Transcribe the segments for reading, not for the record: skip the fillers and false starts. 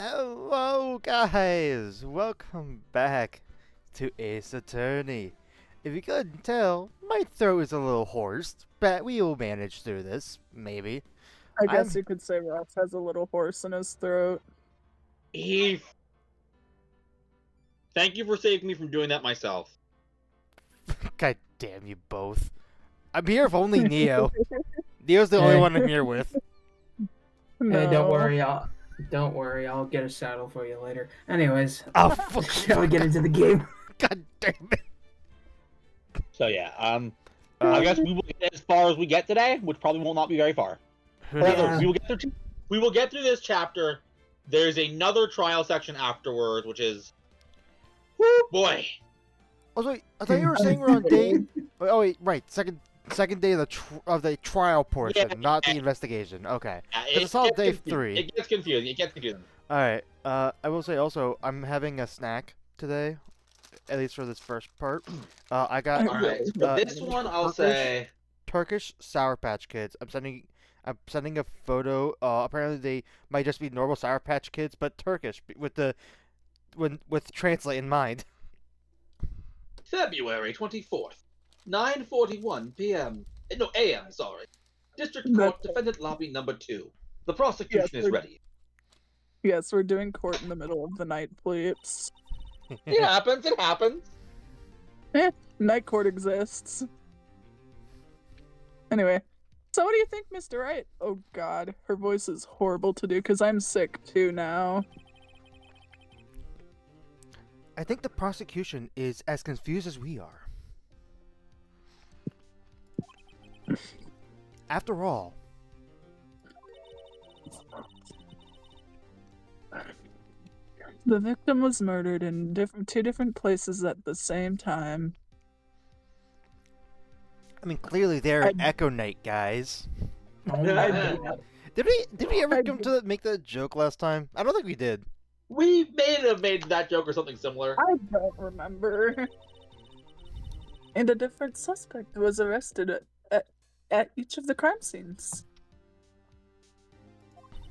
Hello, guys! Welcome back to Ace Attorney. If you couldn't tell, my throat is a little hoarse, but we will manage through this, maybe. I guess I'm. you could say Ross has a little horse in his throat. Eve, thank you for saving me from doing that myself. God damn you both. I'm here if only Neo. Neo's the only one I'm here with. No. Hey, don't worry, I'll get a saddle for you later. Anyways, Oh, fuck. shall we get into the game? God damn it. So yeah, I guess we will get as far as we get today, which probably will not be very far. Who Rather, knows? we will get through this chapter. There's another trial section afterwards, which is, whoo boy. Oh, wait, I thought you were saying we're on day. Oh wait, right. Second day of the trial portion, Yeah. not the investigation. Okay. It It's all gets day confusing. 3. It gets confusing. It gets confusing. All right. I will say also, I'm having a snack today, at least for this first part. I got All right. For this one, I'll say Turkish Sour Patch Kids. I'm sending a photo. Apparently they might just be normal Sour Patch Kids, but Turkish with translate in mind. February 24th, 9:41 p.m. No, a.m. Sorry. District That's Court, it. Defendant Lobby number 2. The prosecution Yes, is ready. Yes, we're doing court in the middle of the night, please. It happens. It happens. Night court exists. Anyway, so what do you think, Mr. Wright? Oh god, her voice is horrible to do because I'm sick too now. I think the prosecution is as confused as we are. After all, The victim was murdered in two different places at the same time. I mean, clearly they're I- Echo Knight guys. Oh Yeah. my I, god. Did we ever I- come to make that joke last time? I don't think we did. We may have made that joke or something similar. I don't remember. And a different suspect was arrested at each of the crime scenes.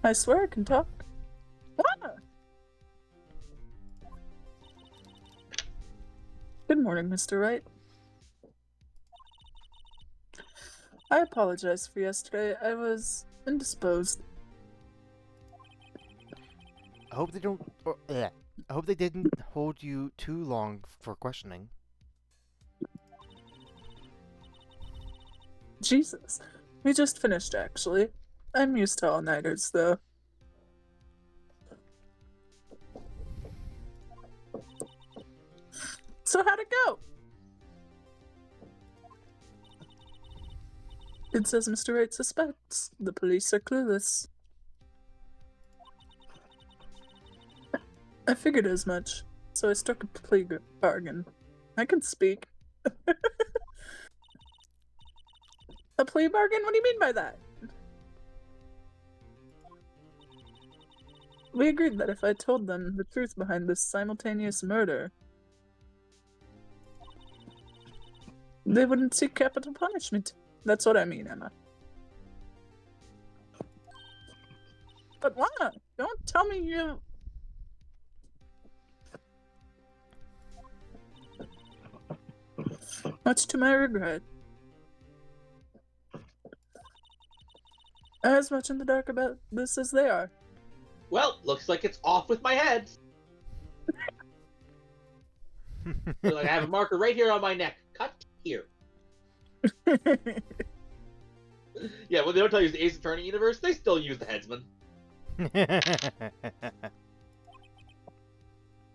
I swear I can talk. Ah! Good morning, Mr. Wright. I apologize for yesterday. I was indisposed. I hope they don't. I hope they didn't hold you too long for questioning. Jesus. We just finished, actually. I'm used to all-nighters, though. So how'd it go? It says Mr. Wright suspects. The police are clueless. I figured as much, so I struck a plea bargain. I can speak. A plea bargain? What do you mean by that? We agreed that if I told them the truth behind this simultaneous murder, they wouldn't seek capital punishment. That's what I mean, Emma. But why? Don't tell me you... Much to my regret. I'm as much in the dark about this as they are. Well, looks like it's off with my head. Like I have a marker right here on my neck. Cut here. Yeah, when they don't tell you it's the Ace Attorney universe, they still use the headsman.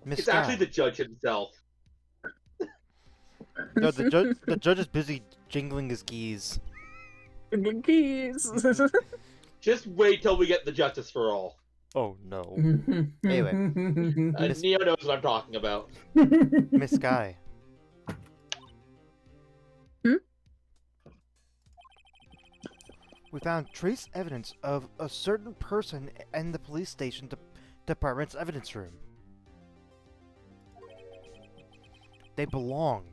Miss It's actually Sky. the judge himself. No, the judge is busy jingling his keys. Good keys. Just wait till we get the justice for all. Oh no. Anyway. Miss- Neo knows what I'm talking about. Miss Sky. Hmm? We found trace evidence of a certain person in the police station department's evidence room. They belong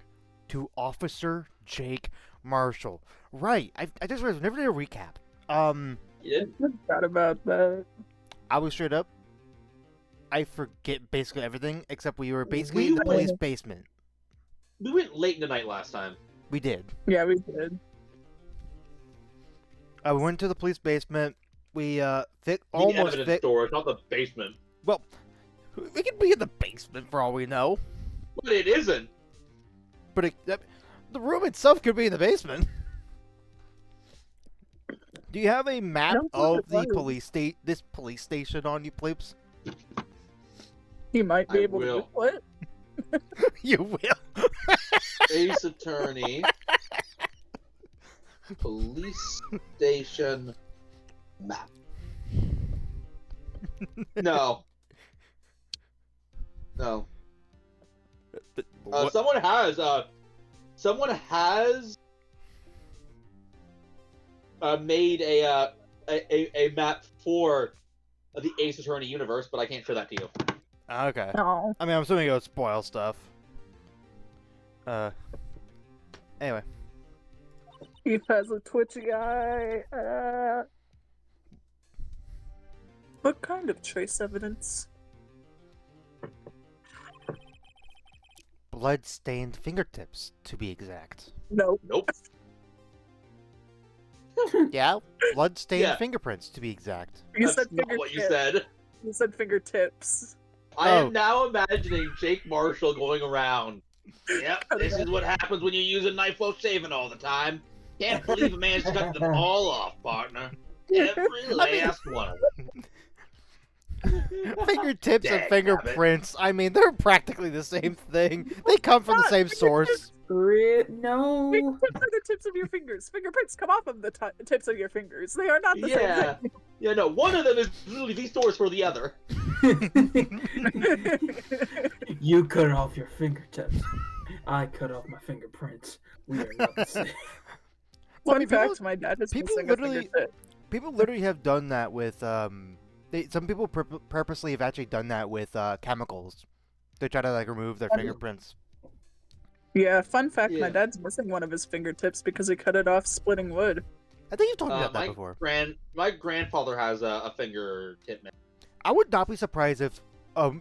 to Officer Jake Marshall. Right. I just realized, never did a recap. You did? Forgot about that. I was straight up. I forget basically everything except we were basically in the went- police basement. We went late in the night last time. We did. Yeah, we did. We went to the police basement. We The almost evidence storage, not the basement. Well, we could be in the basement for all we know. But it isn't. But the room itself could be in the basement. Do you have a map don't think of it the was. this police station on you, Ploops? He might be I able will. to what? You will. Ace Attorney. Police station map. No. No. What- Someone has made a map for the Ace Attorney universe, but I can't show that to you. Okay. No. I mean, I'm assuming it would spoil stuff. Anyway. He has a twitchy eye. What kind of trace evidence? Blood-stained fingertips, to be exact. No. Nope. Yeah? Blood-stained Yeah. fingerprints, to be exact. You That's said not what you fingertips. said. You said fingertips. I Oh. am now imagining Jake Marshall going around. Yep, this is what happens when you use a knife while shaving all the time. Can't believe a man's cut them all off, partner. Every last one of them. Fingertips and Dang, fingerprints, I mean, they're practically the same thing. They come from the same source. No. Fingertips are the tips of your fingers. Fingerprints come off of the tips of your fingers. They are not the Yeah. Yeah, no, one of them is literally the source for the other. same You cut off your fingertips. I cut off my fingerprints. We are not the same. Well, I Fun mean, people- fact, my dad is people missing literally- a fingertip. People literally have done that with, some people purposely have actually done that with, chemicals. They try to, like, remove their Oh. fingerprints. Yeah, fun fact, Yeah. my dad's missing one of his fingertips because he cut it off splitting wood. I think you've told me about that My before. my grandfather has a fingertip man. I would not be surprised if,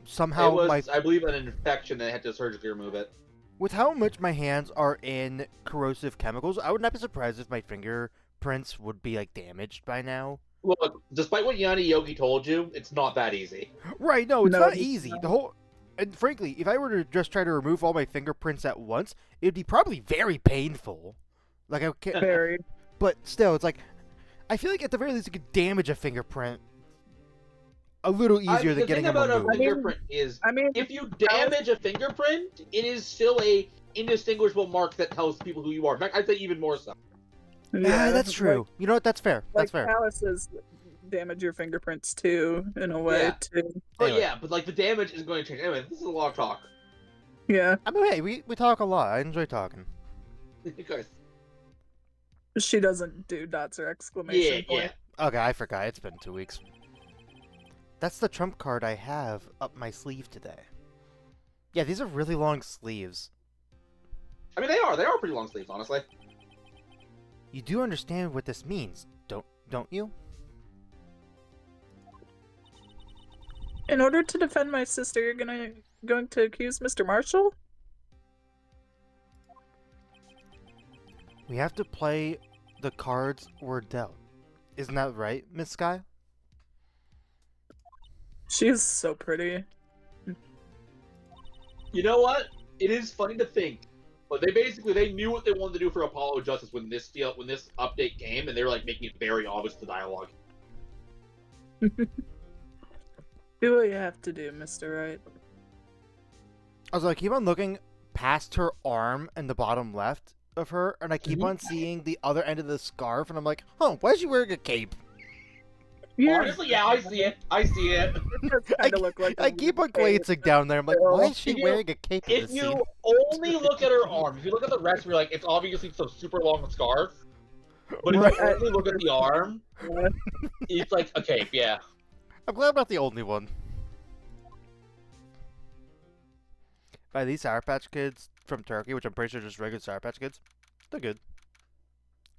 somehow It was, I believe, an infection that they had to surgically remove it. with how much my hands are in corrosive chemicals, I would not be surprised if my fingerprints would be, like, damaged by now. Look, despite what Yanni Yogi told you, it's not that easy. Right, no, it's No, not it's easy. not. The whole... And frankly, if I were to just try to remove all my fingerprints at once, it'd be probably very painful. Like, I can't... Very. But still, it's like... I feel like at the very least it could damage a fingerprint a little easier than The getting thing them about a removed. fingerprint is, I mean, if you damage a fingerprint, it is still a indistinguishable mark that tells people who you are. In fact, I'd say even more so. Yeah, that's true. You know what? That's fair. That's Like fair. calluses damage your fingerprints too, in a way Yeah. too. But Anyway. yeah, but like the damage is going to change. Anyway, this is a lot of talk. Yeah, I mean, hey, we talk a lot. I enjoy talking. Because she doesn't do dots or exclamation yeah, point. Okay, I forgot. It's been 2 weeks. That's the trump card I have up my sleeve today. Yeah, these are really long sleeves. I mean, they are pretty long sleeves, honestly. You do understand what this means, don't you? In order to defend my sister, you're going to accuse Mr. Marshall? We have to play the cards we're dealt. Isn't that right, Miss Sky? She is so pretty. You know what? It is funny to think, but they knew what they wanted to do for Apollo Justice when this update came, and they were like making it very obvious the dialogue. Do what you have to do, Mr. Right. I was like, keep on looking past her arm in the bottom left of her, and I keep on seeing the other end of the scarf, and I'm like, huh, why is she wearing a cape? Yeah, Honestly, yeah, I see it. I see it. it does kind of look like I a keep on cape. glancing down there, I'm like, why is she If you- wearing a cape in If this you scene? only look at her arm, if you look at the rest, you're like, it's obviously some super long scarf. But if Right. you only look at the arm, Yeah. it's like a cape, yeah. I'm glad I'm not the only one. By these Sour Patch Kids from Turkey, which I'm pretty sure are just regular Sour Patch Kids, they're good.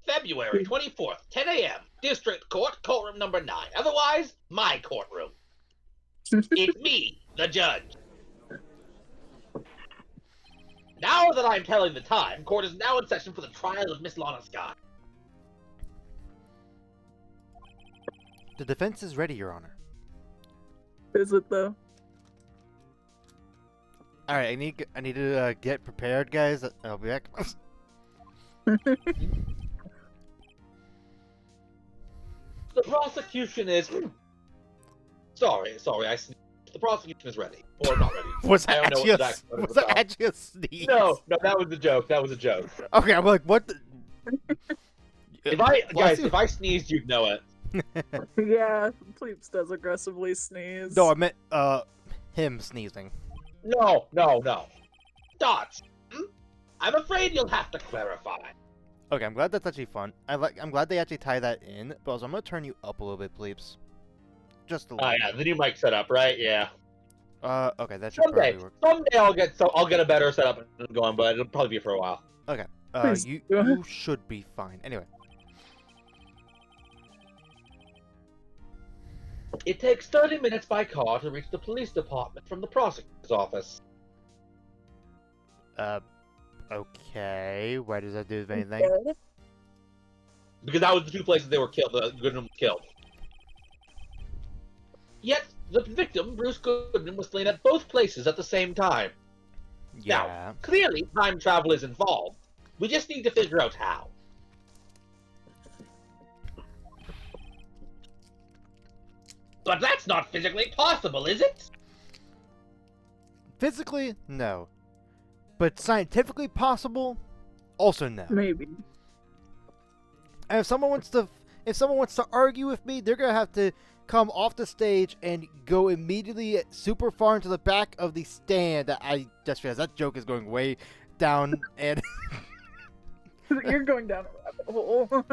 February 24th, 10 a.m. District Court, courtroom number 9. Otherwise, my courtroom. It's me, the judge. Now that I'm telling the time, court is now in session for the trial of Miss Lana Scott. The defense is ready, Your Honor. Is it though? All right, I need to get prepared, guys. I'll be back. The prosecution is... Sorry, I sneezed. The prosecution is ready. Or not ready. Was I that don't know actually what exactly was that actually a sneeze? No, that was a joke. That was a joke. Okay, I'm like, what? If I sneezed, you'd know it. Yeah, Pleeps does aggressively sneeze. No, I meant him sneezing. No. Dots. I'm afraid you'll have to clarify. Okay, I'm glad that's actually fun. I'm glad they actually tie that in. But also, I'm gonna turn you up a little bit, please. Just a little. Oh yeah, the new mic setup, right? Yeah. Okay, that should Someday probably work. I'll get a better setup going, but it'll probably be for a while. Okay. Please You do. should be fine. Anyway. It takes 30 minutes by car to reach the police department from the prosecutor's office. Okay. Why does that do with anything? Okay. Because that was the two places they were killed. Goodman was killed. Yet the victim, Bruce Goodman, was slain at both places at the same time. Yeah. Now, clearly time travel is involved. We just need to figure out how. But that's not physically possible, is it? Physically, no. But scientifically possible? Also no. Maybe. And if someone wants to argue with me, they're gonna have to come off the stage and go immediately super far into the back of the stand. That I just realized that joke is going way down, and You're going down a rabbit hole.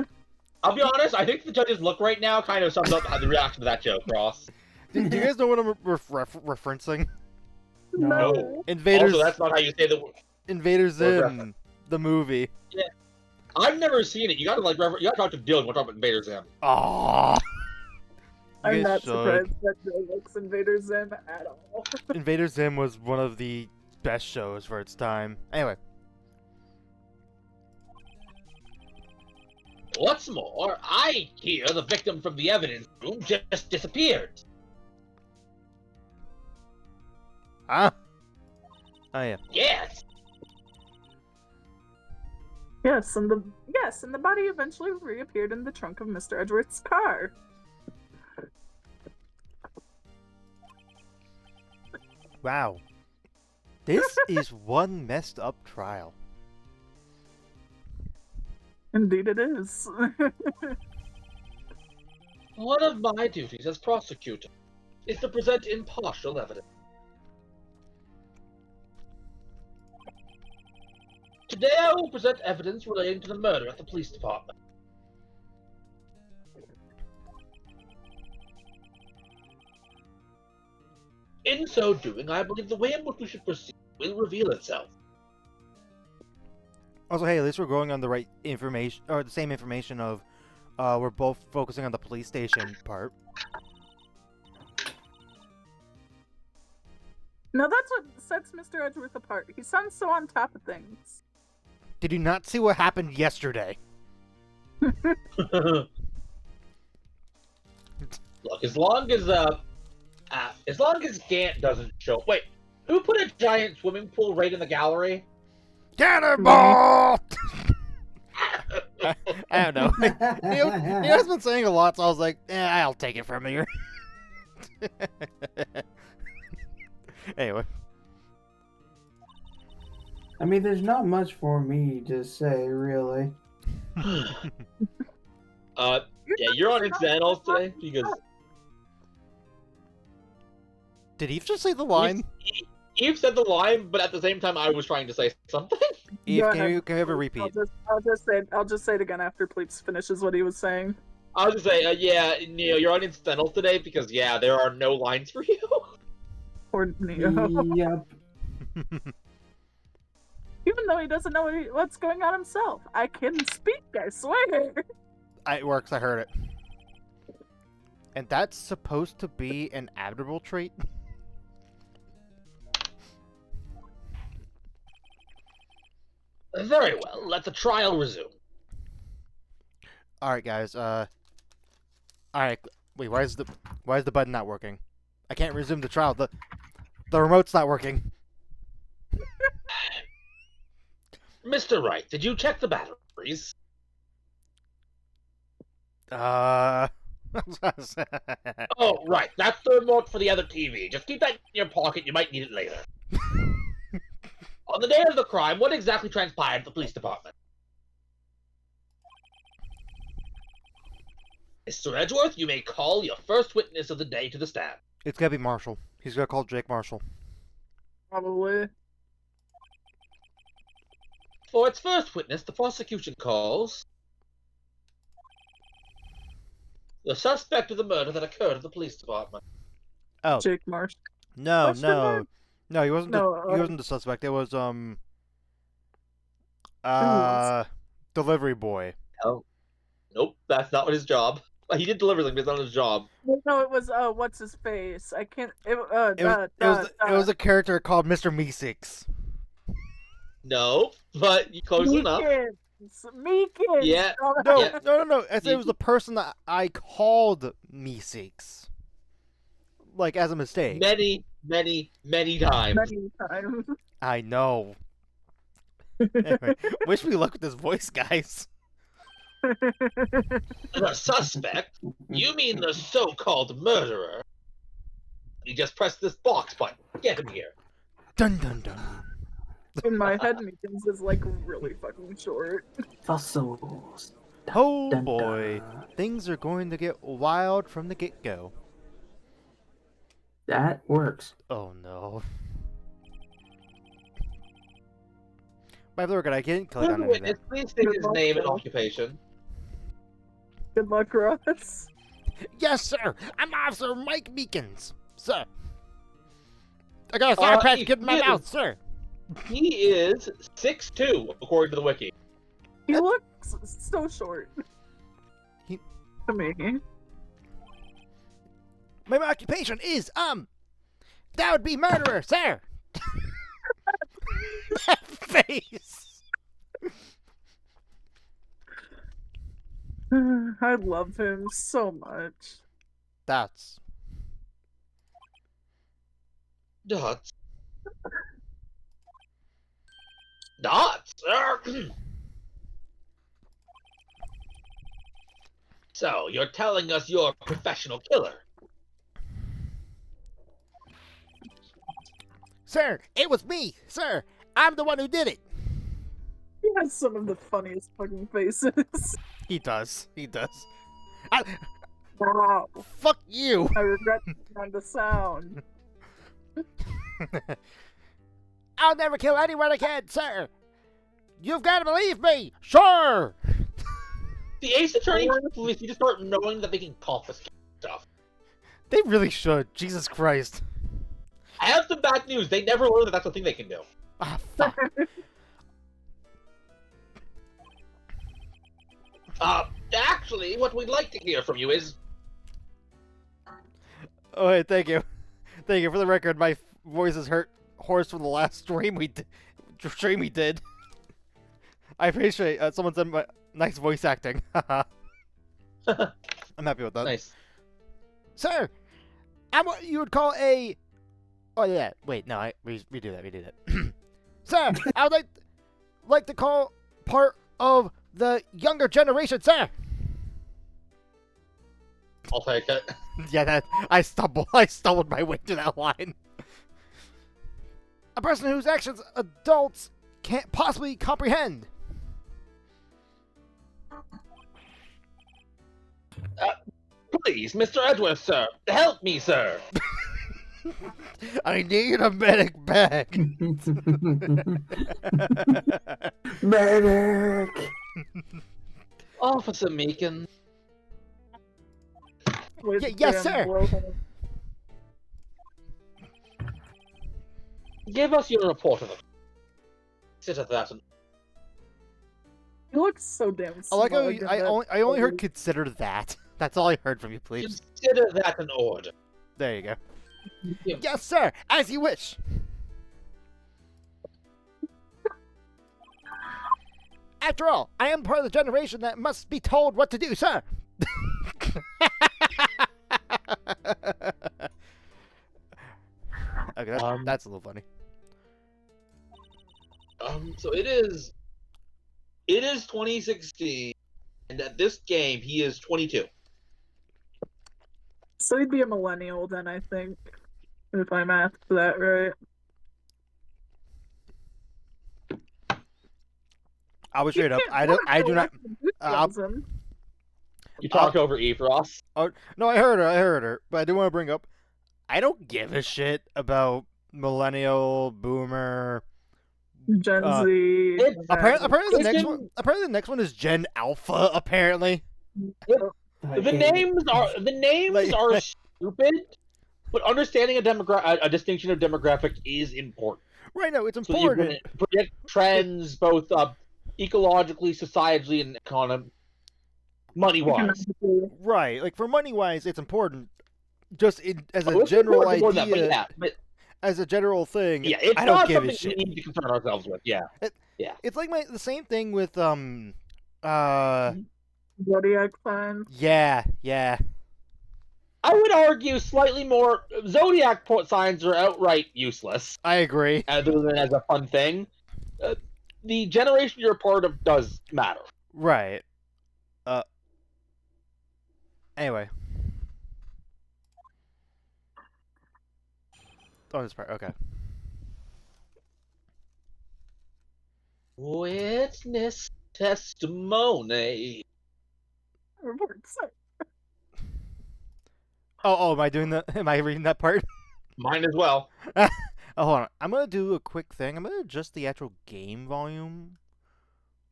I'll be honest, I think the judge's look right now kind of sums up the reaction to that joke, Ross. do you guys know what I'm referencing? No. Invaders. Also, that's not how you say the word. Invader Zim, the movie. I've never seen it. You gotta you gotta talk to Dylan when we're talking about Invader Zim. Aww. I'm You not guys should. surprised that Joe likes Invader Zim at all. Invader Zim was one of the best shows for its time. Anyway. What's more, I hear the victim from the evidence room just disappeared. Huh? Oh yeah. Yes. Yes, and the body eventually reappeared in the trunk of Mr. Edgeworth's car. Wow. This is one messed up trial. Indeed it is. One of my duties as prosecutor is to present impartial evidence. Today I will present evidence relating to the murder at the police department. In so doing, I believe the way in which we should proceed will reveal itself. Also, hey, at least we're going on the right information, or the same information of, we're both focusing on the police station part. Now that's what sets Mr. Edgeworth apart. He sounds so on top of things. Did you not see what happened yesterday? Look, as long as Gant doesn't show. Wait, who put a giant swimming pool right in the gallery? Cannonball! I don't know. He has been saying a lot, so I was like, I'll take it from here. Anyway. I mean, there's not much for me to say, really. Yeah, you're on incidentals today because Did Eve just say the line? Eve said the line, but at the same time, I was trying to say something. Eve, Go can ahead. you have a repeat? I'll just say it again after Pleeps finishes what he was saying. I was just saying, yeah, Neo, you're on incidentals today because yeah, there are no lines for you. Poor Neo. Yep. Even though he doesn't know what's going on himself. I can speak, I swear. It works, I heard it. And that's supposed to be an admirable trait? Very well. Let the trial resume. All right, guys. All right. Wait, why is the button not working? I can't resume the trial. The remote's not working. Mr. Wright, did you check the batteries? Oh, right. That's the remote for the other TV. Just keep that in your pocket. You might need it later. On the day of the crime, what exactly transpired at the police department? Mr. Edgeworth, you may call your first witness of the day to the stand. It's gonna be Marshall. He's gonna call Jake Marshall. Probably. For its first witness, the prosecution calls the suspect of the murder that occurred at the police department. Oh Jake Marsh. no, What's your name? no, he wasn't. No, He wasn't the suspect. It was delivery boy. Oh. Nope, that's not what his job. He did deliver them, but it's not his job. No, it was what's his face? I can't. It was a character called Mr. Meeseeks. No, but close enough. Meekins. Yeah. No, Yeah. no. I said it was the person that I called Meeseeks. Like as a mistake. Many, many, many times. Many times. I know. Anyway, wish me luck with this voice, guys. The suspect? You mean the so-called murderer? You just press this box button. Get him here. Dun dun dun. In my head, Meekins is like really fucking short. Fossils. Oh Dun, boy, dun. things are going to get wild from the get-go. That works. Oh no. By the way, I can't click on Witness, anything. please state his name and occupation. Good luck, Ross. Yes, sir. I'm Officer Mike Meekins, sir. I got a sour patch kid in my mouth, sir. He is 6'2", according to the wiki. He looks so short. He- To me. My occupation is that would be murderer, sir. That face. I love him so much. That's Dots. Dots? So, you're telling us you're a professional killer? sir. It was me, sir. I'm the one who did it. He has some of the funniest fucking faces. He does. Wow. Fuck you. I regret on the sound. I'll never kill anyone again, sir. You've got to believe me. Sure. The ace attorney police need to start knowing that they can confiscate stuff. They really should. Jesus Christ. I have some bad news. They never learn that that's a thing they can do. Ah, fuck. Actually, what we'd like to hear from you is... Oh, hey, thank you. Thank you. For the record, my voice is hoarse from the last stream we did. I appreciate someone said my nice voice acting. I'm happy with that. Nice. Sir, I'm what you would call a... Oh, yeah. Wait, no, we do that. Sir, I would like to call part of the younger generation, sir. I'll take it. Yeah, I stumbled my way to that line. A person whose actions adults can't possibly comprehend. Please, Mr. Edgeworth, sir. Help me, sir. I need a medic bag. Medic! Officer Meekin. Yes, sir. Give us your report of it. Sit at that and... He looks so damn I smug. like how in I that only heard pose. consider that. That's all I heard from you, please. Consider that an order. There you go. Yeah. Yes, sir. As you wish. After all, I am part of the generation that must be told what to do, sir. Okay, that's a little funny. So it is 2016, and at this game he is 22. So he'd be a millennial then, I think, if I mathed that right. I was straight up. I do not. You talk over Ephros. Oh no, I heard her. But I do want to bring up. I don't give a shit about millennial, boomer, Gen Z. Apparently the next one is Gen Alpha. Apparently. The names are stupid, but understanding a distinction of demographic is important. Right, no, it's So you important. can predict trends both ecologically, societally, and money-wise. Right, like for money-wise, it's important. Just as a general idea, as a general thing. Yeah, it's I don't not give a something shit. we need to concern ourselves with. Yeah, It's like the same thing with Zodiac signs. Yeah. I would argue slightly more. Zodiac signs are outright useless. I agree. Other than as a fun thing, the generation you're a part of does matter. Right. Anyway. Oh, this part. Okay. Witness testimony. Oh, am I doing that? Am I reading that part? Mine as well. Oh, hold on. I'm gonna do a quick thing. I'm gonna adjust the actual game volume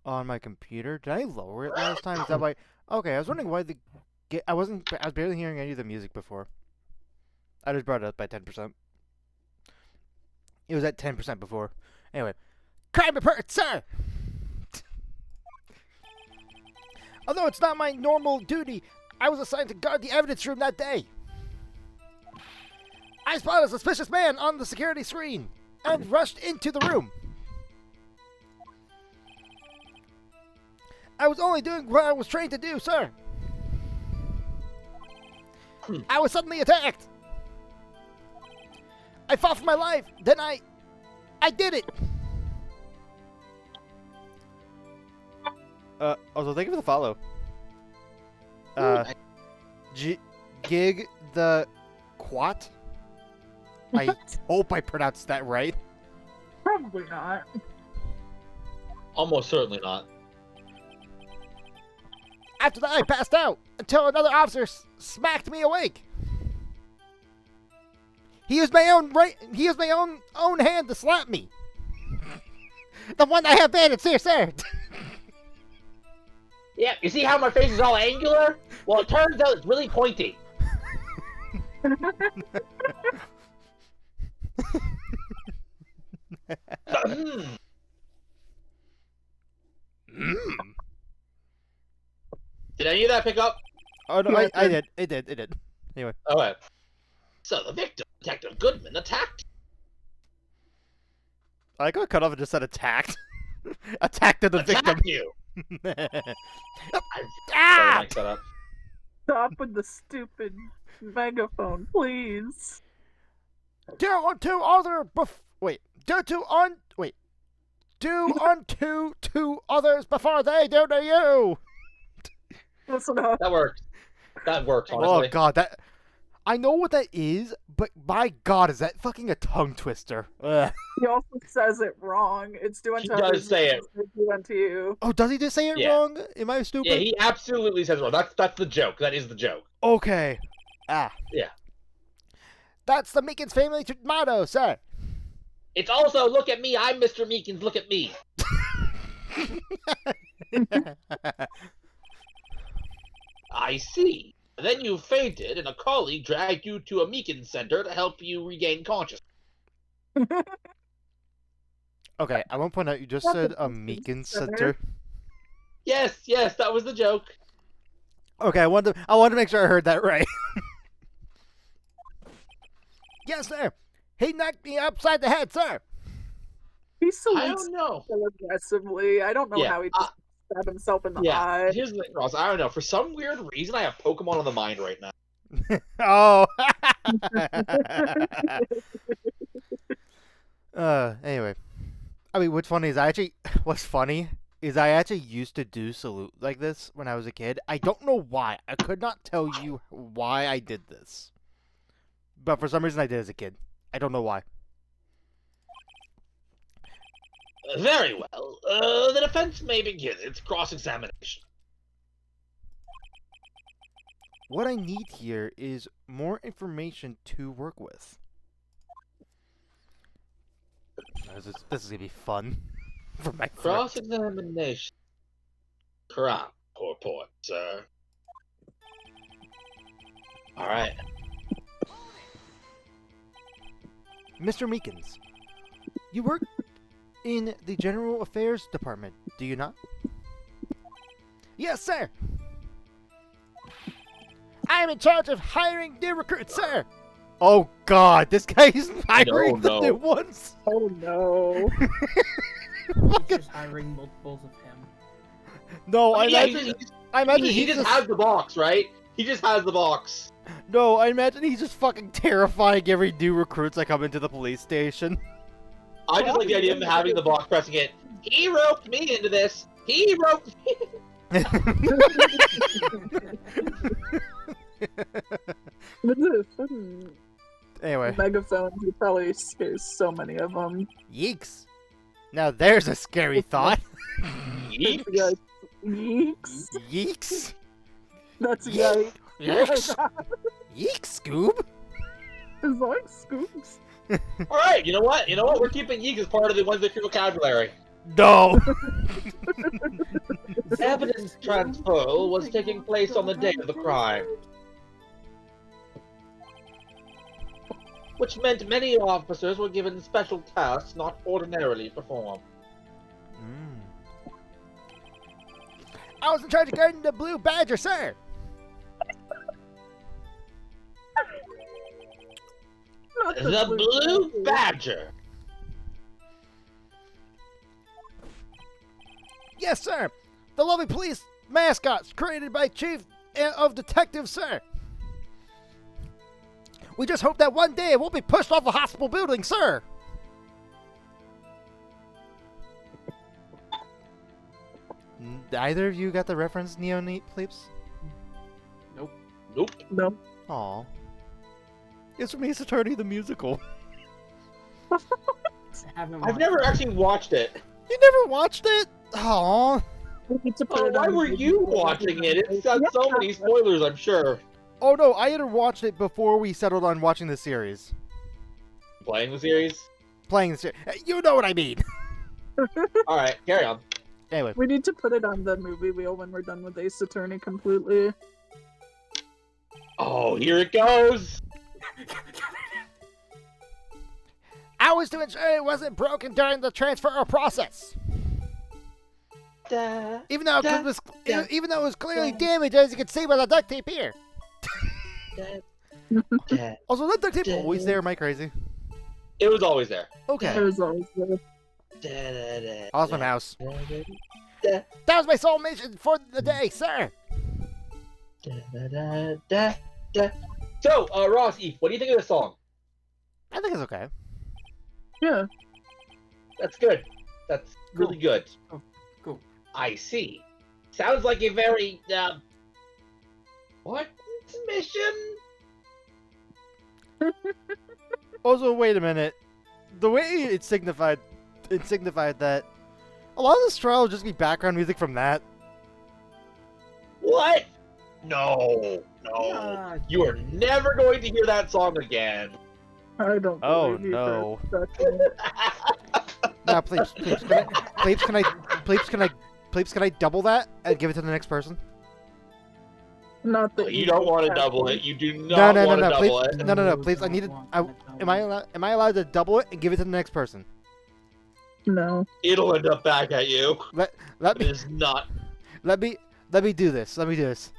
on my computer. Did I lower it last time? Is that why? Okay, I was wondering why I was barely hearing any of the music before. I just brought it up by 10%. It was at 10% before. Anyway, crime report, sir. Although it's not my normal duty, I was assigned to guard the evidence room that day. I spotted a suspicious man on the security screen and rushed into the room. I was only doing what I was trained to do, sir. I was suddenly attacked. I fought for my life. Then I did it. Also, thank you for the follow. Gig the Quat. I hope I pronounced that right. Probably not. Almost certainly not. After that, I passed out until another officer smacked me awake. He used my own hand to slap me. The one I have bandaged here, sir. Yeah, you see how my face is all angular? Well, it turns out it's really pointy. Did any of that pick up? Oh no, Yeah, I did. It did. Anyway. Okay. So the victim, Detective Goodman, attacked. I got cut off and just said attacked. Attacked the victim. You. Ah! Stop with the stupid megaphone, please. Do unto two others before they do to you. Listen up. That works. That works, honestly. Oh god, I know what that is, but my god, is that fucking a tongue twister? Ugh. He also says it wrong. It's do unto He does others, say it. do unto you. Oh, does he just say it Yeah. wrong? Am I stupid? Yeah, he absolutely says it wrong. That's the joke. That is the joke. Okay. Yeah. That's the Meekins family motto, sir. It's also, look at me, I'm Mr. Meekins, look at me. I see. Then you fainted, and a colleague dragged you to a Meekins center to help you regain consciousness. Okay, I want to point out you just said a Meekins center. Yes, that was the joke. Okay, I wanted to make sure I heard that right. Yes, sir. He knocked me upside the head, sir. He I salutes don't know. so aggressively. I don't know Yeah, how he just stabbed himself in the Yeah, eye. here's the thing, Ross. I don't know. For some weird reason, I have Pokemon on the mind right now. Oh. Anyway, I mean, what's funny is I actually used to do salute like this when I was a kid. I don't know why. I could not tell you why I did this, but for some reason I did as a kid. I don't know why. Very well. The defense may begin its cross-examination. What I need here is more information to work with. This is gonna be fun for my threat. Cross-examination. Crap. Poor point, sir. All right. Mr. Meekins, you work in the General Affairs Department, do you not? Yes, sir. I am in charge of hiring new recruits, sir. Oh God, this guy is hiring the new ones. Oh no. He's just hiring multiples of him. No, I Yeah, imagine he just has the box, right? He just has the box. No, I imagine he's just fucking terrifying every new recruits that come into the police station. I just like the idea of him having the box, pressing it. He roped me into this. He roped me. With the fucking Anyway, megaphone, he probably scares so many of them. yeeks. Now there's a scary thought. Yeeks. Yeeks. Yeeks. That's a guy. Yeeks. Yeeks, Scoob. It's like scoops. All right, you know what? We're keeping Yeeks as part of the Wednesday vocabulary. No. Evidence transfer was taking place on the day of the crime, which meant many officers were given special tasks not ordinarily performed. I was in charge of guarding the Blue Badger, sir. Not The Blue Badger. Yes, sir. The lovely police mascots created by Chief of Detectives, sir. We just hope that one day it won't be pushed off a hospital building, sir. Either of you got the reference, Neonate Plebes? Nope. No. Aw. It's from Ace Attorney the Musical. I've never actually watched it. You never watched it? Aw. We need to put Oh, it why on were you watching it? It's got so many spoilers, I'm sure. Oh no, I had watched it before we settled on watching the series. Playing the series? Playing the series. You know what I mean. Alright, carry on. Anyway. We need to put it on the movie wheel when we're done with Ace Attorney completely. Oh, here it goes! I was to ensure it wasn't broken during the transfer process. Even though it was clearly damaged, as you can see by the duct tape here. Also, that duct tape always there. Am I crazy? It was always there. Okay. There's always the... Awesome house. That was my sole mission for the day, sir. So, Ross, Eve, what do you think of this song? I think it's okay. Yeah. That's good. That's really good. Cool. I see. Sounds like a very, what mission? Also, wait a minute. The way it signified that a lot of this trial would just be background music from that. What? No. You are never going to hear that song again. I don't Oh, believe you no. for a second. Now, please, can I double that and give it to the next person? Not that You don't want to double it. You do not want to double it. No, please. I need it. Am I allowed to double it and give it to the next person? No. It'll end up back at you. Let It me is not. let me do this. Let me do this.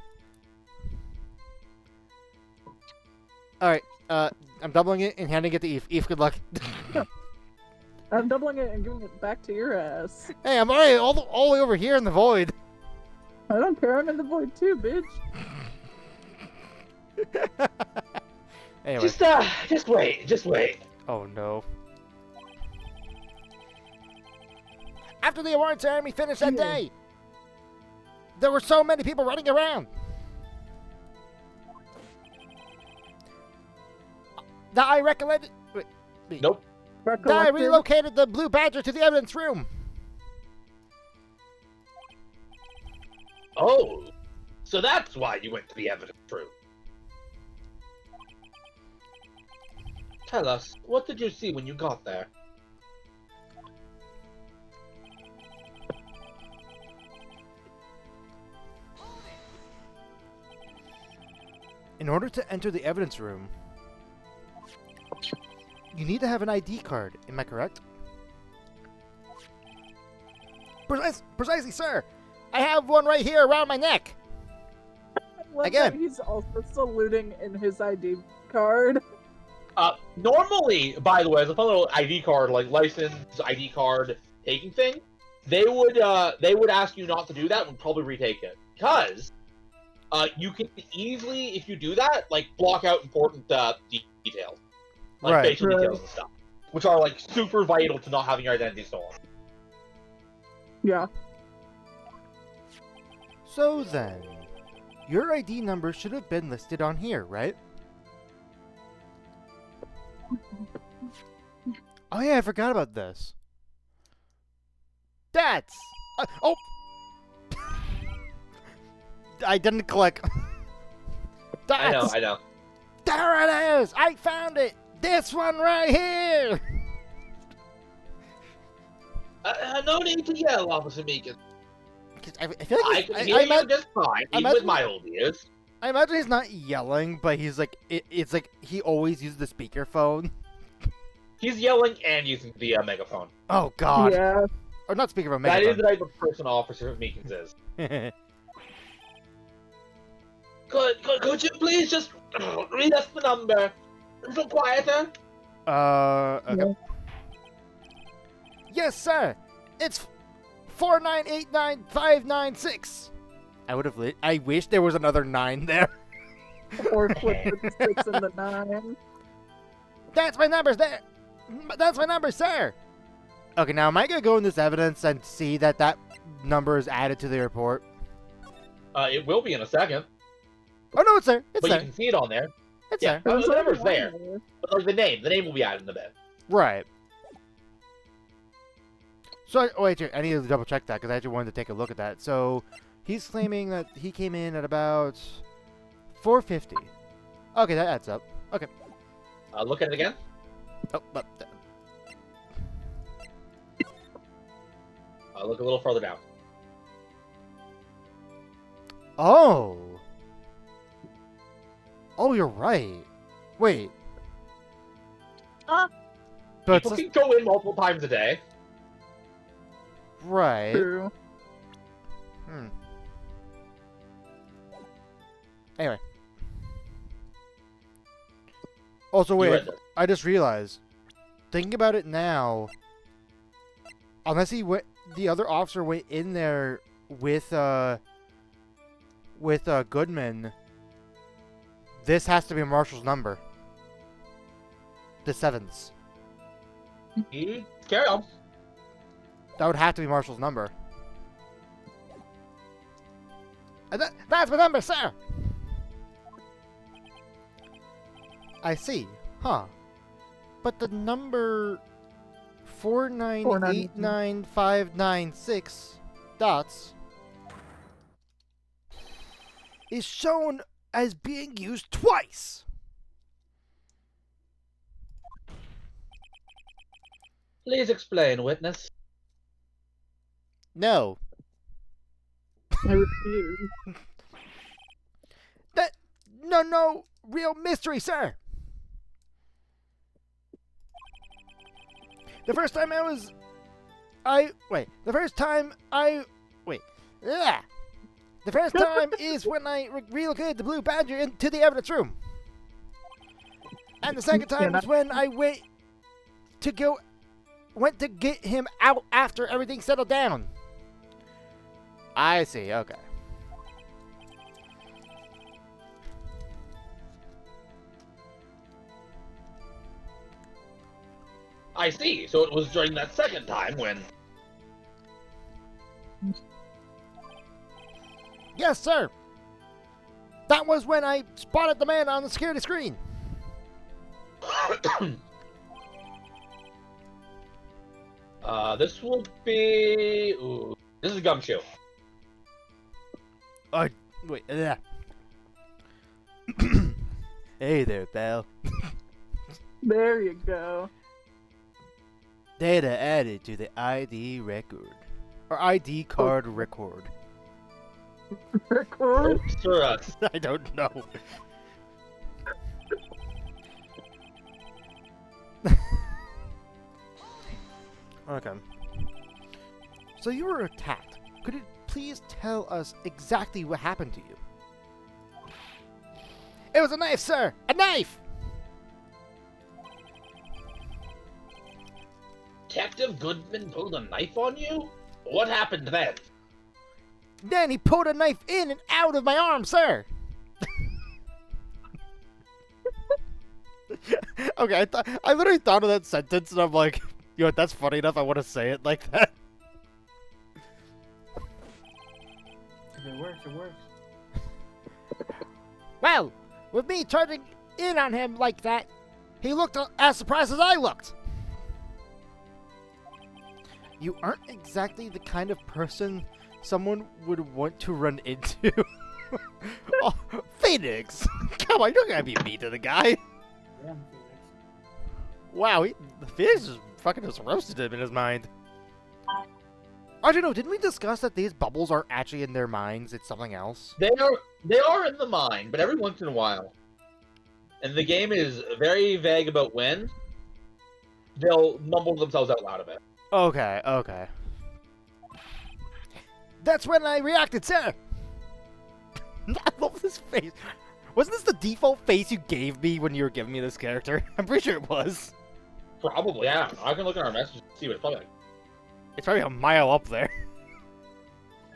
All right. I'm doubling it and handing it to Eve. Eve, good luck. I'm doubling it and giving it back to your ass. Hey, I'm already all the way over here in the void. I don't care. I'm in the void too, bitch. Anyway. Just wait. Oh no. After the award ceremony finished that day, there were so many people running around that I recollected. Nope. That I relocated the Blue Badger to the evidence room. Oh, so that's why you went to the evidence room. Tell us, what did you see when you got there? In order to enter the evidence room, you need to have an ID card. Am I correct? Precisely, sir. I have one right here around my neck. Again. He's also saluting in his ID card. Normally, by the way, as a fun little ID card, like license, ID card, taking thing, they would ask you not to do that and probably retake it. Because, you can easily, if you do that, like, block out important, details. Like, facial details and stuff. Which are, like, super vital to not having your identity stolen. Yeah. So then, your ID number should have been listed on here, right? Oh yeah, I forgot about this. That's... oh! I didn't click. That's... I know. There it is! I found it! This one right here! No need to yell, Officer Meekin. I feel like I can hear you just fine, even with my old ears. I imagine he's not yelling, but he's like, it's like he always uses the speakerphone. He's yelling and using the megaphone. Oh god. Yeah. Or not speakerphone, That megaphone. is the type of person Officer Meekins is. Could you please just read us the number? A little quieter. Okay. Yeah. Yes, sir. It's 4989596. I wish there was another 9 there. Or flip the 6 and the 9. That's my numbers there. That's my number, sir. Okay, now am I gonna go in this evidence and see that that number is added to the report? It will be in a second. Oh no, it's there. It's But there. you can see it on there. It's Yeah, there. the number's there. But like the name will be added in a bit. Right. So, wait, I need to double check that because I actually wanted to take a look at that. So, he's claiming that he came in at about 450. Okay, that adds up. Okay. Look at it again. Oh, but Look a little further down. oh. Oh, you're right. Wait. But People can go in multiple times a day. right. True. Anyway. Also, You wait. read this. I just realized. Thinking about it now, unless the other officer went in there with Goodman, this has to be Marshall's number. The 7s. Carry on. That would have to be Marshall's number. And that's my number, sir! I see. Huh. But the number 4989596 dots is shown as being used twice. Please explain, witness. No. I refuse. No real mystery, sir. The first time is when I relocated the Blue Badger into the evidence room. And the second time was when I went to go went to get him out after everything settled down. I see, okay. I see. So it was during that second time when... Yes, sir. That was when I spotted the man on the security screen. This will be... Ooh, this is Gumshoe. Wait, Hey there, pal. There you go. Data added to the ID record. Or ID card record. Record. Oops for us. I don't know. Okay. So you were attacked. Could you please tell us exactly what happened to you? It was a knife, sir! A knife! Detective Goodman pulled a knife on you? What happened then? Then he pulled a knife in and out of my arm, sir! Okay, I literally thought of that sentence and I'm like, you know what, that's funny enough, I want to say it like that. If it works, it works. Well, with me charging in on him like that, he looked as surprised as I looked. You aren't exactly the kind of person someone would want to run into. Oh, Phoenix! Come on, you're not gonna be mean to the guy. Yeah, Phoenix. Wow, Phoenix just fucking just roasted him in his mind. I don't know, didn't we discuss that these bubbles aren't actually in their minds? It's something else? They are in the mind, but every once in a while. And the game is very vague about when. They'll mumble themselves out loud a bit. Okay, okay. That's when I reacted, sir! I love this face. Wasn't this the default face you gave me when you were giving me this character? I'm pretty sure it was. Probably, I don't know. I can look at our messages and see what it's probably like. It's probably a mile up there.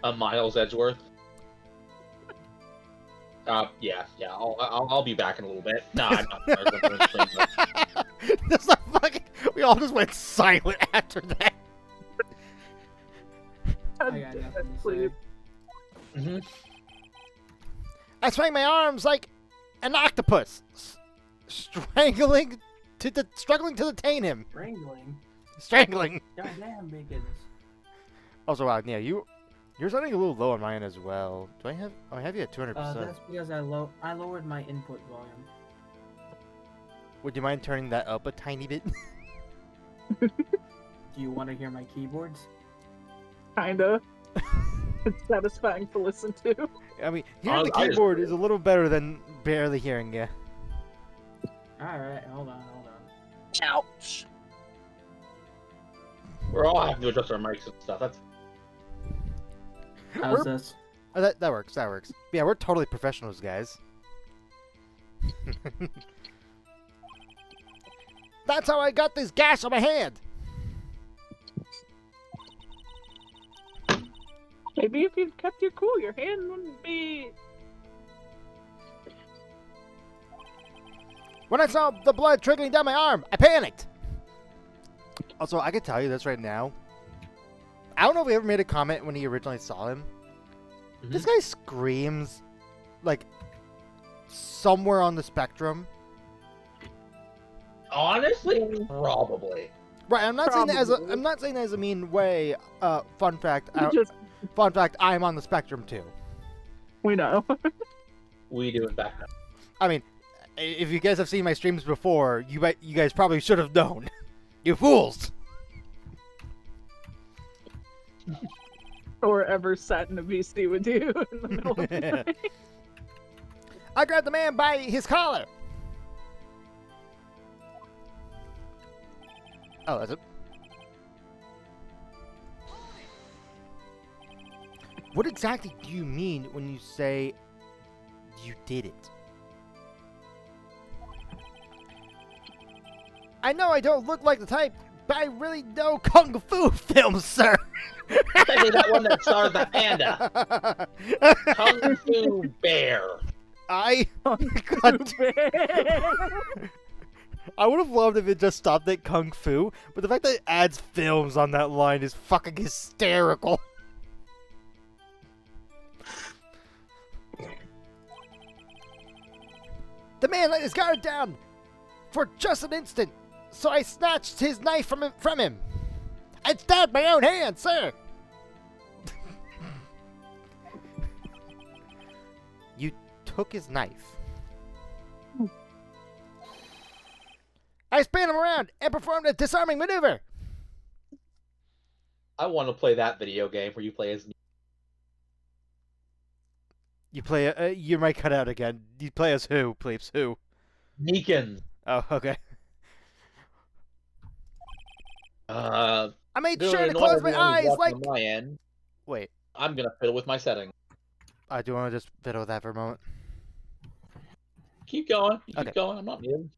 A Miles Edgeworth. Yeah. I'll be back in a little bit. No, I'm not. That's not fucking... We all just went silent after that. I got nothing to say. Mm-hmm. I swang my arms like an octopus, struggling to detain him. Strangling. Goddamn, Bacon. Also, wow, yeah, you're sounding a little low on mine as well. Do I have? Oh, I have you at 200%. That's because I lowered my input volume. Would you mind turning that up a tiny bit? Do you want to hear my keyboards? Kinda. It's satisfying to listen to. I mean, hearing the I just- keyboard is a little better than barely hearing you. Alright, hold on. Ouch. We're all having to adjust our mics and stuff. That's How's this? Oh, that works. That works. Yeah, we're totally professionals, guys. That's how I got this gash on my hand. Maybe if you'd kept your cool, your hand wouldn't be. When I saw the blood trickling down my arm, I panicked. Also, I can tell you this right now. I don't know if we ever made a comment when he originally saw him. Mhm. This guy screams like somewhere on the spectrum. honestly probably. Right, I'm not saying that as a Probably. I'm not saying that as a mean way. Fun fact, Just, I'm on the spectrum too. we know. We do in fact know. I mean, if you guys have seen my streams before, you guys probably should have known. You fools! Or ever sat in a VC with you in the middle of the night. I grabbed the man by his collar. Oh, that's it. What exactly do you mean when you say you did it? I know I don't look like the type, but I really know kung fu films, sir. Especially that one that stars the panda. Kung Fu Bear. I Stupid. I would have loved if it just stopped at kung fu, but the fact that it adds films on that line is fucking hysterical. The man let his guard down for just an instant, so I snatched his knife from him. I stabbed my own hand, sir. You took his knife. I spun him around and performed a disarming maneuver. I want to play that video game where you play as. You play. You might cut out again. You play as who, please? Who? Neekins. Oh, okay. Uh, I made Dylan, sure to in close order my to only eyes watch like. on my end, Wait. I'm gonna fiddle with my setting. I do want to just fiddle with that for a moment. Keep going. You Okay. keep going. I'm not muted.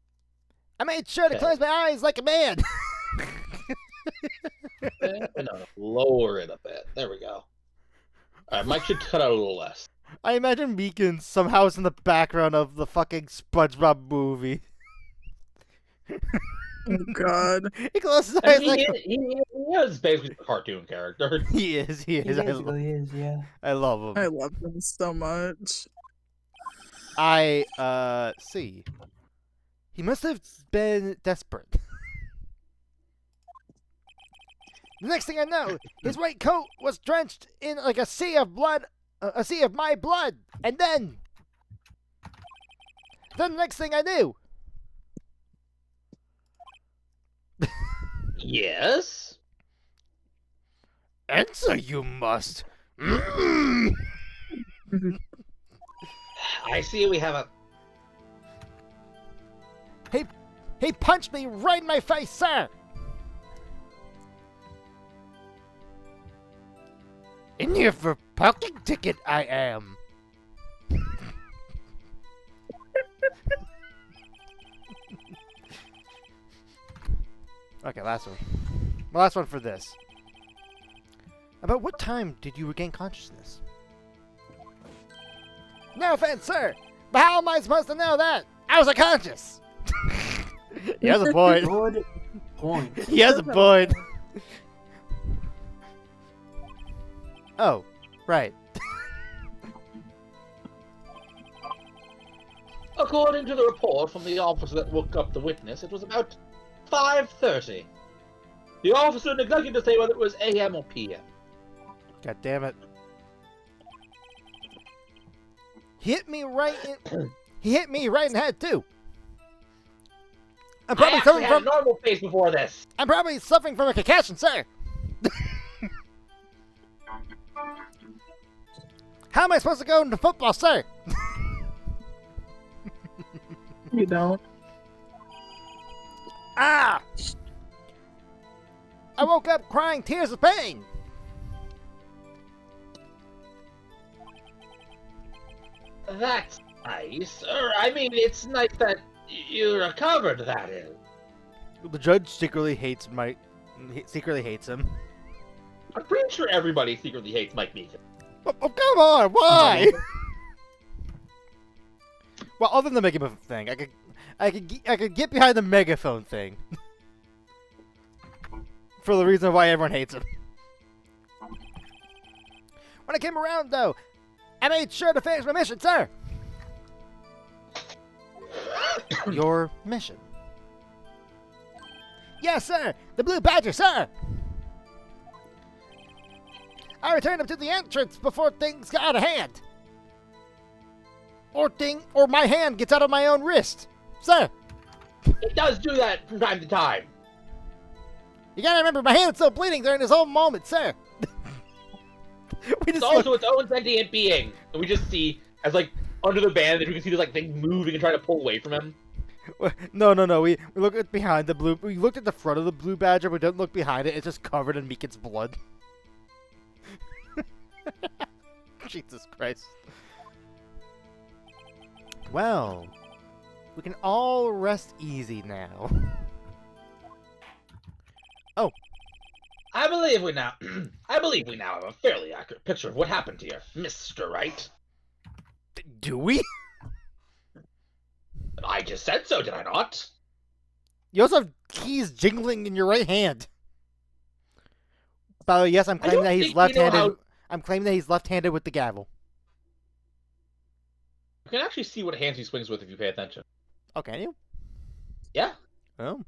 I made sure to Okay. close my eyes like a man. No, lower it a bit. There we go. Alright, Mike should cut out a little less. I imagine Meekins somehow is in the background of the fucking SpongeBob movie. Oh God. He closes his I eyes mean, like he is basically a cartoon character. he is. He I, basically is, yeah. I love him. I love them so much. See. He must have been desperate. The next thing I know, his white coat was drenched in like a sea of blood, a sea of my blood, and then the next thing I knew, Yes? answer you must. I see we have a. He punched me right in my face, sir. In here for parking ticket, I am. Okay, last one. My last one for this. About what time did you regain consciousness? No offense, sir, but how am I supposed to know that? I was unconscious. He has a point. Good point. He has a point. Oh, right. According to the report from the officer that woke up the witness, it was about 5:30. The officer neglected to say whether it was AM or PM. God damn it. He hit me right in. He hit me right in the head too. I'm I probably actually suffering had a from. normal face before this. I'm probably suffering from a concussion, sir. How am I supposed to go into football, sir? You don't. Ah! I woke up crying tears of pain. That's nice. I mean, it's nice that you recovered, that is. The judge secretly hates Mike. Secretly hates him. I'm pretty sure everybody secretly hates Mike Meekin. Oh, come on! Why? Well, other than the megaphone thing, I could get behind the megaphone thing. For the reason why everyone hates him. When I came around, though, I made sure to finish my mission, sir. Your mission. Yes, sir. The Blue Badger, sir. I returned him to the entrance before things got out of hand. Or my hand gets out of my own wrist, sir. It does do that from time to time. You gotta remember, my hand's still bleeding during this whole moment, sir. We It's just also its own sentient being. And we just see, as like, under the bandage, we can see this like thing moving and trying to pull away from him. No. We look at behind the blue. We looked at the front of the Blue Badger. We don't look behind it. It's just covered in Meekin's blood. Jesus Christ. Well, we can all rest easy now. Oh. I believe we now have a fairly accurate picture of what happened here, Mr. Wright. Do we? I just said so, did I not? You also have keys jingling in your right hand. By the way, yes, I'm claiming that he's left-handed. I'm claiming that he's left-handed with the gavel. You can actually see what hands he swings with if you pay attention. Oh, can you? Yeah. Oh.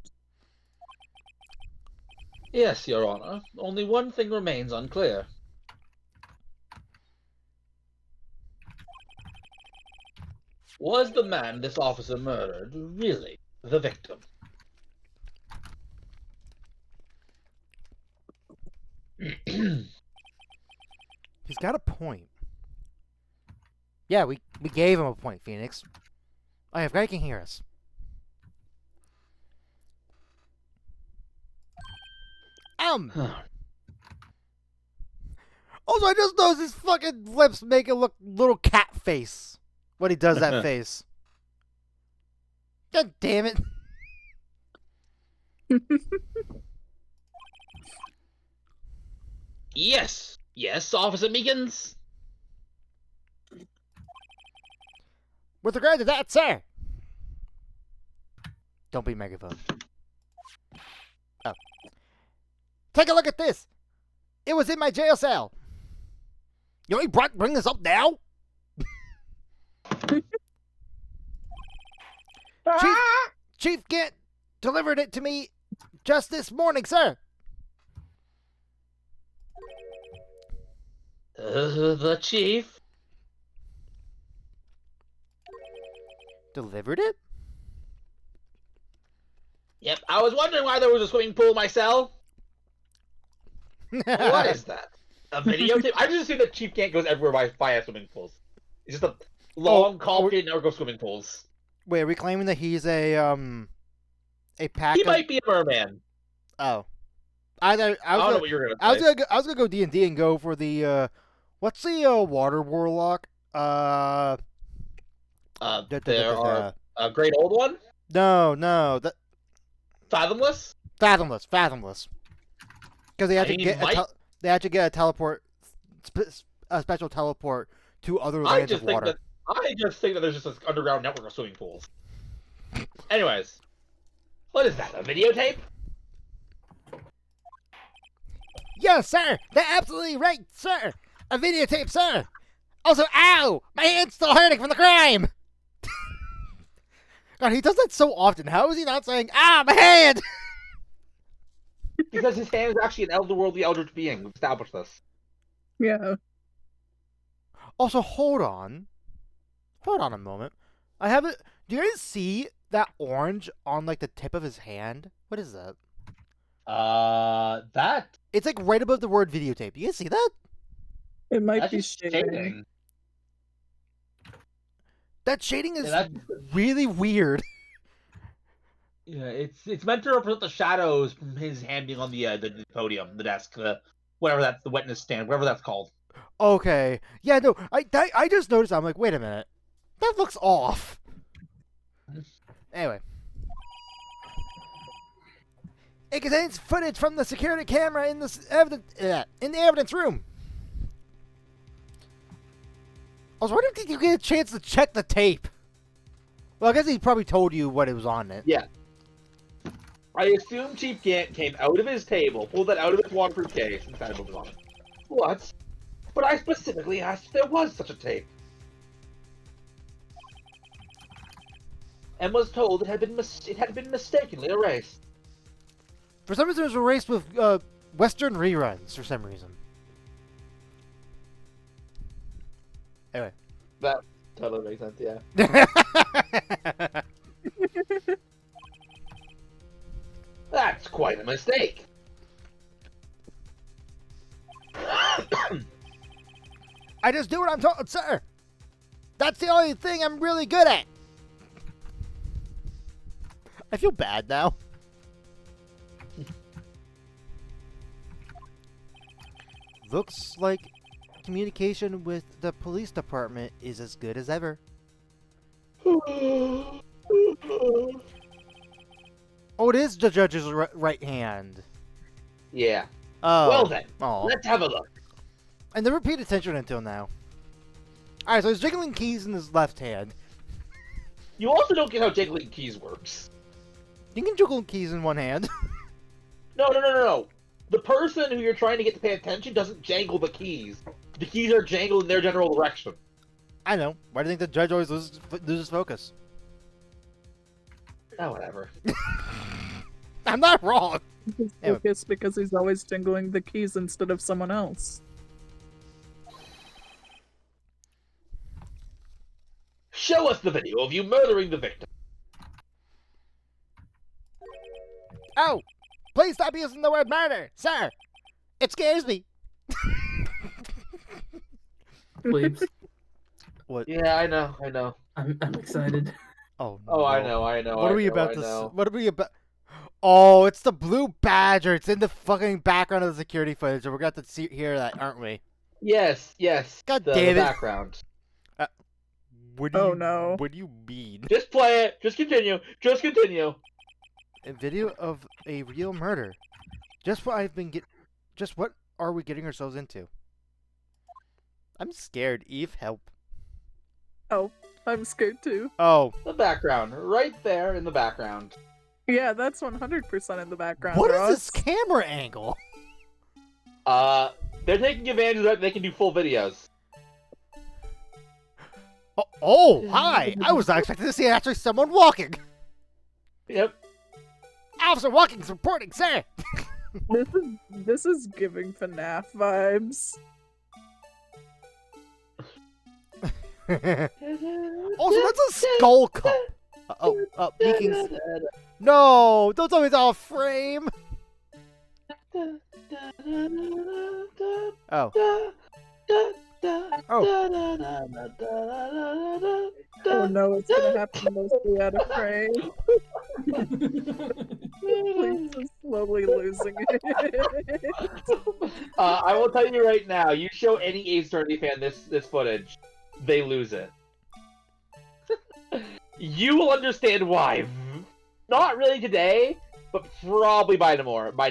Yes, Your Honor. Only one thing remains unclear. Was the man this officer murdered really the victim? He's got a point. Yeah, we gave him a point, Phoenix. Oh, yeah, Greg can hear us. Also, I just noticed his fucking lips make it look little cat face when he does that face. God damn it. Yes, Officer Meekins. With regard to that, sir. Don't be megaphone. Oh. Take a look at this. It was in my jail cell. You only bring this up now? Chief Gant delivered it to me just this morning, sir. The chief? Delivered it? Yep, I was wondering why there was a swimming pool myself. What is that? A videotape? I just assume that Chief Gant goes everywhere via swimming pools. It's just a long, complicated network of swimming pools. Wait, are we claiming that he's a pack? He might be a merman. Oh, I don't know what you're gonna say. I was gonna go D&D and go for the what's the water warlock? There are a great old one. No, that Fathomless. Because they had to get a teleport, a special teleport to other lands of water. I just think that there's just an underground network of swimming pools. Anyways, what is that? A videotape? Yes, sir. They're absolutely right, sir. A videotape, sir. Also, ow! My hand's still hurting from the crime. God, he does that so often. How is he not saying, "Ah, my hand"? Because his hand is actually an elderworldly eldritch being. We've established this. Yeah. Also, hold on a moment. I have it. Do you guys see that orange on like the tip of his hand? What is that? That. It's like right above the word videotape. Do you guys see that? It might That's be just shading. That shading is really weird. Yeah, it's meant to represent the shadows from his hand being on the podium, the desk, whatever that's the witness stand, whatever that's called. Okay. Yeah, no, I just noticed. I'm like, wait a minute, that looks off. Anyway, it contains footage from the security camera in the evidence room. I was wondering if you get a chance to check the tape. Well, I guess he probably told you what it was on it. Yeah. I assume Chief Gant came out of his table, pulled that out of his waterproof case, and kind of moved on. What? But I specifically asked if there was such a tape. And was told it had been mistakenly erased. For some reason, it was erased with Western reruns. For some reason. Anyway. That totally makes sense, yeah. That's quite a mistake. I just do what I'm told, sir. That's the only thing I'm really good at. I feel bad now. Looks like communication with the police department is as good as ever. Oh, it is the judge's right hand. Yeah. Oh. Well then, Aw. let's have a look. I never paid attention until now. Alright, so he's jiggling keys in his left hand. You also don't get how jiggling keys works. You can jiggle keys in one hand. No. The person who you're trying to get to pay attention doesn't jangle the keys. The keys are jangled in their general direction. I know. Why do you think the judge always loses focus? Oh, whatever. I'm not wrong. He's Anyway. focused because he's always jingling the keys instead of someone else. Show us the video of you murdering the victim. Oh! Please stop using the word murder, sir! It scares me. Plebes. What? Yeah, I know. I'm excited. Oh, no. Oh, I know. What are we about to... What are we about... Oh, it's the blue badger. It's in the fucking background of the security footage. And we're going to have to hear that, aren't we? Yes. God the damn it. background. What do Oh, you, no. What do you mean? Just play it. Just continue. A video of a real murder. Just what are we getting ourselves into? I'm scared. Eve, help. Oh, I'm scared too. Oh. The background. Right there in the background. Yeah, that's 100% in the background. What is Ross. this camera angle? They're taking advantage of that. They can do full videos. Oh, hi! I was not expecting to see actually someone walking. Yep. Officer Walking's reporting, sir. This is giving FNAF vibes. Also, that's a skull cup. Meeking's... No! Don't tell me it's off frame! Oh. Oh no, it's gonna happen mostly out of frame. Please is slowly losing it. I will tell you right now, you show any Ace Attorney fan this footage, they lose it. You will understand why. Not really today, but probably by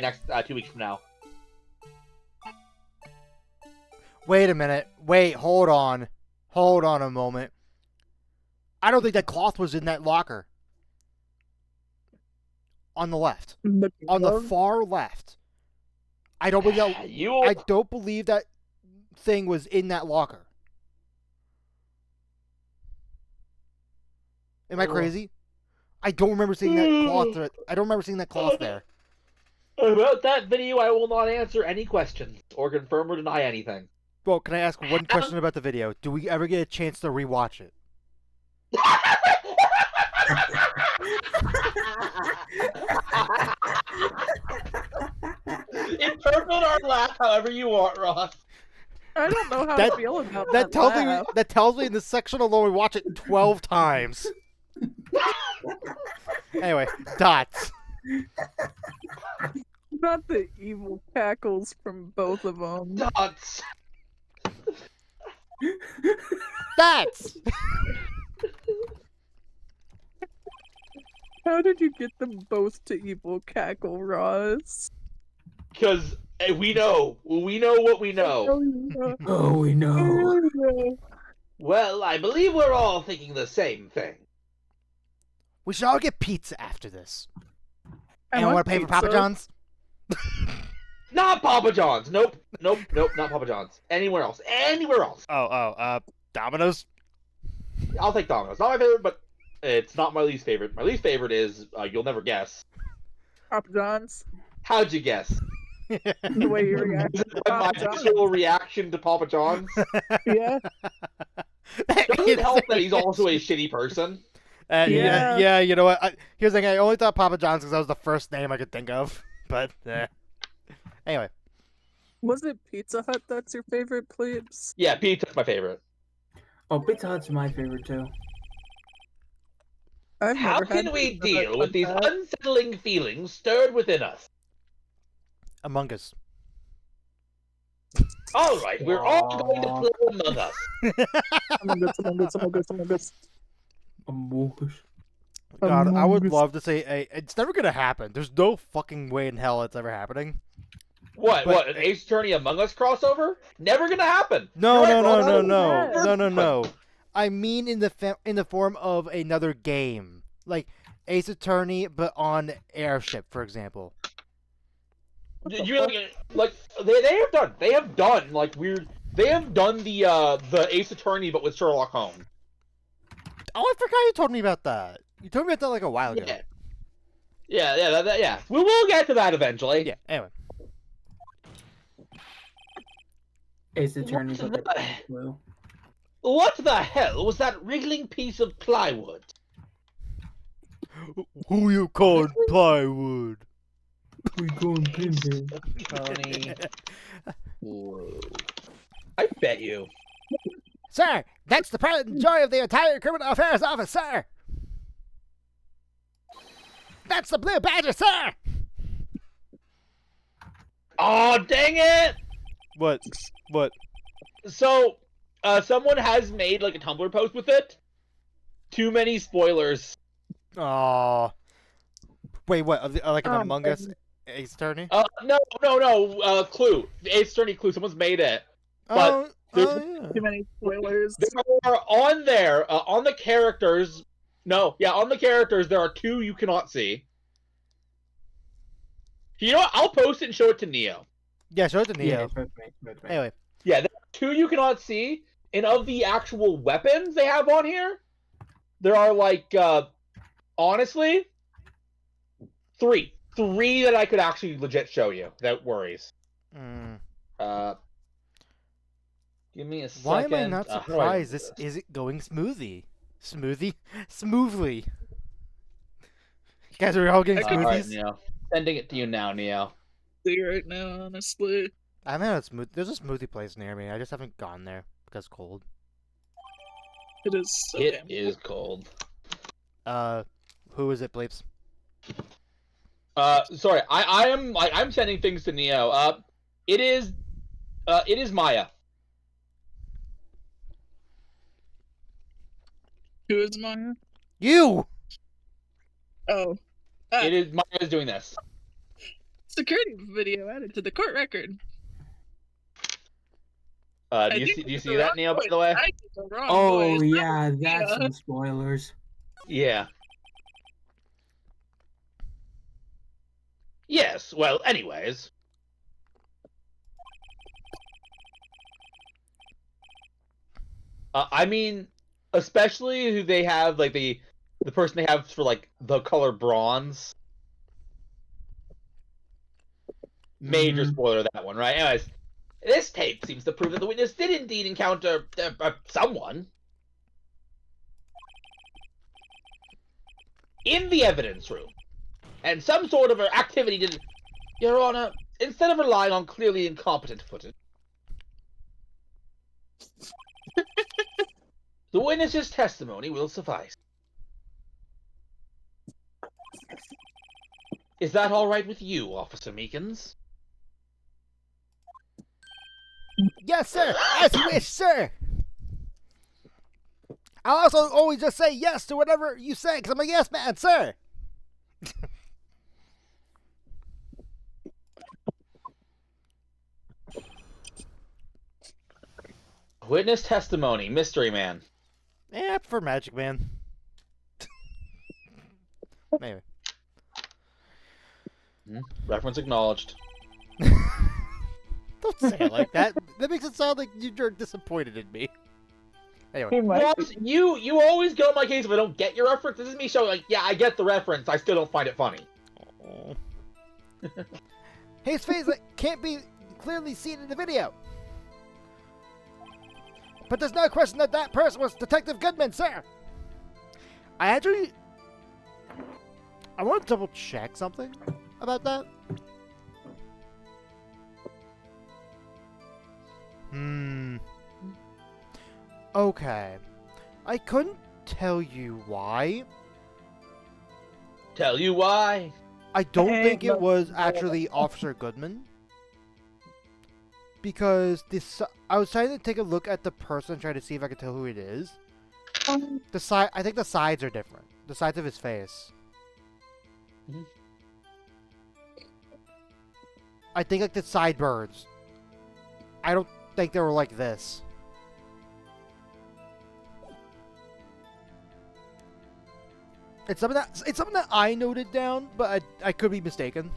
next 2 weeks from now. Wait a minute. Wait, hold on. Hold on a moment. I don't think that cloth was in that locker. On the left. On the far left. I don't believe that. I don't believe that thing was in that locker. Am I crazy? I don't remember seeing that cloth there. I don't remember seeing that cloth there. About that video, I will not answer any questions or confirm or deny anything. Well, can I ask one question about the video? Do we ever get a chance to rewatch it? Interpret our laugh however you want, Ross. I don't know how to feel about that. That tells me in this section alone we watch it 12 times. Anyway, dots. Not the evil cackles from both of them. Dots. Dots. How did you get them both to evil cackle, Ross? Because we know what we know. Oh, we know. Well, I believe we're all thinking the same thing. We should all get pizza after this. I Anyone want to pay for Papa pizza. John's? Not Papa John's. Nope, not Papa John's. Anywhere else. Domino's? I'll take Domino's. Not my favorite, but it's not my least favorite. My least favorite is, you'll never guess. Papa John's. How'd you guess? The way you react to My Papa John's. actual reaction to Papa John's. Yeah. Doesn't help that he's also a shitty person. Yeah, you know what? Here's the thing, I only thought Papa John's because that was the first name I could think of. But, anyway. Was it Pizza Hut that's your favorite, plebes? Yeah, pizza's my favorite. Oh, Pizza Hut's my favorite too. I've How never had can we Pizza Hut deal with these that. unsettling feelings stirred within us? Among Us. All right, we're all going to play Among Us. Among Us. God, I would Among Us. love to say, it's never going to happen. There's no fucking way in hell it's ever happening. What? But- What? An Ace Attorney Among Us crossover? Never gonna happen. No, You're no, right, no, Ron. no, Yes. no, no, no, no. I mean in the form of another game, like Ace Attorney, but on Airship, for example. You like they have done like weird. They have done the Ace Attorney, but with Sherlock Holmes. Oh, I forgot you told me about that. You told me about that like a while ago. Yeah. We will get to that eventually. Yeah. Anyway. Ace Attorney, What but the- like blue. What the hell was that wriggling piece of plywood? Who you called plywood? We going pin. Tony. Whoa. I bet you. Sir, that's the pride and joy of the entire criminal affairs office, sir. That's the blue badger, sir. Oh, dang it! What? What? So, someone has made like a Tumblr post with it. Too many spoilers. Oh. Wait, what? Like an Oh, Among Us Ace Attorney? No. Clue. The Ace Attorney Clue. Someone's made it. But yeah. Too many spoilers. There are on there, on the characters. No, yeah, on the characters, there are two you cannot see. You know what? I'll post it and show it to Neo. Yeah, show it to Neo. Yeah, both me. Anyway. Yeah, there are two you cannot see, and of the actual weapons they have on here, there are like, honestly, three that I could actually legit show you. That worries. Give me a second. Why am I not how do I surprised? do This is it going smoothly. Smoothly? Smoothly. You guys are all getting All right, smoothies? Neo. Sending it to you now, Neo. See right now, honestly. I'm at a smooth. There's a smoothie place near me. I just haven't gone there because it's cold. It is so It damn is cold. Who is it, Bleeps? Sorry, I'm sending things to Neo. It is Maya. Who is mine? You! Oh. It is Maya's doing this. Security video added to the court record. Do you see that, Neo? By the way. I did the wrong Oh voice. yeah, that's some spoilers. Yeah. Yes. Well, anyways. I mean, especially who they have, like the person they have for like the color bronze. Major spoiler of that one, right? Anyways, this tape seems to prove that the witness did indeed encounter someone in the evidence room, and some sort of activity did. Your Honor, instead of relying on clearly incompetent footage, the witness's testimony will suffice. Is that all right with you, Officer Meekins? Yes, sir! As you wish, sir! I'll also always just say yes to whatever you say, because I'm a yes man, sir! Witness testimony, Mystery Man. Yeah, I prefer Magic Man. Anyway. Reference acknowledged. Don't say it like that. That makes it sound like you're disappointed in me. Anyway. He might Well, be. you always get on my case if I don't get your reference. This is me showing, like, yeah, I get the reference. I still don't find it funny. His face can't be clearly seen in the video. But there's no question that that person was Detective Goodman, sir. I want to double check something about that. Okay. I couldn't tell you why. Tell you why. I don't Hey, think it no. was actually Officer Goodman. Because I was trying to take a look at the person, trying to see if I could tell who it is. I think the sides are different. The sides of his face. I think like the sideburns. I don't think they were like this. It's something that I noted down, but I could be mistaken.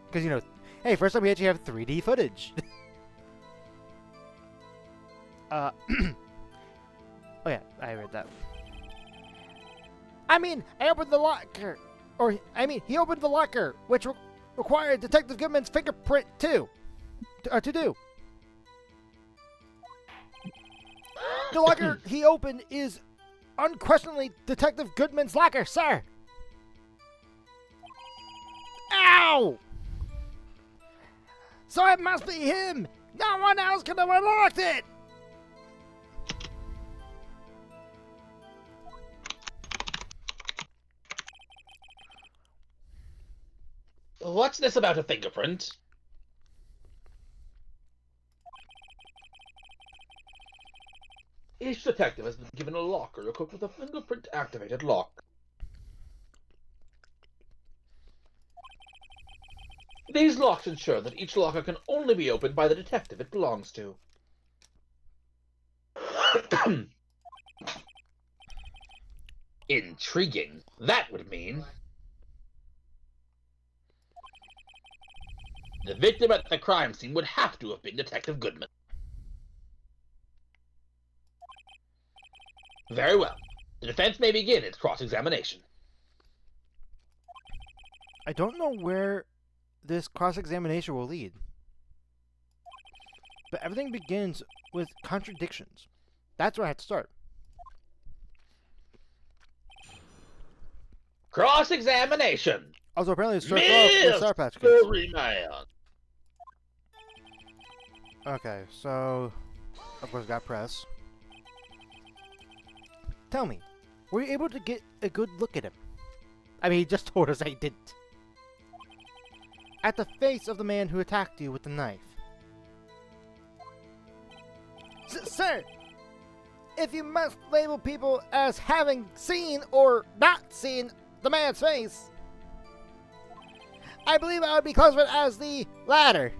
Because, you know, hey, first time we actually have 3D footage. Oh yeah, I read that. I mean, I opened the locker. He opened the locker, which required Detective Goodman's fingerprint too. To do. The locker he opened is unquestionably Detective Goodman's locker, sir. Ow! So it must be him. No one else could have unlocked it. What's this about a fingerprint? Each detective has been given a locker equipped with a fingerprint-activated lock. These locks ensure that each locker can only be opened by the detective it belongs to. Intriguing. That would mean the victim at the crime scene would have to have been Detective Goodman. Very well. The defense may begin its cross-examination. I don't know where this cross-examination will lead. But everything begins with contradictions. That's where I have to start. Cross-examination! Also, apparently it starts off with Sour Patch Kids. Mystery Man! Okay, so... Of course, got press. Tell me, were you able to get a good look at him? I mean, he just told us I didn't. At the face of the man who attacked you with the knife. Sir! If you must label people as having seen or not seen the man's face, I believe I would be classified as the latter.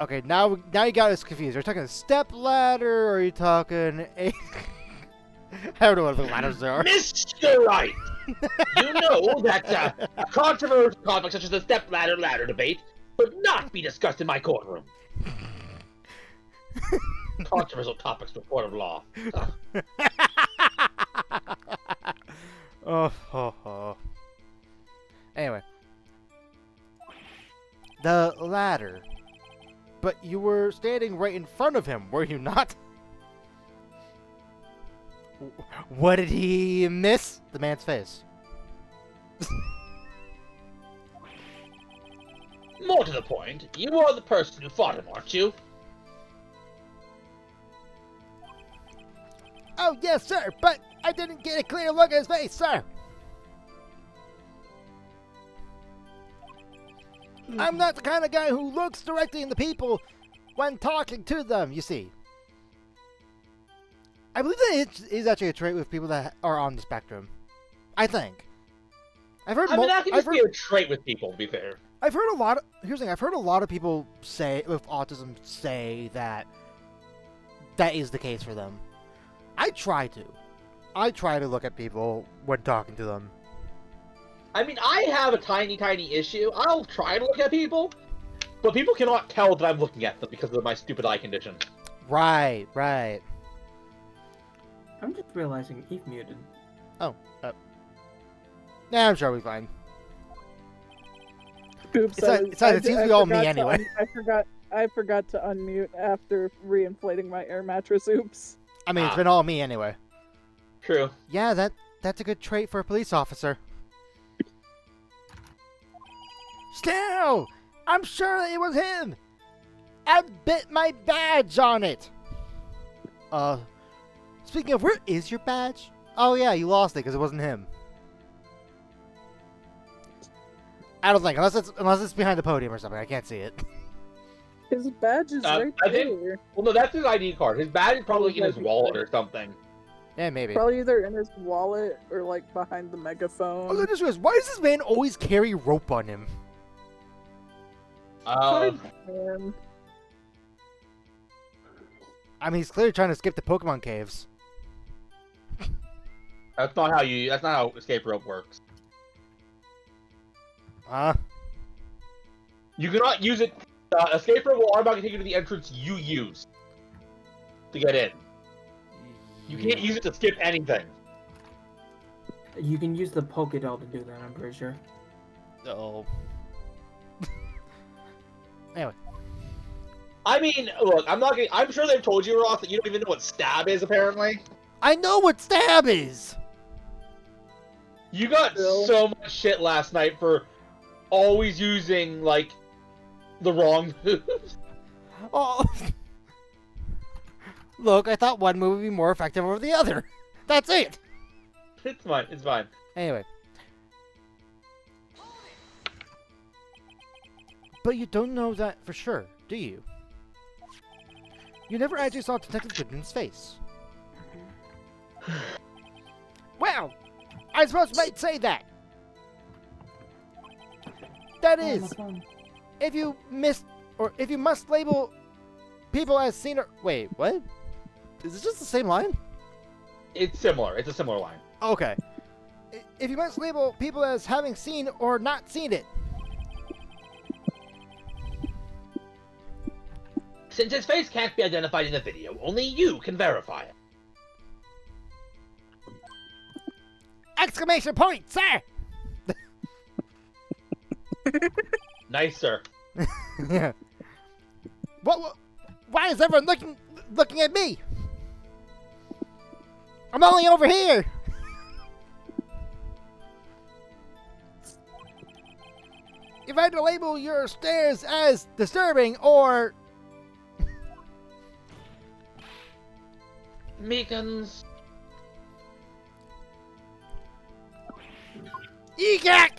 Okay, now you got us confused. Are you talking a step ladder, or are you talking a... I don't know what the ladders are. Mr. Wright! You know that a controversial topic such as the step-ladder debate would not be discussed in my courtroom. Controversial topics for court of law. Oh. Anyway. The ladder. But you were standing right in front of him, were you not? What did he miss? The man's face. More to the point, you are the person who fought him, aren't you? Oh, yes, sir, but I didn't get a clear look at his face, sir. I'm not the kind of guy who looks directly into people when talking to them, you see. I believe that it is actually a trait with people that are on the spectrum. I think. I've heard. I mean, that can just be a trait with people, to be fair. I've heard a lot of. Here's the thing. I've heard a lot of people say with autism say that that is the case for them. I try to look at people when talking to them. I mean, I have a tiny issue. I'll try to look at people, but people cannot tell that I'm looking at them because of my stupid eye condition. Right. I'm just realizing Eve muted. Oh. Nah, I'm sure we'll be fine. Oops, It seems to be all me anyway. I forgot to unmute after reinflating my air mattress. Oops. I mean, it's been all me anyway. True. Yeah, that's a good trait for a police officer. Still, I'm sure it was him. I bit my badge on it. Speaking of, where is your badge? Oh yeah, you lost it because it wasn't him. I don't think, unless it's behind the podium or something. I can't see it. His badge is right I think. there. Well, no, that's his ID card. His badge is probably in his wallet or something. Yeah, maybe. Probably either in his wallet or like behind the Oh, megaphone. I just realized, why does this man always carry rope on him? Man. I mean, he's clearly trying to skip the Pokemon caves. That's not how escape rope works. You cannot use it. Escape rope will automatically take you to the entrance you use to get in. You can't use it to skip anything. You can use the Pokédoll to do that, I'm pretty sure. Oh. Anyway. I mean, look, I'm sure they've told you, Ross, that you don't even know what stab is, apparently. I know what stab is! You got Bill. so much shit last night for always using, like, the wrong moves. Oh. Look, I thought one move would be more effective over the other. That's it! It's fine, it's fine. Anyway. But you don't know that for sure, do you? You never actually saw Detective Goodman's face. Well, I suppose you might say that. That is, if you must label people as seen or... Wait, what? Is this just the same line? It's similar. It's a similar line. Okay. If you must label people as having seen or not seen it. Since his face can't be identified in the video, only you can verify it. Exclamation point, sir! Nice, sir. Yeah. What? Why is everyone looking at me? I'm only over here. If I had to label your stares as disturbing or Meekins. EGAC!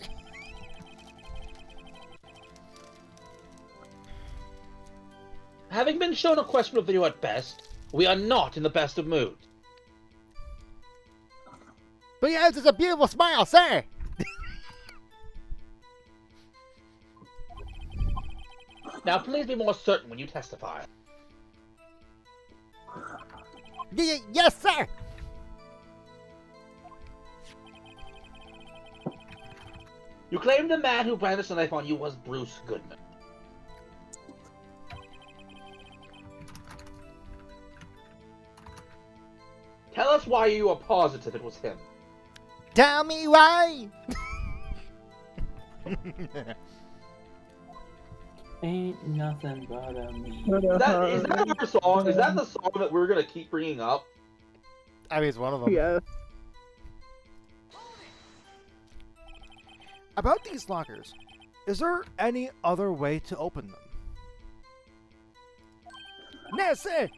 Having been shown a questionable video at best, we are not in the best of moods. But he has a beautiful smile, sir. Now, please be more certain when you testify. Yes, sir. You claimed the man who brandished the knife on you was Bruce Goodman. Tell us why you are positive it was him. Tell me why. Ain't nothing but a me. Is that our song? Is that the song that we're gonna keep bringing up? I mean, it's one of them. Yeah. About these lockers, is there any other way to open them? No, sir.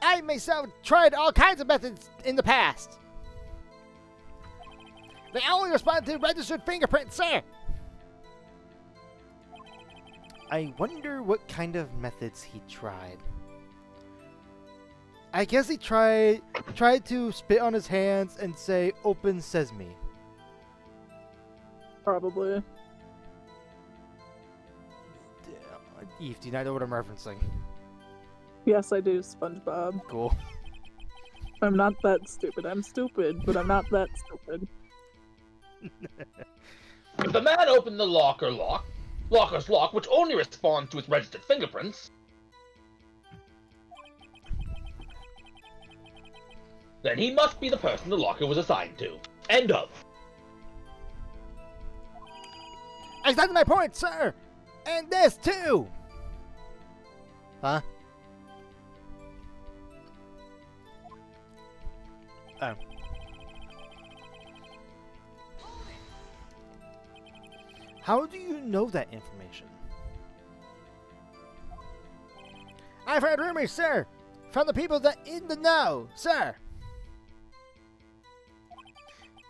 I myself tried all kinds of methods in the past. They only respond to registered fingerprints, sir. I wonder what kind of methods he tried. I guess he tried to spit on his hands and say, "Open sesame." Probably. Eve, do you not know what I'm referencing? Yes, I do, SpongeBob. Cool. I'm not that stupid. I'm stupid, but I'm not that stupid. If the man opened the locker's lock, which only responds to its registered fingerprints, then he must be the person the locker was assigned to. End of. Exactly my point, sir! And this, too! Huh? Oh. How do you know that information? I've heard rumors, sir! From the people that in the know, sir!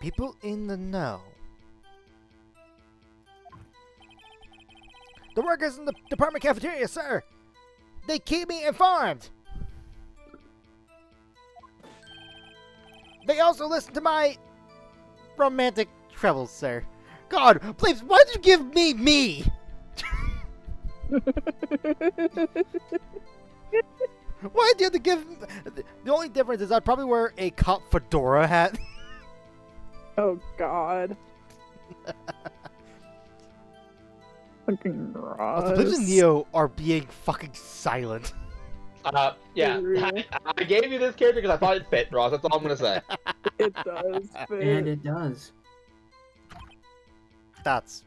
People in the know. The workers in the department cafeteria, sir! They keep me informed! may also listen to my romantic troubles, sir. God, please, why did you give me me? Why did you have to give... The only difference is I'd probably wear a cop fedora hat. Oh God. Fucking Ross. Also, Lips and Neo are being fucking silent. Yeah. I gave you this character because I thought it fit, Ross. That's all I'm gonna say. It does fit. And it does. That's...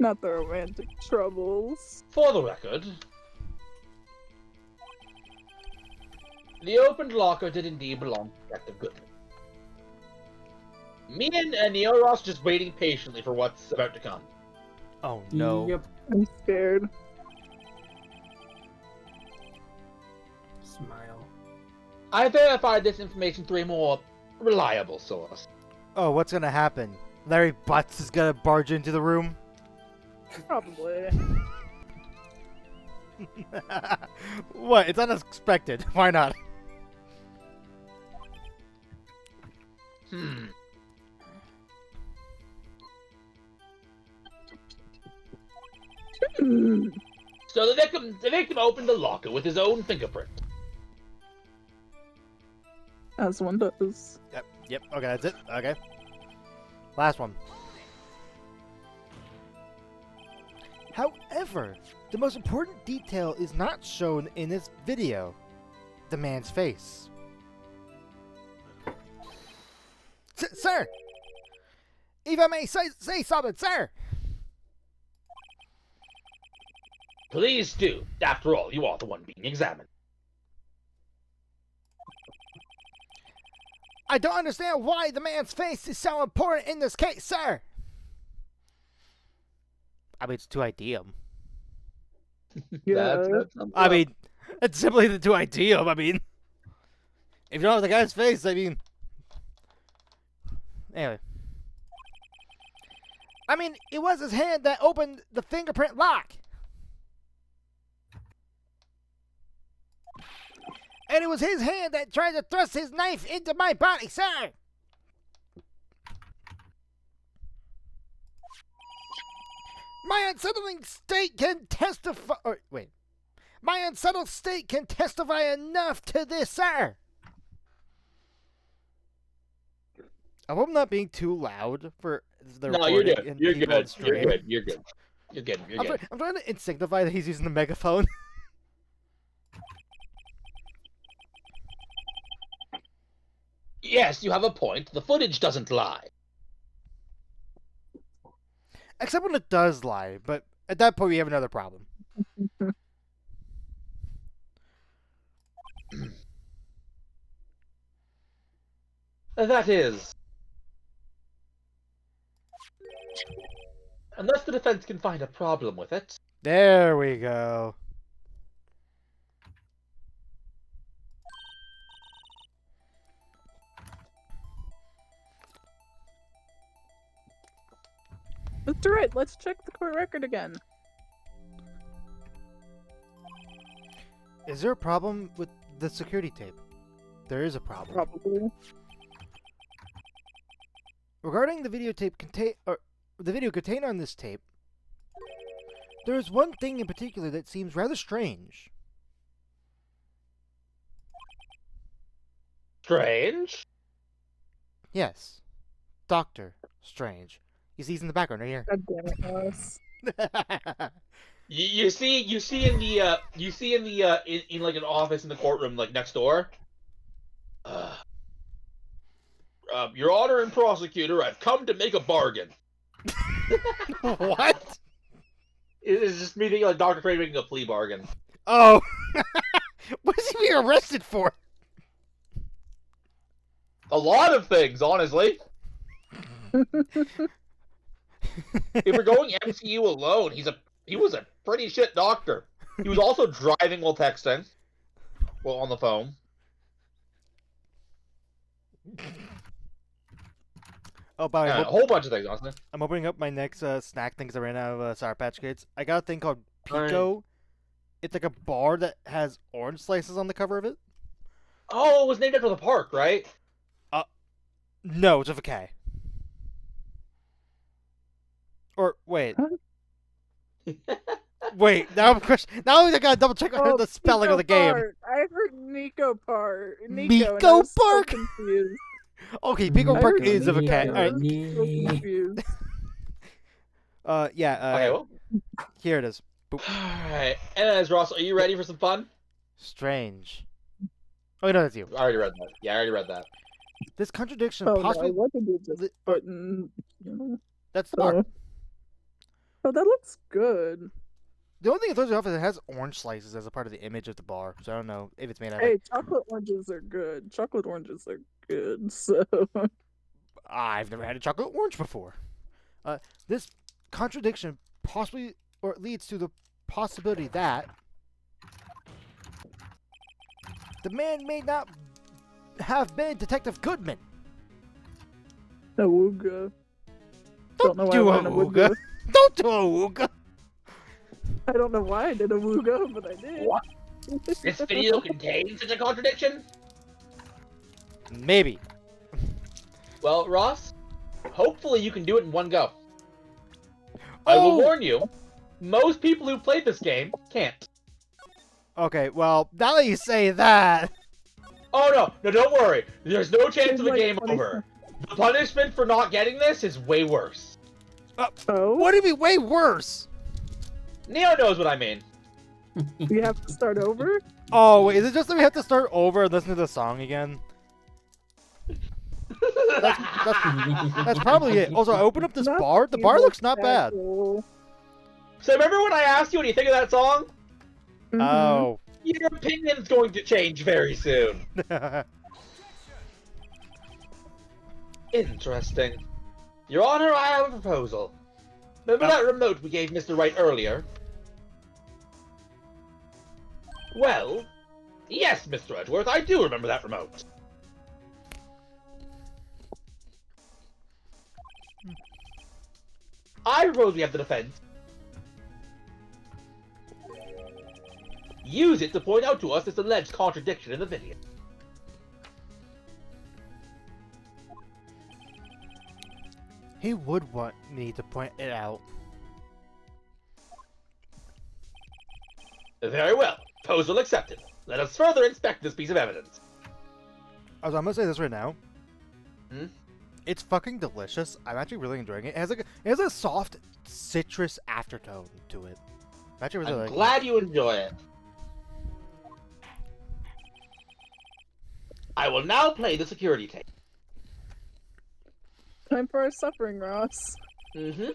Not the romantic troubles. For the record, the opened locker did indeed belong to Detective Goodman. Me and Neo Ross just waiting patiently for what's about to come. Oh no. Yep. I'm scared. Smile. I verified this information through a more reliable source. Oh, what's gonna happen? Larry Butts is gonna barge into the room? Probably. What? It's unexpected. Why not? So the victim opened the locker with his own fingerprint. As one does. Yep. Okay, that's it. Okay. Last one. However, the most important detail is not shown in this video. The man's face. Sir! If I may say something, sir! Please do. After all, you are the one being examined. I don't understand why the man's face is so important in this case, sir! I mean, it's to ID him. Yeah. I mean, it's simply to ID him. I mean, if you don't have the guy's face, I mean... Anyway. I mean, it was his hand that opened the fingerprint lock. And it was his hand that tried to thrust his knife into my body, sir! My unsettling state can testify... wait. My unsettled state can testify enough to this, sir! I hope I'm not being too loud for the No, you're recording good. and You're people on good. stream. You're good. You're good. You're good. You're good. I'm trying to instinctify that he's using the megaphone. Yes, you have a point. The footage doesn't lie. Except when it does lie, but at that point we have another problem. That is, unless the defense can find a problem with it. There we go. That's right. Let's check the court record again. Is there a problem with the security tape? There is a problem. Probably. Regarding the the video contained on this tape, there is one thing in particular that seems rather strange. Strange? Yes, Doctor Strange. He's in the background right here. God damn it, Ross. You see in like an office in the courtroom, like next door. Your Honor and prosecutor, I've come to make a bargain. What? It's just me thinking like Dr. Strange making a plea bargain. Oh, what is he being arrested for? A lot of things, honestly. If we're going MCU alone, he was a pretty shit doctor. He was also driving while texting, well, on the phone. Oh, by the way, A whole bunch of things, honestly. I'm opening up my next snack thing because I ran out of Sour Patch Kids. I got a thing called Pico. It's like a bar that has orange slices on the cover of it. Oh, it was named after the park, right? No, it's with a K. Or wait. Wait, now I gotta double check Oh, the spelling of the game. Park. I heard Nico Park. Miko and I was Park? So confused. Okay, Pico I Park heard is of a Nico, K. and I Alright. was so confused. Yeah. Okay, well. Here it is. Boop. Alright. Anyways, Ross, are you ready for some fun? Strange. Oh no, that's you. I already read that. Yeah, I already read that. This contradiction Oh possibly. no! What did you just li- put in? You know? That's the bar. Oh, that looks good. The only thing that throws me off is it has orange slices as a part of the image of the bar. So I don't know if it's made out of. Hey, chocolate oranges are good. Chocolate oranges are good. So I've never had a chocolate orange before. This contradiction possibly, or it leads to the possibility that the man may not have been Detective Goodman. awooga. Don't know why do I a went wooga. awooga. Don't do a wooga. I don't know why I did awooga, but I did. What? This video contains such a contradiction? Maybe. Well, Ross, hopefully you can do it in one go. I will warn you, most people who played this game can't. Okay, well, now that you say that. Oh no, don't worry. There's no chance of a Like game 20 over. The punishment for not getting this is way worse. Oh, What do you mean way worse? Neo knows what I mean. we have to start over? Oh, wait, is it just that we have to start over and listen to the song again? That's probably it. Also, I opened up this Not bar. The bar evil looks not bad. casual. So remember when I asked you what you think of that song? Mhm. Oh. Your opinion's going to change very soon. Interesting. Your Honor, I have a proposal. Remember that remote we gave Mr. Wright earlier? Well, yes, Mr. Edgeworth, I do remember that remote. I propose we have the defense use it to point out to us this alleged contradiction in the video. He would want me to point it out. Very well. Proposal accepted. Let us further inspect this piece of evidence. I'm gonna say this right now. Hmm? It's fucking delicious. I'm actually really enjoying it. It has a soft citrus aftertone to it. I'm actually really I'm liking it. glad you enjoy it. I will now play the security tape. Time for our suffering, Ross. Mm-hmm.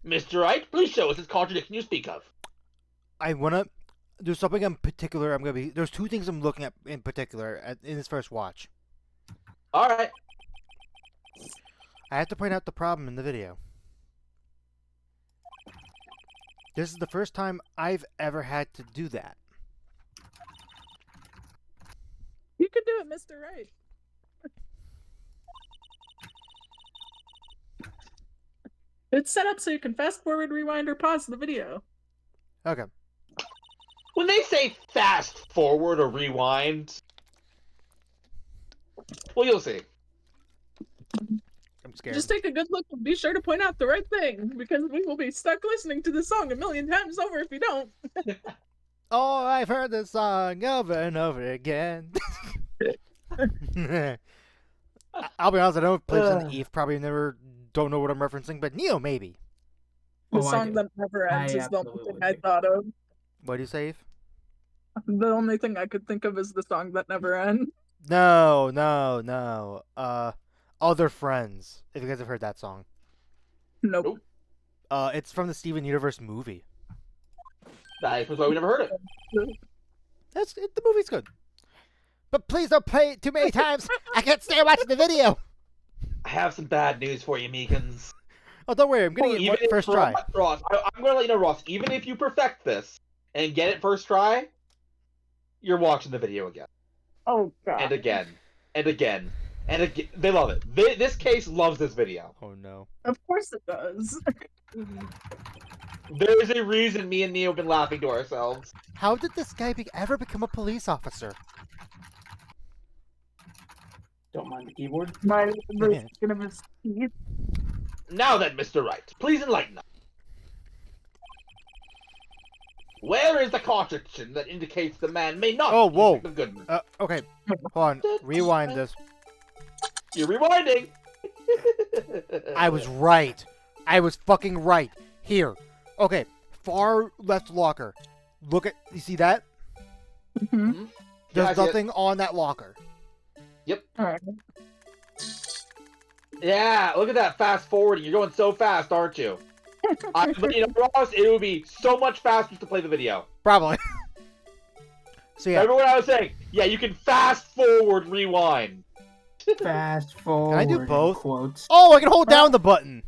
Mr. Wright, please show us this contradiction you speak of. I wanna do something in particular. There's two things I'm looking at in particular in this first watch. All right. I have to point out the problem in the video. This is the first time I've ever had to do that. You can do it, Mr. Wright. It's set up so you can fast forward, rewind, or pause the video. Okay. When they say fast forward or rewind, well, you'll see. I'm scared. Just take a good look and be sure to point out the right thing, because we will be stuck listening to the song a million times over if you don't. Oh, I've heard this song over and over again. I'll be honest, I don't play this on Eve. Probably don't know what I'm referencing, but Neo maybe. The Oh, I song do. that never ends I is the only absolutely thing I do. thought of. What do you say, Eve? The only thing I could think of is the song that never ends. No. Other Friends. If you guys have heard that song. Nope. It's from the Steven Universe movie. That was why we never heard it. The movie's good. But please don't play it too many times. I can't stay watching the video. I have some bad news for you, Meekins. Oh, don't worry. I'm getting it Even if first try. Ross, I'm going to let you know, Ross, even if you perfect this and get it first try, you're watching the video again. Oh, God. And again. And again. And again. They love it. This case loves this video. Oh, no. Of course it does. There is a reason me and Neo have been laughing to ourselves. How did this guy ever become a police officer? Don't mind the keyboard. the skin of his teeth. Now then, Mr. Wright, please enlighten us. Where is the contradiction that indicates the man may not Oh, be whoa. Detective Goodman? Okay. Hold on. Rewind this. You're rewinding. I was right. I was fucking right. Here. Okay. Far left locker. Look at. You see that? Mm-hmm. There's I see it. nothing on that locker. Alright. Yeah, look at that fast forwarding. You're going so fast, aren't you? But you know, Ross, it would be so much faster to play the video. Probably. So yeah. Remember what I was saying? Yeah, you can fast forward rewind. Fast forward. I do in both? Quotes. Oh, I can hold down the button.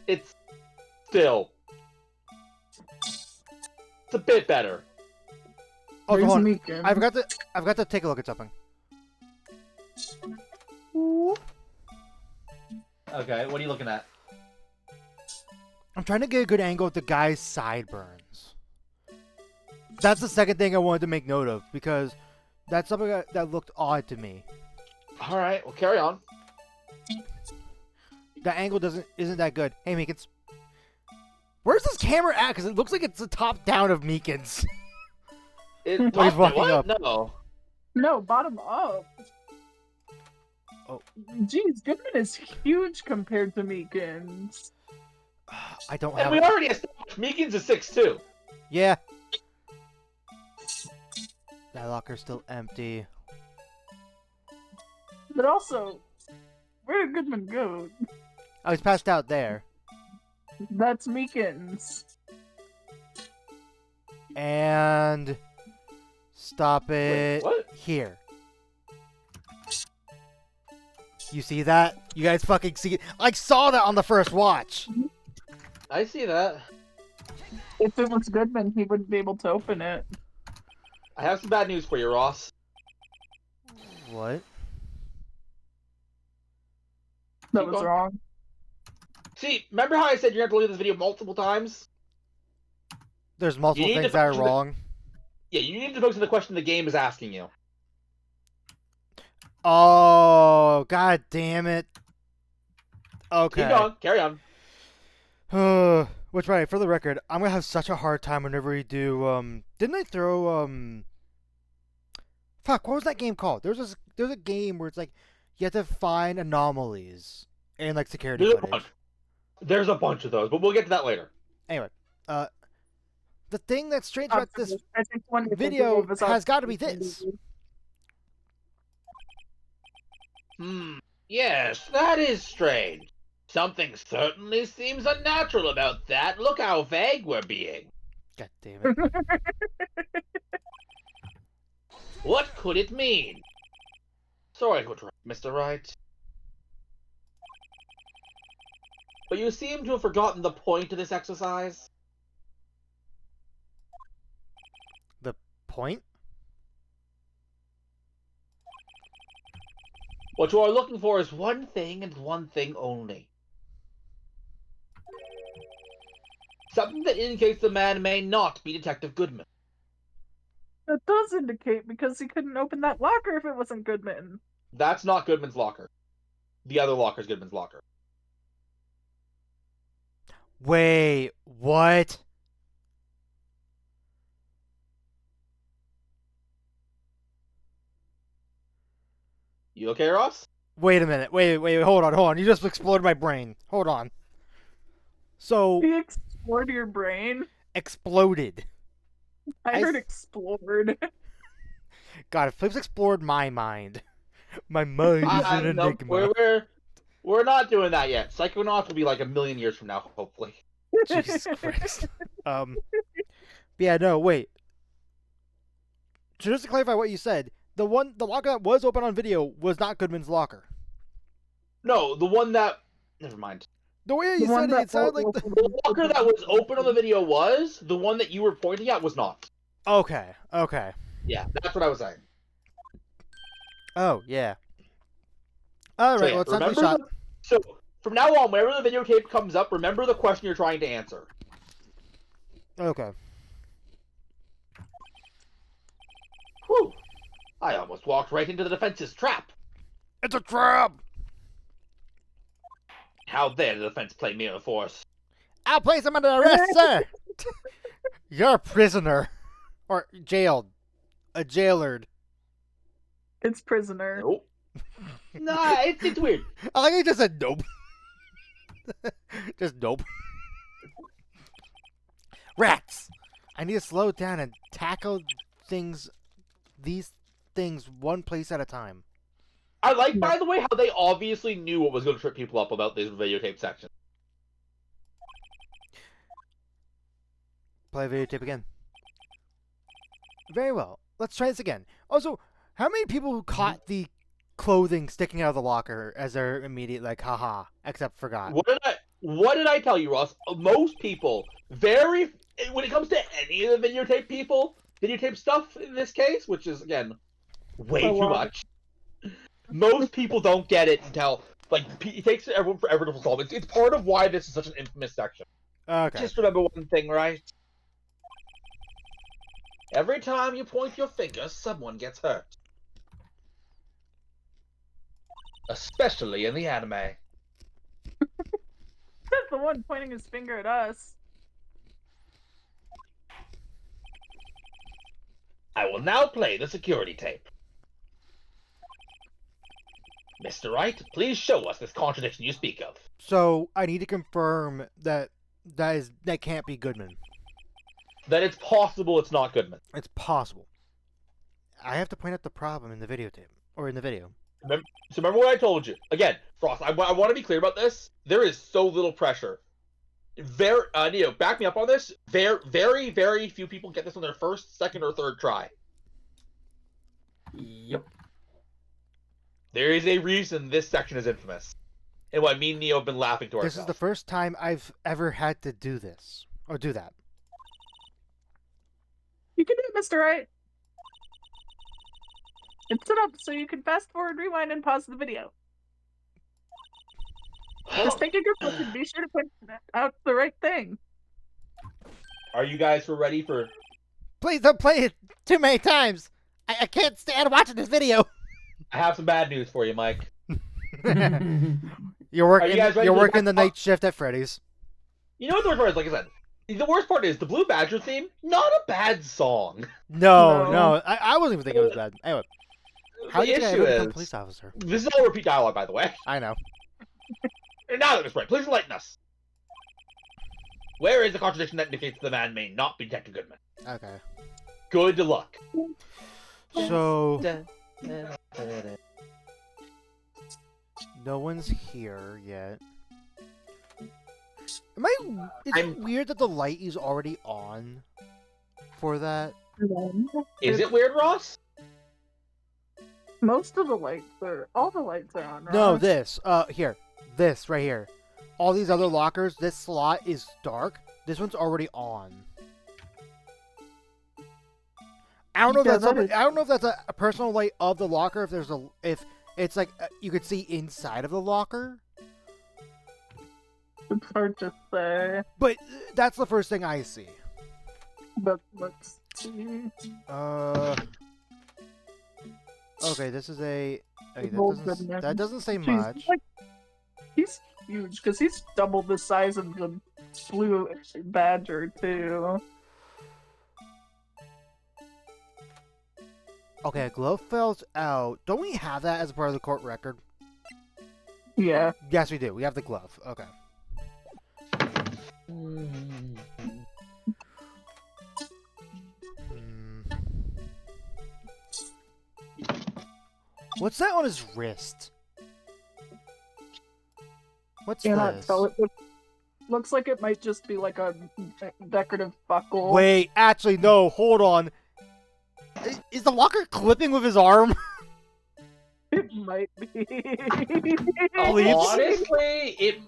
It's still. It's a bit better. Oh, Where's hold on. Meekin? I've got to take a look at something. Okay, what are you looking at? I'm trying to get a good angle of the guy's sideburns. That's the second thing I wanted to make note of because that's something that looked odd to me. All right, well, carry on. The angle isn't that good. Hey, Meekins. Where's this camera at? Because it looks like it's the top down of Meekins. It, Well, he's walking what? up. No. No, bottom up. Oh. Jeez, Goodman is huge compared to Meekins. I don't And have. we already established Meekins is 6'2". Yeah. That locker's still empty. But also, where did Goodman go? Oh, he's passed out there. That's Meekins. And stop it Wait, what? here. You see that? You guys fucking see it? I saw that on the first watch. I see that. If it was Goodman, he wouldn't be able to open it. I have some bad news for you, Ross. What? That Keep was going. wrong. See, remember how I said you're going to have to leave this video multiple times? There's multiple You need things to that are focus on the- wrong. Yeah, you need to focus on the question the game is asking you. Oh, god damn it. Okay. Keep going. Carry on. Which, right, for the record, I'm gonna have such a hard time whenever we do, didn't I throw, fuck, what was that game called? There's a game where it's like, you have to find anomalies and, like, security footage. There's a bunch of those, but we'll get to that later. Anyway, the thing that's strange about this I think one of the video videos has got to be this. Yes, that is strange. Something certainly seems unnatural about that. Look how vague we're being. God damn it. What could it mean? Sorry to interrupt, Mr. Wright. But you seem to have forgotten the point of this exercise. The point? What you are looking for is one thing and one thing only. Something that indicates the man may not be Detective Goodman. That does indicate because he couldn't open that locker if it wasn't Goodman. That's not Goodman's locker. The other locker is Goodman's locker. Wait, what? You okay, Ross? Wait a minute. Wait, hold on. You just exploded my brain. Hold on. So, He explored your brain. exploded. I I heard s- explored. God, if Flips explored my mind. My mind is an No, enigma. we're not doing that yet. Psychonauts will be like a million years from now, hopefully. Jesus Christ. Yeah, no, wait. So just to clarify what you said, the locker that was open on video was not Goodman's locker. No, the one that... Never mind. The way The you one said it, that it sounded like the... The locker that was open on the video was. The one that you were pointing at was not. Okay. Yeah, that's what I was saying. Oh, yeah. Alright, well, it's time to remember shot. So, from now on, whenever the videotape comes up, remember the question you're trying to answer. Okay. Whew. I almost walked right into the defense's trap. It's a trap! How dare the defense play mirror force? I'll place him under arrest, sir! You're a prisoner. Or jailed. A jailerd. It's prisoner. Nope. Nah, it's weird. I like he just said nope. Just nope. Rats! I need to slow down and tackle these things one place at a time. I like, by the way, how they obviously knew what was going to trip people up about this videotape section. Play videotape again. Very well. Let's try this again. Also, how many people caught the clothing sticking out of the locker as their immediate, like, haha, except forgot? What did I tell you, Ross? Most people, when it comes to any of the videotape stuff in this case, which is, again, way too much, most people don't get it until, like, it takes everyone forever to resolve it. It's part of why this is such an infamous section. Okay. Just remember one thing, right? Every time you point your finger, someone gets hurt. Especially in the anime. That's the one pointing his finger at us. I will now play the security tape. Mr. Wright, please show us this contradiction you speak of. So, I need to confirm that that can't be Goodman. That it's possible it's not Goodman. It's possible. I have to point out the problem in the videotape. Or in the video. So remember what I told you. Again, Frost, I want to be clear about this. There is so little pressure. Neo, back me up on this. Very, very few people get this on their first, second, or third try. Yep. There is a reason this section is infamous. And what me and Neo have been laughing to ourselves. This is the first time I've ever had to do this. Or do that. You can do it, Mr. Wright. It's set up so you can fast forward, rewind, and pause the video. Just take a good look and be sure to point out the right thing. Are you guys ready for... Please don't play it too many times. I can't stand watching this video. I have some bad news for you, Mike. You're working. ready You're for working the the night shift at Freddy's. You know what the worst part is? Like I said, the worst part is the Blue Badger theme, not a bad song. No. I wasn't even thinking it was bad. Anyway, how The did you issue become a is... police officer? This is all repeat dialogue, by the way. I know. And now that it's right, please enlighten us. Where is the contradiction that indicates the man may not be Detective Goodman? Okay. Good luck. So no one's here yet. Is it weird that the light is already on for that? Is it weird, Ross? Most of the lights all the lights are on, right? No, this right here. All these other lockers, this slot is dark. This one's already on. I don't know if that's a personal light of the locker. If it's like you could see inside of the locker. It's hard to say. But that's the first thing I see. But let's see. Okay, this is a. Okay, Oh, that doesn't say Jeez, much. he's huge because he's double the size of the blue badger too. Okay, a glove falls out. Don't we have that as a part of the court record? Yeah. Yes, we do. We have the glove. Okay. What's that on his wrist? What's this? So it looks like it might just be like a decorative buckle. Wait, actually, no. Hold on. Is the locker clipping with his arm? It might be. Honestly, it...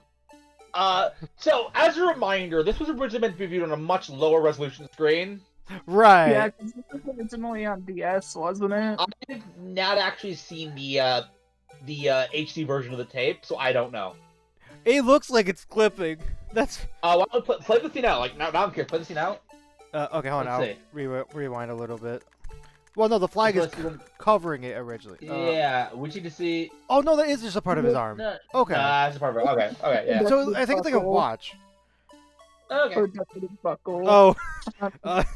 so, as a reminder, this was originally meant to be viewed on a much lower resolution screen. Right. Yeah, because this was originally on DS, wasn't it? I've not actually seen the HD version of the tape, so I don't know. It looks like it's clipping. That's... Why don't we play the scene out? Like, now I'm curious. Play the scene out. okay, hold on. Let's I'll rewind a little bit. Well, no, the flag is Let's see them- covering it originally. Yeah, we need to see. Oh no, that is just a part of his arm. No, Okay. that's a part of it. Okay, okay, yeah. So I think it's like a watch. Okay. Or decorative buckle. Oh,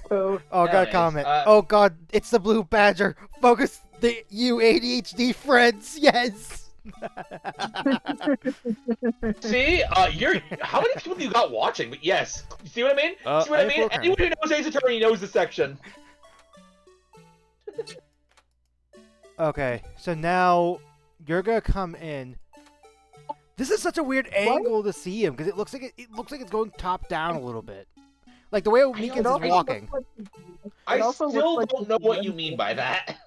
Coat. oh, got a Anyways, comment. Oh god, it's the blue badger. Focus you ADHD friends. Yes. See, you're how many people you got watching? But yes, you see what I mean? See what I mean? okay. Anyone who knows Ace Attorney knows this section. Okay, so now you're gonna come in. This is such a weird angle to see him because it looks like it's going top down a little bit, like the way Meekins know, is walking. I also still looks like don't know he's what you limping. mean by that.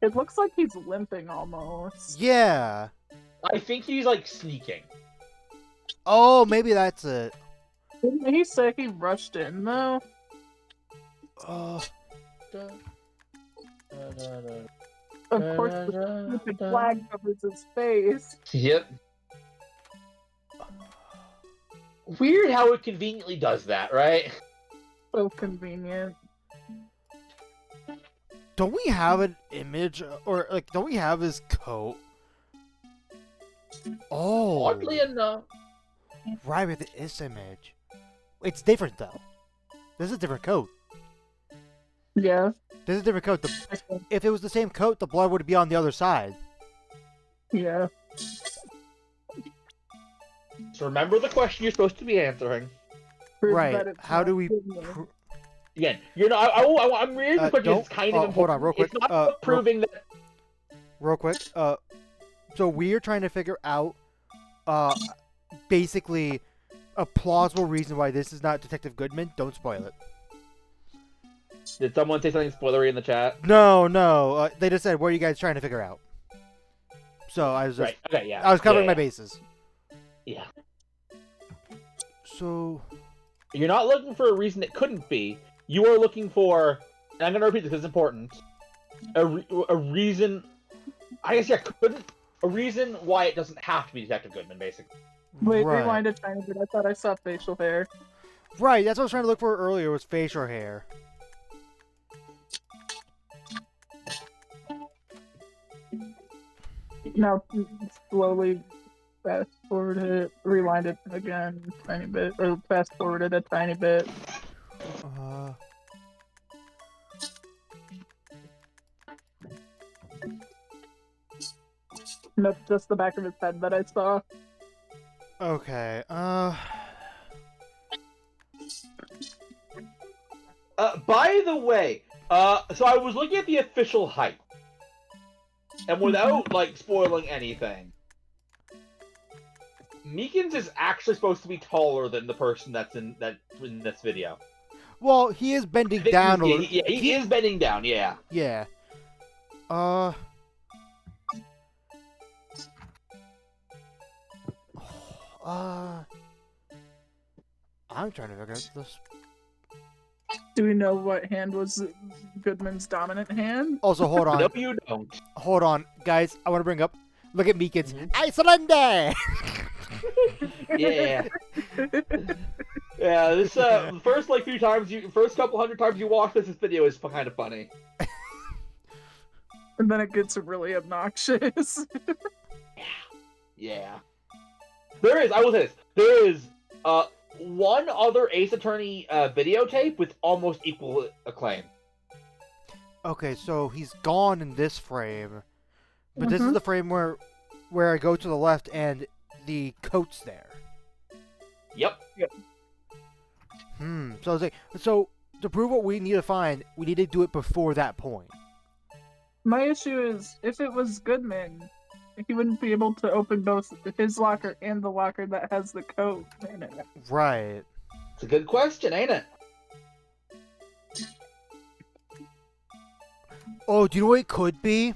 It looks like he's limping almost. Yeah. I think he's like sneaking. Oh, maybe that's it. Didn't he say he rushed in though? Oh. Of course, the stupid flag covers his face. Yep. Weird how it conveniently does that, right? So convenient. Don't we have an image, or like, don't we have his coat? Oh, Oddly enough. right with this image. It's different though. This is a different coat. Yeah. This is a different coat. If it was the same coat, the blood would be on the other side. Yeah. So remember the question you're supposed to be answering. Prove Right. that it's How not do we? Goodman. Again, you're not. I'm reading the question. It's kind of important. Hold on, real quick. It's not about proving that. Real quick. So we're trying to figure out, basically, a plausible reason why this is not Detective Goodman. Don't spoil it. Did someone say something spoilery in the chat? No. They just said, "What are you guys trying to figure out?" So I was just, Right. Okay. Yeah. I was covering yeah, my yeah. bases. Yeah. So You're not looking for a reason it couldn't be. You are looking for, and I'm going to repeat this because it's important, a reason, I guess, yeah, a reason why it doesn't have to be Detective Goodman, basically. Wait, right. rewind a tiny bit. I thought I saw facial hair. Right, that's what I was trying to look for earlier, was facial hair. Now, slowly fast forward it, rewind it again a tiny bit, or fast forward it a tiny bit. Nope, just the back of his head that I saw. Okay, By the way, so I was looking at the official height, and without, like, spoiling anything, Meekins is actually supposed to be taller than the person that's in this video. well, he is bending I think down a he's- little. Yeah, he is bending down, yeah. Yeah. I'm trying to figure out this. Do we know what hand was Goodman's dominant hand? Also, hold on. No, you don't. Hold on, guys. I want to bring up. Look at Meekins. Mhm. Iceland! Yeah. Yeah, this the first first couple hundred times you watch this video is kind of funny. And then it gets really obnoxious. Yeah. I will say this. There is one other Ace Attorney videotape with almost equal acclaim. Okay, so he's gone in this frame, but this is the frame where I go to the left and the coat's there. Yep. So I was like, so to prove what we need to find, we need to do it before that point. My issue is, if it was Goodman, he wouldn't be able to open both his locker and the locker that has the coat in it. Right. It's a good question, ain't it? Oh, do you know what it could be?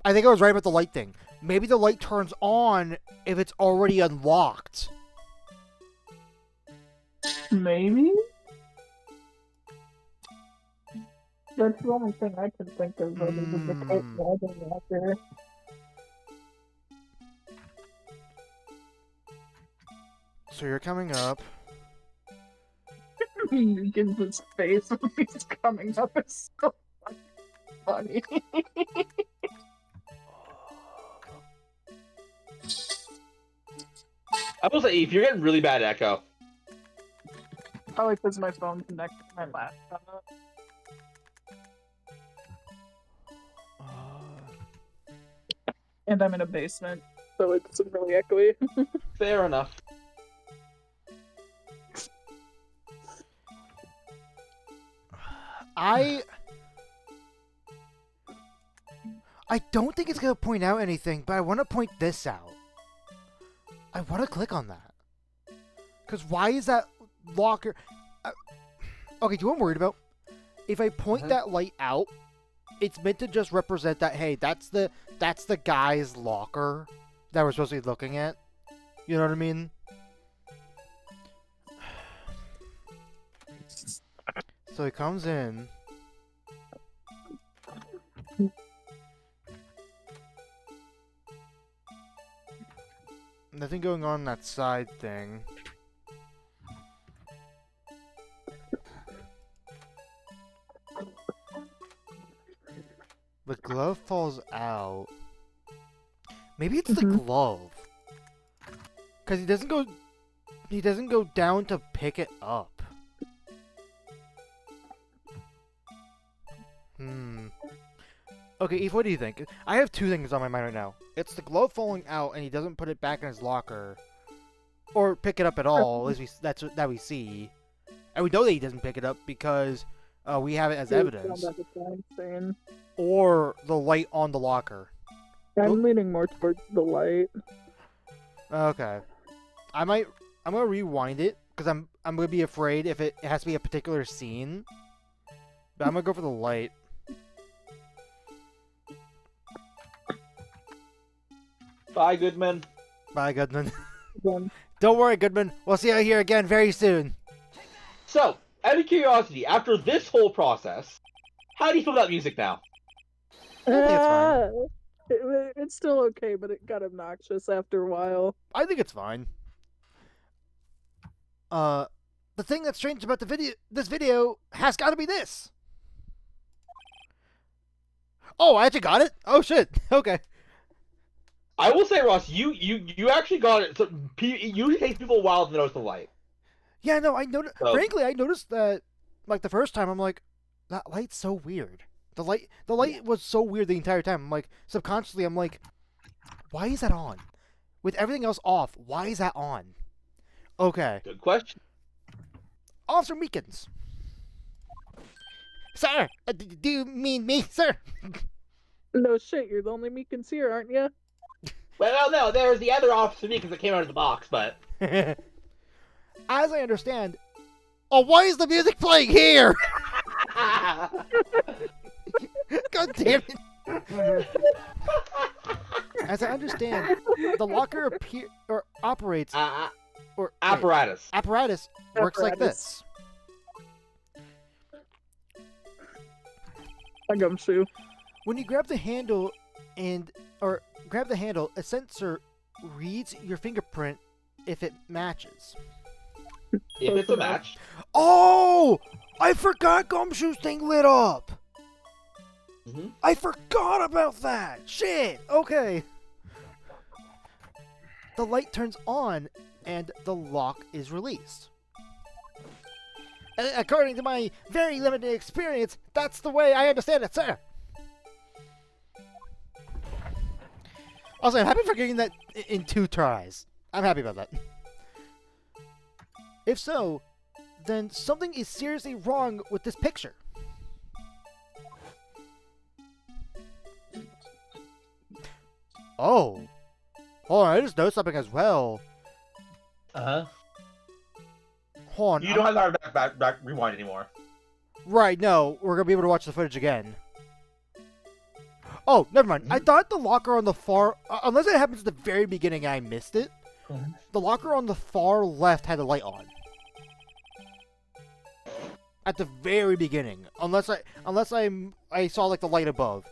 I think I was right about the light thing. Maybe the light turns on if it's already unlocked. Maybe? That's the only thing I can think of other than the coat and the other locker. So you're coming up. Negan's face when he's coming up is so funny. I will say, if you're getting really bad echo, Probably because my phone connected to my laptop. And I'm in a basement, so it's really echoey. fair enough. I don't think it's gonna point out anything, but I want to point this out. I want to click on that. Cause why is that locker? Okay, do you know what I'm worried about? If I point that light out, it's meant to just represent that. Hey, that's the guy's locker that we're supposed to be looking at. You know what I mean? So he comes in. Nothing going on in that side thing. The glove falls out. Maybe it's the glove. Cause he doesn't go down to pick it up. Okay, Eve, what do you think? I have two things on my mind right now. It's the glove falling out, and he doesn't put it back in his locker, or pick it up at all. At least that's what we see, and we know that he doesn't pick it up because we have it as evidence. Or the light on the locker. I'm leaning more towards the light. Okay, I'm gonna rewind it because I'm gonna be afraid if it has to be a particular scene. But I'm gonna go for the light. Bye, Goodman. Bye, Goodman. Don't worry, Goodman. We'll see you here again very soon. So, out of curiosity, after this whole process, how do you feel about music now? I think it's fine. It's still okay, but it got obnoxious after a while. I think it's fine. The thing that's strange about this video has got to be this. Oh, I actually got it. Oh shit. Okay. I will say, Ross, you actually got it. So, it usually takes people a while to notice the light. Yeah, no, I noticed. So, frankly, I noticed that, like the first time, I'm like, that light's so weird. The light was so weird the entire time. I'm like, subconsciously, I'm like, why is that on? With everything else off, why is that on? Okay. Good question. Officer Meekins. Sir, do you mean me, sir? No shit, you're the only Meekins here, aren't you? Well, no, there's the other Officer Meekins that came out of the box, but... As I understand... Oh, why is the music playing here? God damn it. As I understand, the locker operates... apparatus. Apparatus works like this. A gumshoe. When you grab the handle a sensor reads your fingerprint if it matches. If it's a match. Oh! I forgot Gumshoe's thing lit up! I forgot about that! Shit! Okay. The light turns on and the lock is released. According to my very limited experience, that's the way I understand it, sir. Also, I'm happy for getting that in 2 tries. I'm happy about that. If so, then something is seriously wrong with this picture. Oh. Hold on, I just noticed something as well. Uh-huh. Hold on. You don't have that back rewind anymore. Right, no. We're going to be able to watch the footage again. Oh, never mind. I thought the locker on the far... unless it happens at the very beginning and I missed it. The locker on the far left had the light on. At the very beginning. Unless I saw like the light above.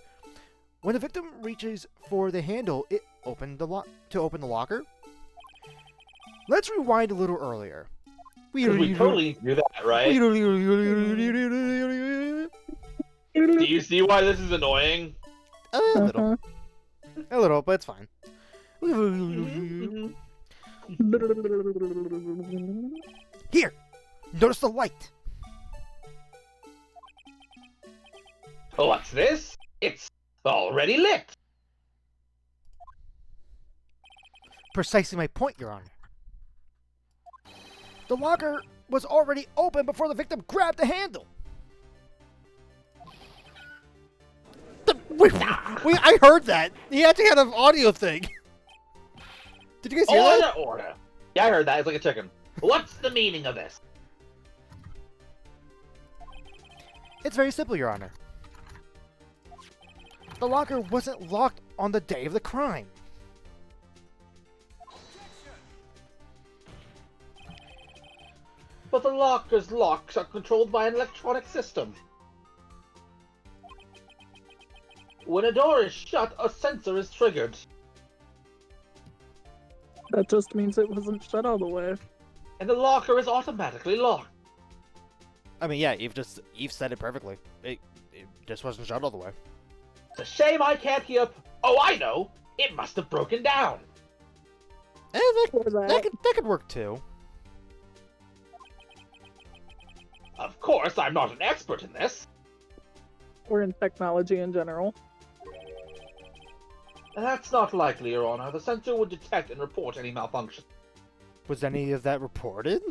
When the victim reaches for the handle, it opened to open the locker. Let's rewind a little earlier. Because we totally need to do that, right? Do you see why this is annoying? A little. A little, but it's fine. Here! Notice the light! What's this? It's already lit. Precisely my point, Your Honor. The locker was already open before the victim grabbed the handle. Wait, I heard that. He actually had an audio thing. Did you guys hear that? Order. Yeah, I heard that. It's like a chicken. What's the meaning of this? It's very simple, Your Honor. The locker wasn't locked on the day of the crime. But the locker's locks are controlled by an electronic system. When a door is shut, a sensor is triggered. That just means it wasn't shut all the way. And the locker is automatically locked. I mean, yeah, Eve said it perfectly. It just wasn't shut all the way. It's a shame I can't hear... Oh, I know! It must have broken down. That could work too. Of course, I'm not an expert in this. Or in technology in general. That's not likely, Your Honor. The sensor would detect and report any malfunction. Was any of that reported?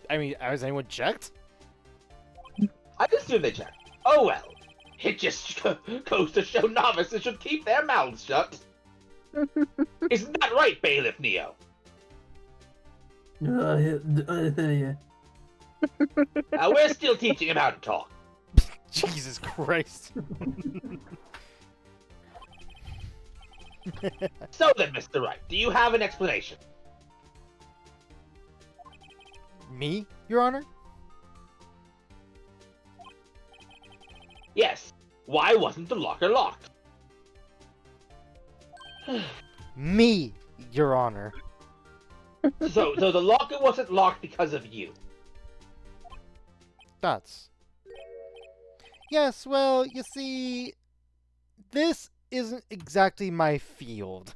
I mean, has anyone checked? I assume they checked. Oh well. It just goes to show novices should keep their mouths shut. Isn't that right, Bailiff Neo? Yeah. We're still teaching him how to talk. Jesus Christ. So then, Mr. Wright, do you have an explanation? Me, Your Honor? Yes. Why wasn't the locker locked? Me, Your Honor. So the locker wasn't locked because of you. That's... Yes, well, you see... This isn't exactly my field.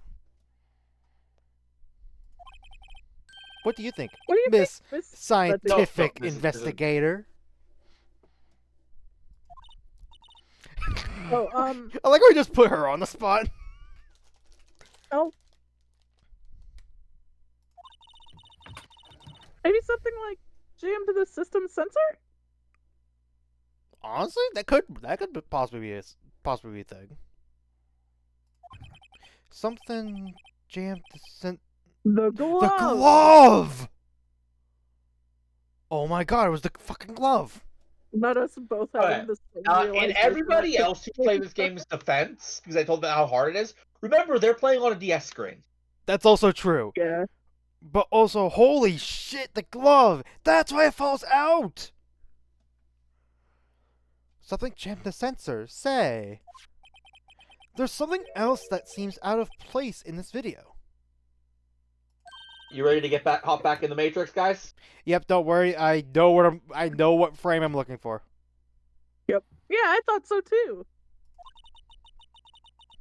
What do you think, What do you Miss think, Miss Scientific this is- Investigator? Oh, I like how we just put her on the spot. oh. Maybe something like jammed to the system sensor? Honestly, that could possibly be a thing. Something jammed The glove! the glove. Oh my god, it was the fucking glove. Not us both having Alright. this. And everybody else who played this game's defense, because I told them how hard it is, remember, they're playing on a DS screen. That's also true. Yeah. But also, holy shit, the glove! That's why it falls out! Something jammed the sensor. Say. There's something else that seems out of place in this video. You ready to hop back in the Matrix, guys? Yep, don't worry. I know what frame I'm looking for. Yeah, I thought so too.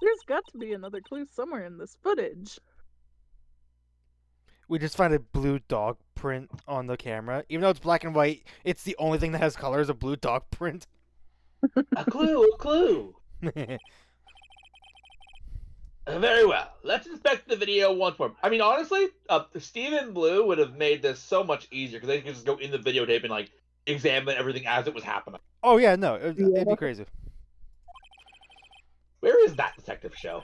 There's got to be another clue somewhere in this footage. We just find a blue dog print on the camera. Even though it's black and white, it's the only thing that has color is a blue dog print. A clue. Very well. Let's inspect the video once more. I mean, honestly, Steven Blue would have made this so much easier because they could just go in the videotape and like examine everything as it was happening. Oh yeah, no, it'd be crazy. Where is that detective show?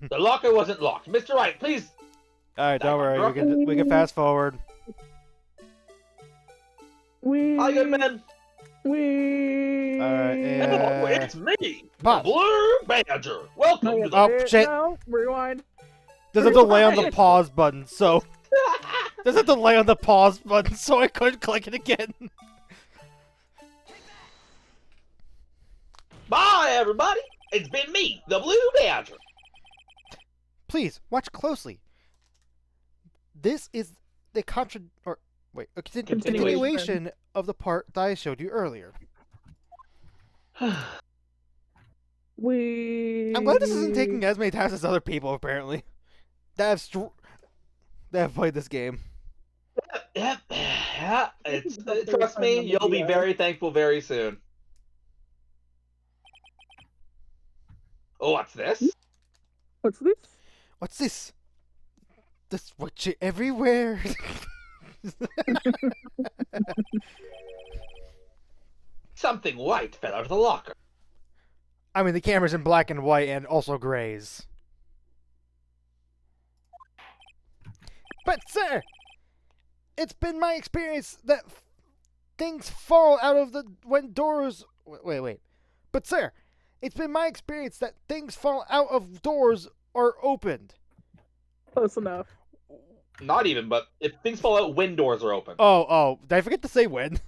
The locker wasn't locked. Mr. Wright, please. All right, don't worry. We can fast forward. Hi, good man. All right, Oh, it's me, Pause. Blue Badger. Welcome to the... Oh, shit. No, rewind. There's a delay on the pause button, so there's a delay on the pause button, so I couldn't click it again. Bye, everybody. It's been me, the Blue Badger. Please watch closely. This is the Wait, a Continuation. continuation of the part that I showed you earlier. We. I'm glad this isn't taking as many times as other people, apparently. That have played this game. Yep. Yeah, it's Hopefully trust it's me, on the you'll be video. very thankful very soon. Oh, what's this? What's this? What's this? This what you everywhere. Something white fell out of the locker. I mean, the camera's in black and white and also grays. But, sir, it's been my experience that things fall out of the when doors. Wait. But, sir, it's been my experience that things fall out of doors are opened. Close enough. Not even, but if things fall out, when doors are open. Oh, did I forget to say when?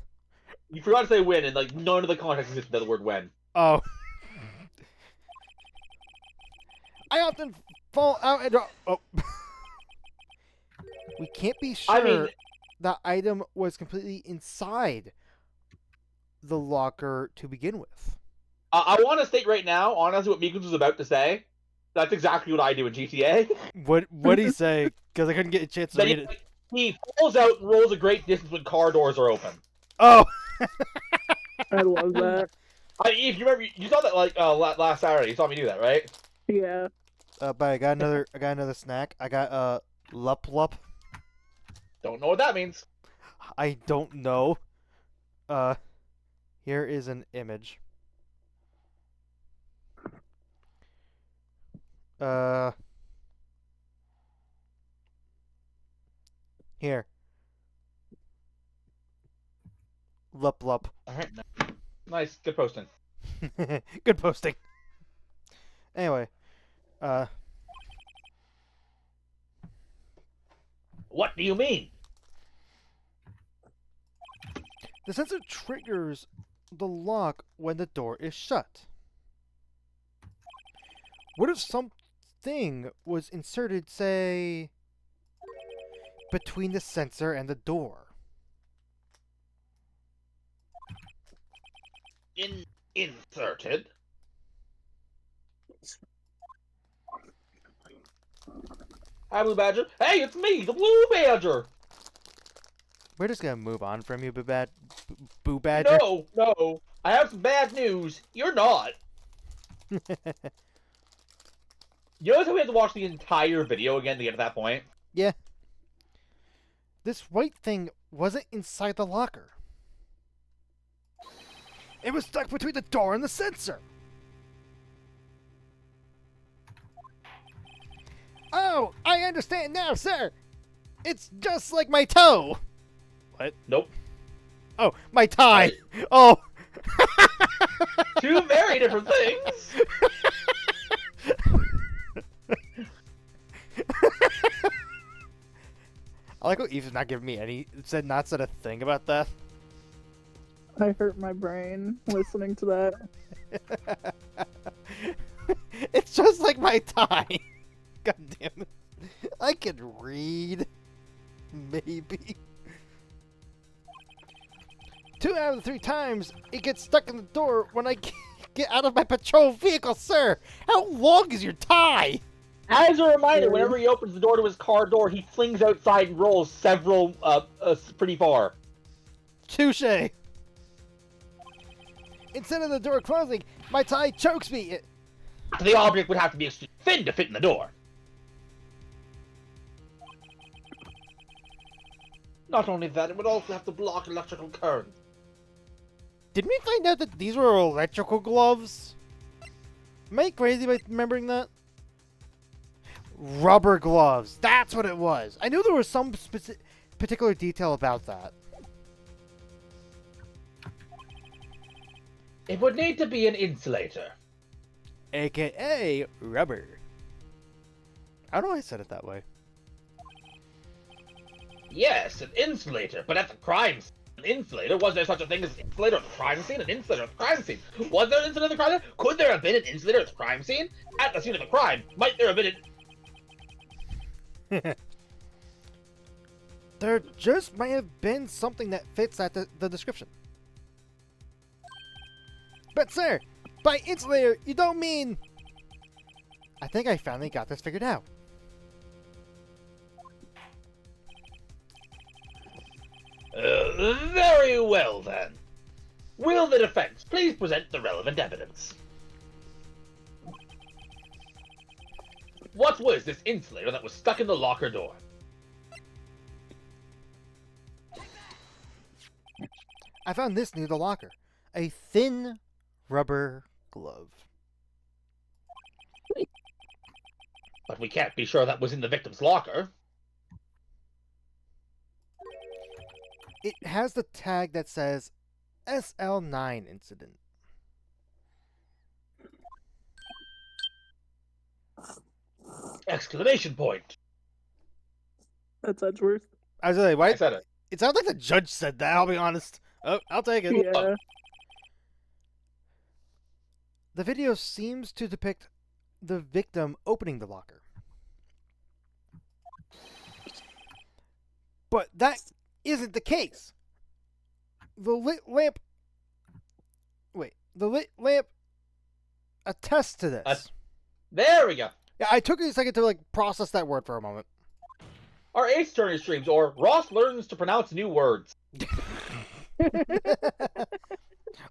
You forgot to say when, and like none of the context exists to the word when. Oh. I often fall out and. Oh. We can't be sure I mean, the item was completely inside the locker to begin with. I want to state right now, honestly, what Meekins was about to say. That's exactly what I do in GTA. What did he say? Because I couldn't get a chance to That read it. he falls out and rolls a great distance when car doors are open. Oh. I love that. If you remember, you saw that like last Saturday. You saw me do that, right? Yeah. But I got another snack. I got lup lup. Don't know what that means. I don't know. Here is an image. Here. Lup lup. All right, nice, good posting. Good posting. Anyway, What do you mean? the sensor triggers the lock when the door is shut. What if something was inserted, say, between the sensor and the door? Inserted. Hi, Blue Badger. Hey, it's me, the Blue Badger. We're just gonna move on from you, Boo Badger. No. I have some bad news. You're not. You notice how we have to watch the entire video again to get to that point? Yeah. This white thing wasn't inside the locker. It was stuck between the door and the sensor. Oh, I understand now, sir. It's just like my toe. What? Nope. Oh, my tie. Oh. Two very different things. I like how Eve's not giving me any not said a thing about that. I hurt my brain listening to that. It's just like my tie. God damn it. I can read. Maybe. 2 out of the 3 times it gets stuck in the door when I get out of my patrol vehicle, sir. How long is your tie? As a reminder, whenever he opens the door to his car door, he flings outside and rolls several, pretty far. Touche. Instead of the door closing, my tie chokes me. The object would have to be extremely thin to fit in the door. Not only that, it would also have to block electrical current. Didn't we find out that these were electrical gloves? Am I crazy by remembering that? Rubber gloves. That's what it was. I knew there was some particular detail about that. It would need to be an insulator. AKA rubber. I don't know why I said it that way. Yes, an insulator, but at the crime scene. An insulator? Was there such a thing as an insulator at the crime scene? An insulator at the crime scene? Was there an insulator at the crime scene? Could there have been an insulator at the crime scene? At the scene of the crime, might there have been an... There just might have been something that fits that the description. But sir, by insulator, you don't mean... I think I finally got this figured out. Very well then. Will the defense please present the relevant evidence? What was this insulator that was stuck in the locker door? I found this near the locker. A thin rubber glove. But we can't be sure that was in the victim's locker. It has the tag that says SL9 incident. Exclamation point. That's Edgeworth. I was like, I what? said it. It sounds like the judge said that, I'll be honest. Oh, I'll take it. Yeah. The video seems to depict the victim opening the locker. But that isn't the case. The lit lamp... Wait. The lit lamp attests to this. There we go. Yeah, I took a second to like process that word for a moment. Our Ace Turner streams, or Ross learns to pronounce new words.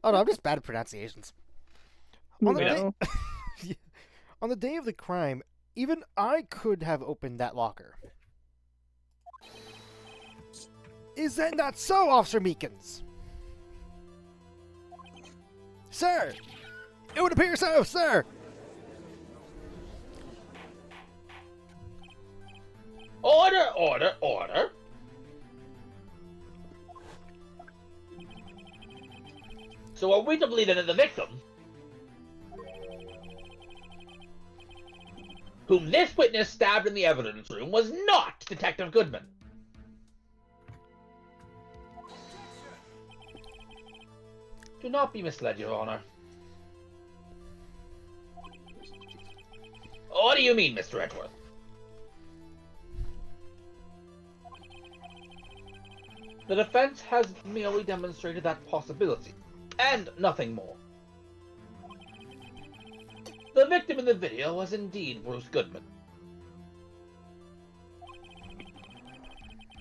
Oh no, I'm just bad at pronunciations. On the, We day... know. On the day of the crime, even I could have opened that locker. Is that not so, Officer Meekins? Sir! It would appear so, sir! Order, order, order. So are we to believe that the victim, whom this witness stabbed in the evidence room, was not Detective Goodman? Do not be misled, Your Honor. What do you mean, Mr. Edgeworth? The defense has merely demonstrated that possibility, and nothing more. The victim in the video was indeed Bruce Goodman.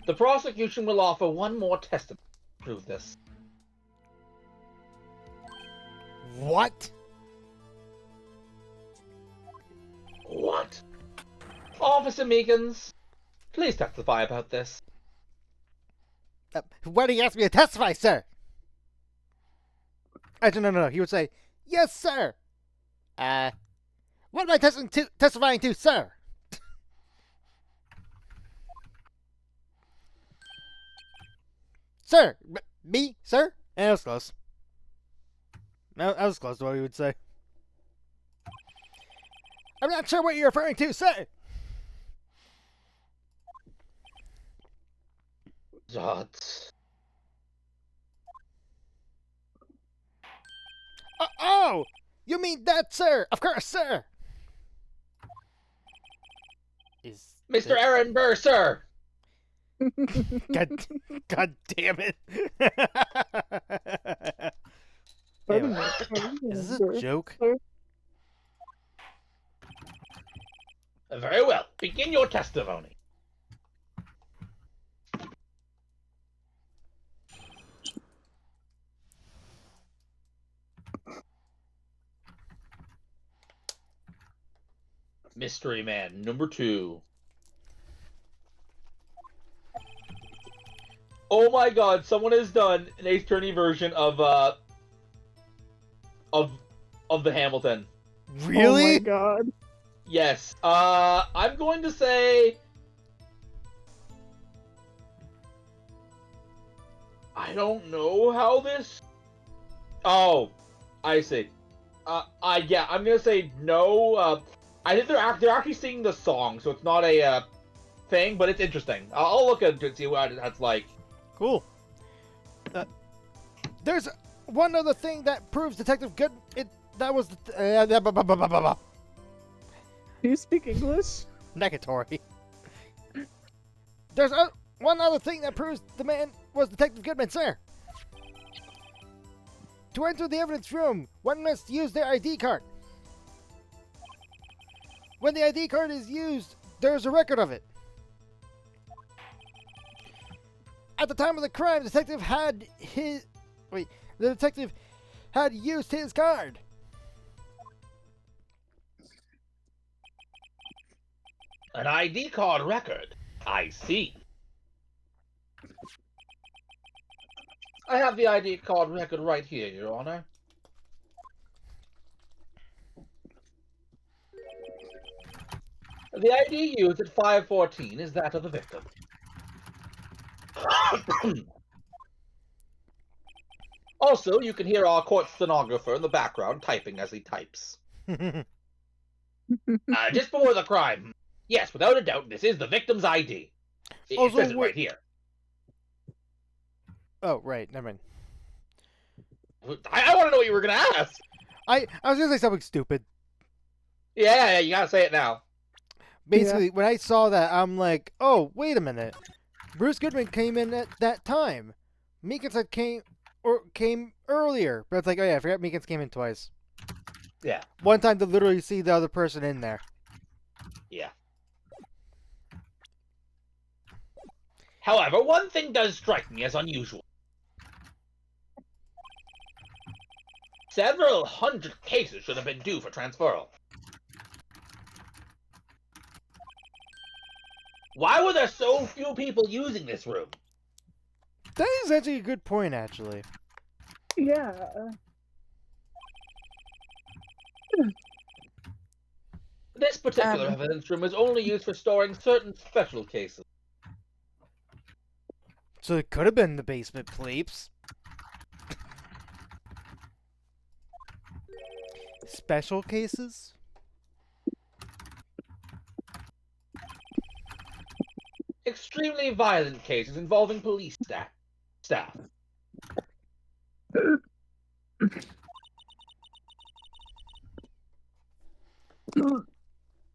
The prosecution will offer one more testimony to prove this. What? What? Officer Meekins, please testify about this. Why do you ask me to testify, sir? No. He would say, yes, sir. What am I testifying to, sir? Sir. Me, sir? And that was close. No, that was close to what he would say. I'm not sure what you're referring to, sir. Zots. Oh! You mean that, sir? Of course, sir. Is Mr. Aaron Burr, sir! God damn it. Anyway, is this a joke? Very well. Begin your testimony. Mystery Man number 2. Oh my god, someone has done an Ace Attorney version of the Hamilton. Really? Oh my god. Yes. I'm going to say I don't know how this. Oh, I see. Yeah, I'm gonna say no. I think they're actually singing the song, so it's not a thing, but it's interesting. I'll look into it and see what that's like. Cool. There's one other thing that proves Detective Good. That was Do you speak English? negatory. One other thing that proves the man was Detective Goodman, sir. To enter the evidence room, one must use their ID card. When the ID card is used, there's a record of it. At the time of the crime, the detective had used his card. An ID card record. I see. I have the ID card record right here, Your Honor. The ID used at 5:14 is that of the victim. Also, you can hear our court stenographer in the background typing as he types. Just before the crime. Yes, without a doubt, this is the victim's ID. It Also, says it right here. Oh, right. Never mind. I want to know what you were going to ask. I was going to say something stupid. Yeah, you got to say it now. Basically, when I saw that, I'm like, oh, wait a minute. Bruce Goodman came in at that time. Meekins had came earlier. But it's like, oh yeah, I forgot Meekins came in twice. Yeah. One time to literally see the other person in there. Yeah. However, one thing does strike me as unusual. Several hundred cases should have been due for transferal. Why were there so few people using this room? That is actually a good point, actually. Yeah. This particular evidence room is only used for storing certain special cases. So it could have been the basement, plebes. Special cases? Extremely violent cases involving police staff.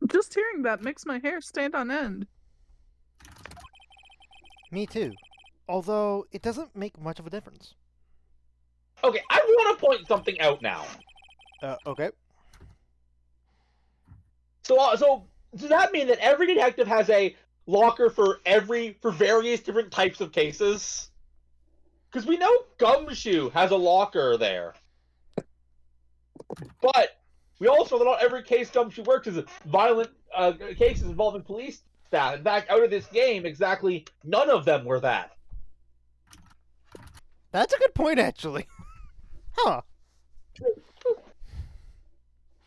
Just hearing that makes my hair stand on end. Me too. Although, it doesn't make much of a difference. Okay, I want to point something out now. Okay. So does that mean that every detective has a locker for various different types of cases? Because we know Gumshoe has a locker there. But we also know not every case Gumshoe works is violent cases involving police staff. In fact, out of this game, exactly none of them were that. That's a good point, actually. Huh.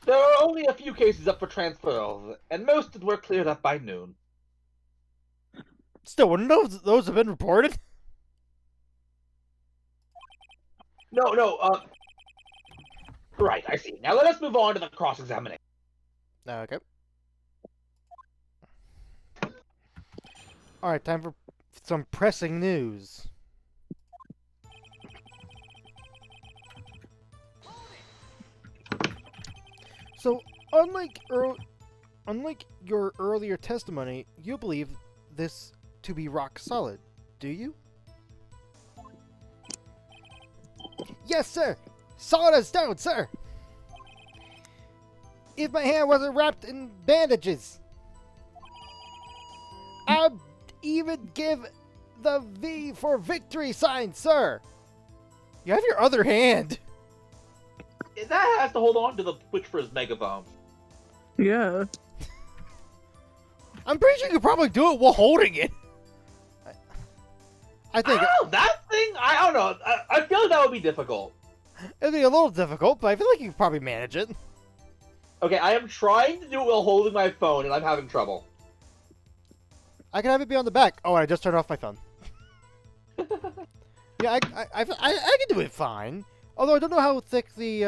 There are only a few cases up for transfer, and most were cleared up by noon. Still, wouldn't those have been reported? No, right, I see. Now let us move on to the cross-examination. Okay. Alright, time for some pressing news. So, unlike your earlier testimony, you believe this to be rock solid, do you? Yes, sir! Solid as stone, sir! If my hand wasn't wrapped in bandages, I'd even give the V for victory sign, sir! You have your other hand! That has to hold on to the switch for his megaphone. Yeah. I'm pretty sure you could probably do it while holding it. I think that thing, I don't know. I feel like that would be difficult. it'd be a little difficult, but I feel like you could probably manage it. Okay, I am trying to do it while holding my phone, and I'm having trouble. I can have it be on the back. Oh, I just turned off my phone. Yeah, I can do it fine. Although I don't know how thick the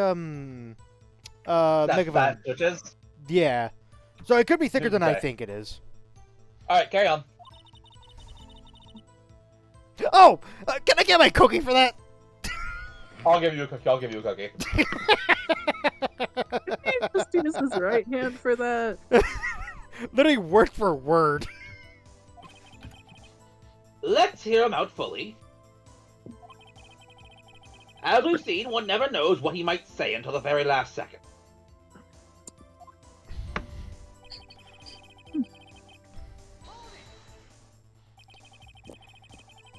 megaphone. That switches. Yeah, so it could be thicker than I Okay. think it is. All right, carry on. Oh, can I get my cookie for that? I'll give you a cookie. Just use his right hand for that. Literally word for word. Let's hear him out fully. As we've seen, one never knows what he might say until the very last second.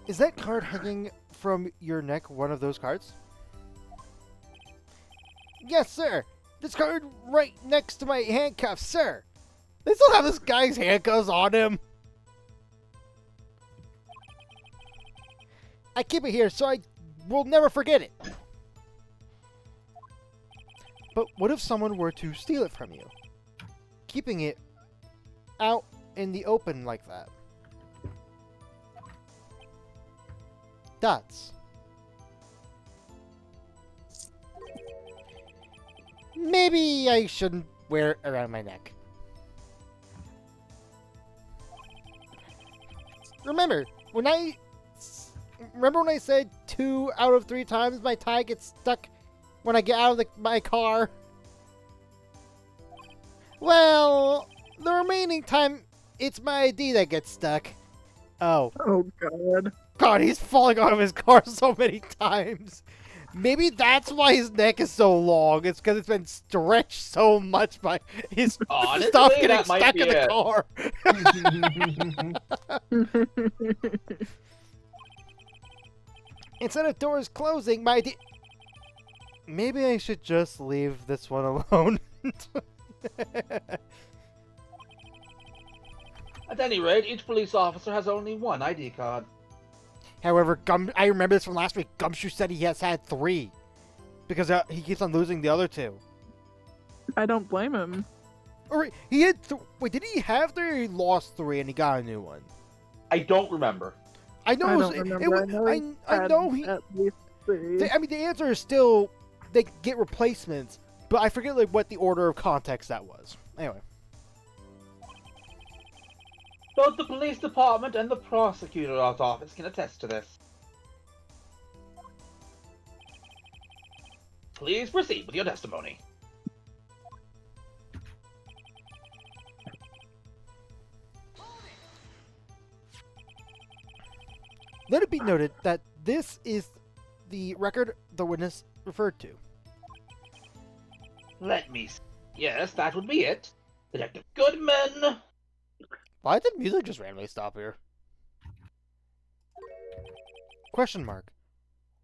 Is that card hanging from your neck one of those cards? Yes, sir. This card right next to my handcuffs, sir. They still have this guy's handcuffs on him. I keep it here so I will never forget it. But what if someone were to steal it from you? Keeping it out in the open like that. Dots. Maybe I shouldn't wear it around my neck. Remember when I said 2 out of 3 times my tie gets stuck when I get out of my car? Well, the remaining time it's my ID that gets stuck. Oh. Oh god. God, he's falling out of his car so many times. Maybe that's why his neck is so long. It's because it's been stretched so much by his Honestly, stuff getting that might stuck be in the it. car. Instead of doors closing, maybe I should just leave this one alone. At any rate, each police officer has only one ID card. However, I remember this from last week. Gumshoe said he has had 3. Because he keeps on losing the other 2. I don't blame him. Or he had wait, did he have 3 or he lost 3 and he got a new one? I don't remember. I know I it don't was, remember. I know he. At least 3. I mean, the answer is still they get replacements, but I forget like what the order of context that was. Anyway, Both the police department and the prosecutor's office can attest to this. Please proceed with your testimony. let it be noted that this is the record the witness referred to. Let me see. Yes, that would be it. Detective Goodman. Why did music just randomly stop here? Question mark.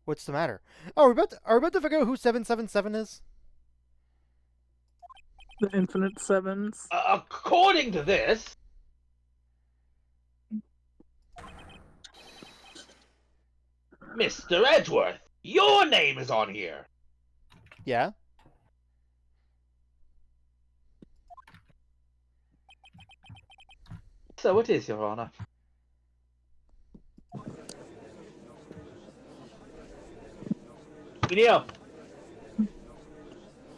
What's the matter? Oh, are we about to figure out who 777 is? The Infinite Sevens. According to this, Mr. Edgeworth, your name is on here. Yeah. So it is, Your Honor. Neil,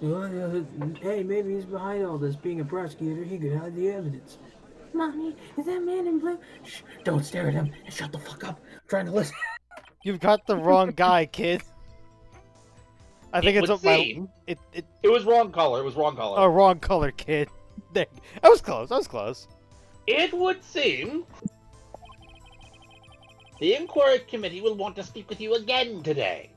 Hey, maybe he's behind all this. Being a prosecutor, he could hide the evidence. Mommy, is that man in blue? Shh, don't stare at him and shut the fuck up. I'm trying to listen. You've got the wrong guy, kid. I think it it's would up my seem it was wrong color. It was wrong color. oh, wrong color, kid. There. I was close. I was close. It would seem the inquiry committee will want to speak with you again today.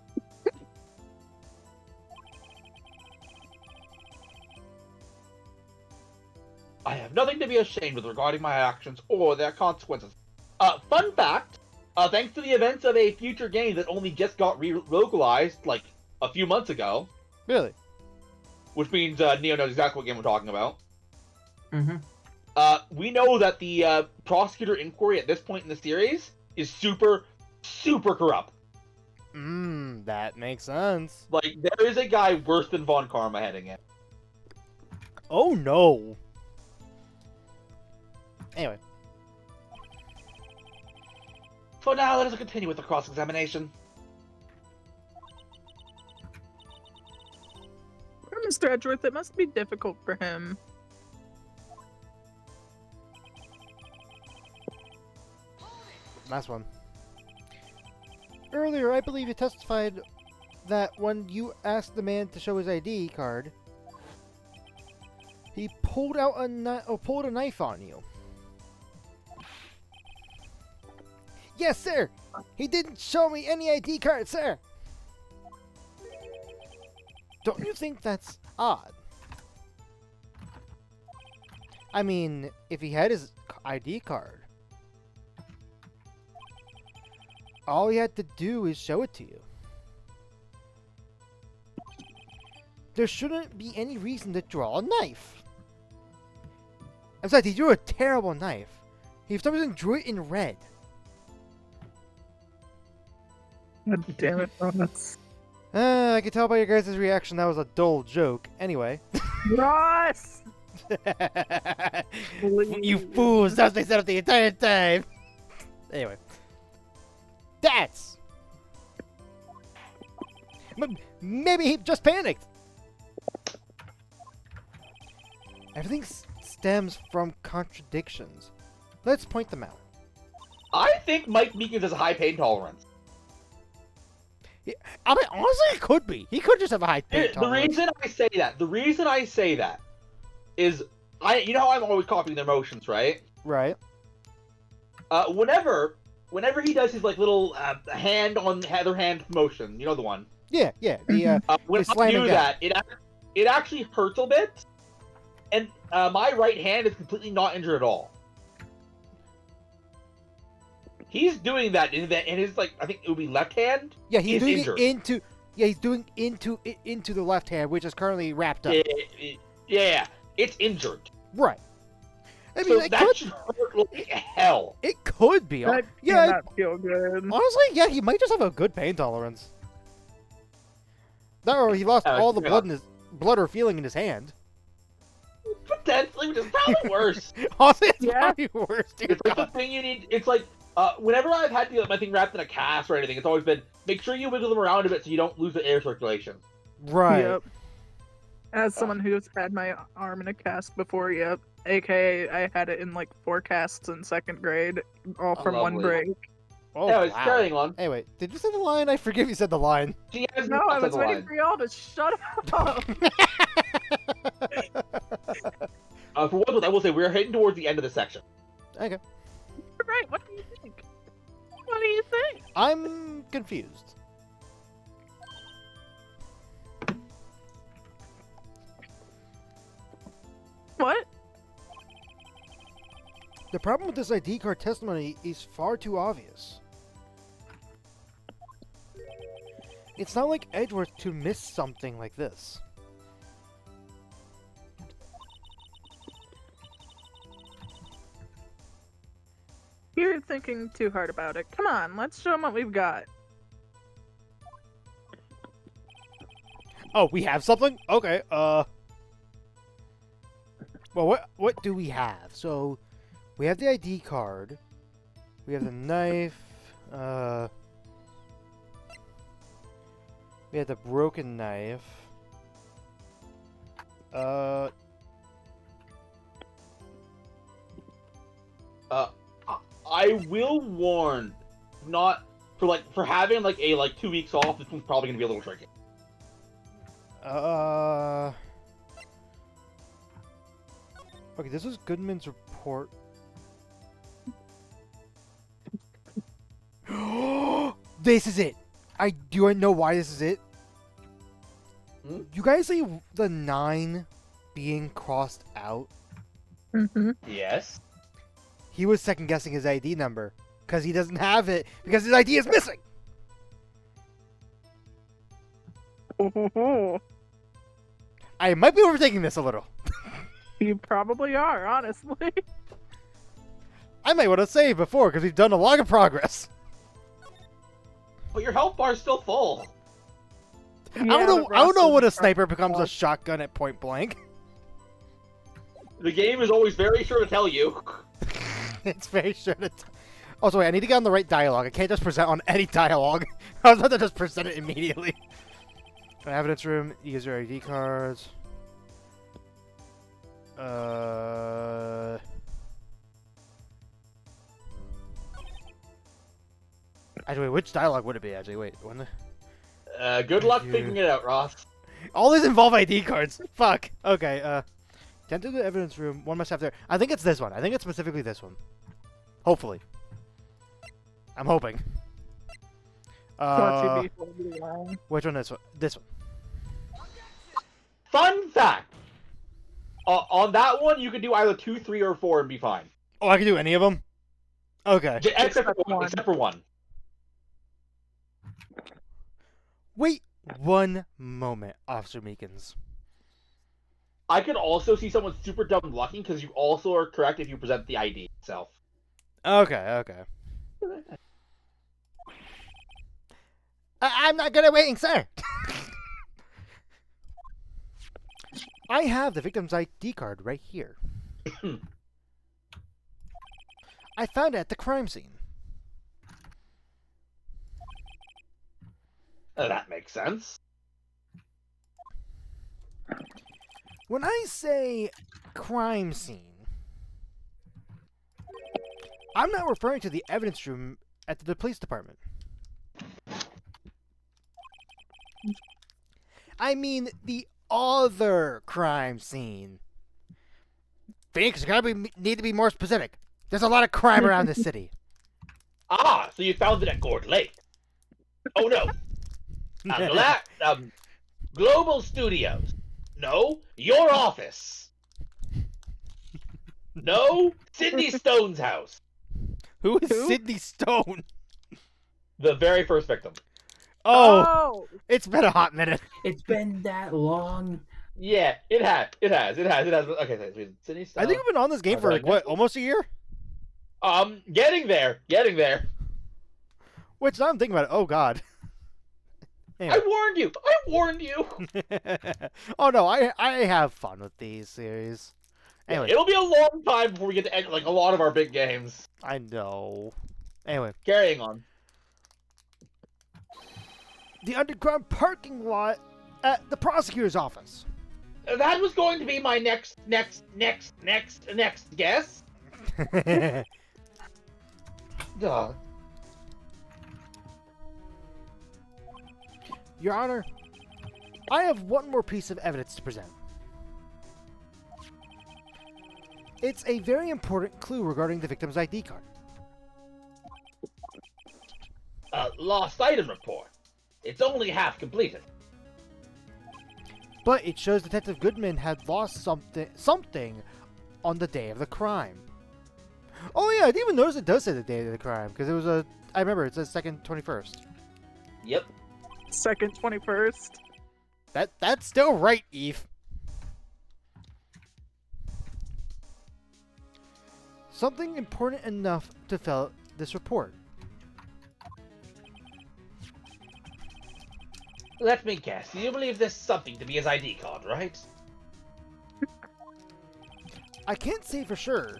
I have nothing to be ashamed of regarding my actions or their consequences. Fun fact, thanks to the events of a future game that only just got re-localized, like, a few months ago, Really? which means Neo knows exactly what game we're talking about, Mm-hmm. we know that the prosecutor inquiry at this point in the series is super, super corrupt. That makes sense. Like, there is a guy worse than Von Karma heading it. Oh no. Anyway, For now, let us continue with the cross-examination. For Mr. Edgeworth, it must be difficult for him. last one. Earlier, I believe you testified that when you asked the man to show his ID card, he pulled out a knife on you. Yes, sir. He didn't show me any ID card, sir. Don't you think that's odd? I mean, if he had his ID card, all he had to do is show it to you. There shouldn't be any reason to draw a knife. Besides, he drew a terrible knife. He for some reason drew it in red. God damn it, Ross. I can tell by your guys' reaction that was a dull joke. Anyway. Ross! You fools! That's what they said up the entire time! Anyway. That's... Maybe he just panicked! Everything stems from contradictions. Let's point them out. I think Mike Meekins has a high pain tolerance. I mean, honestly, it could be. He could just have a high pain The tolerance. reason I say that is, you know how I'm always copying their motions, right? Right. Whenever he does his like little hand on other hand motion, you know the one. Yeah, yeah. The, when the I slamming do down. that, it actually hurts a bit, and my right hand is completely not injured at all. He's doing that in his like I think it would be left hand. Yeah, he's doing injured. it into. Yeah, he's doing into the left hand, which is currently wrapped up. Yeah, it's injured. Right. I So mean, it that could, should hurt like hell. it could be. That Yeah, cannot feel good. honestly, yeah, he might just have a good pain tolerance. That or he lost all the yeah. blood or feeling in his hand. Potentially, which is probably worse. Honestly, it's Yeah. probably worse. Dear It's like the God. thing you need. It's like whenever I've had to get my thing wrapped in a cast or anything, it's always been make sure you wiggle them around a bit so you don't lose the air circulation. Right. Yep. As someone who's had my arm in a cast before, yep. AKA, I had it in like 4 casts in 2nd grade, all from one Lovely. break. Oh, yeah, it's wow. carrying on. Anyway, did you say the line? I forgive you said the line. She has No, I said was the waiting line. for y'all to shut up. For one, I will say we're heading towards the end of the section. Okay. Right, what do you think? What do you think? I'm confused. What? The problem with this ID card testimony is far too obvious. It's not like Edgeworth to miss something like this. You're thinking too hard about it. Come on, let's show them what we've got. Oh, we have something? Okay, well, what do we have? So, we have the ID card. We have the knife. We have the broken knife. I will warn, not for having like 2 weeks off. This one's probably gonna be a little tricky. Okay, this is Goodman's report. This is it. Do I know why this is it? Hmm? You guys see the 9 being crossed out? Mm-hmm. Yes. He was second guessing his ID number because he doesn't have it because his ID is missing. I might be overthinking this a little. You probably are, honestly. I might want to save before because we've done a lot of progress. But your health bar's still full. I don't know when a sniper becomes a shotgun at point blank. The game is always very sure to tell you. It's very sure to. Also, wait, I need to get on the right dialogue. I can't just present on any dialogue. I was about to just present it immediately. Evidence room, user ID cards. Actually, wait, which dialogue would it be? Actually, wait. When the... Good luck you. figuring it out, Ross. All these involve ID cards. Fuck. Okay. Tend to the evidence room. One must have there. I think it's this one. I think it's specifically this one. Hopefully. I'm hoping. Thought you'd be horribly wrong. Which one is this one? This one. Fun fact. On that one, you can do either 2, 3, or 4 and be fine. Oh, I can do any of them? Okay. Except for one. one. Except for one. Wait one moment, Officer Meekins. I can also see someone super dumb lucking because you also are correct if you present the ID itself. Okay. I'm not good at waiting, sir. I have the victim's ID card right here. I found it at the crime scene. That makes sense. When I say crime scene, I'm not referring to the evidence room at the police department. I mean the other crime scene. Phoenix, you need to be more specific. There's a lot of crime around this city. Ah, so you found it at Gord Lake. Oh no. Global Studios. No, your office. No, Sydney Stone's house. Who is Who? Sydney Stone? The very first victim. Oh, it's been a hot minute. It's been that long. Yeah, it has. Okay, so Sydney Stone. I think we've been on this game for like what, almost a year? Getting there. Which now I'm thinking about it. Oh god. Anyway. I warned you. Oh no, I have fun with these series. Anyway, It'll be a long time before we get to end, like a lot of our big games. I know. Anyway, Carrying on. the underground parking lot at the prosecutor's office. That was going to be my next guess. Duh. Your Honor, I have one more piece of evidence to present. It's a very important clue regarding the victim's ID card. Lost item report. It's only half completed. But it shows Detective Goodman had lost something on the day of the crime. Oh yeah, I didn't even notice it does say the day of the crime, because it was I remember, it says 2nd 21st. Yep. 2nd 21st. That's still right, Eve. Something important enough to fill this report. Let me guess. You believe there's something to be his ID card, right? I can't say for sure,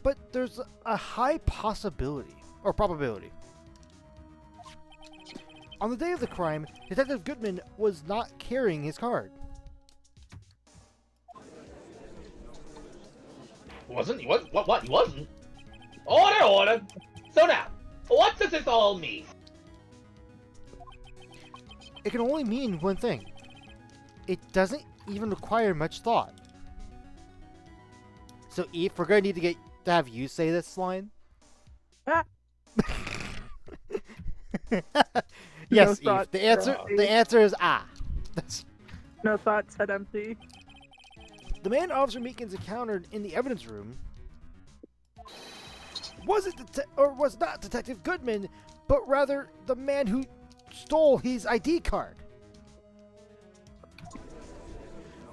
but there's a high possibility, or probability. On the day of the crime, Detective Goodman was not carrying his card. Wasn't he? What? He wasn't? Order! So now, what does this all mean? It can only mean one thing. It doesn't even require much thought. So, Eve, we're gonna need to have you say this line. Ah. Yes, No Eve. The answer is ah. That's No thoughts, head empty. the man Officer Meekins encountered in the evidence room was not Detective Goodman, but rather the man who stole his ID card.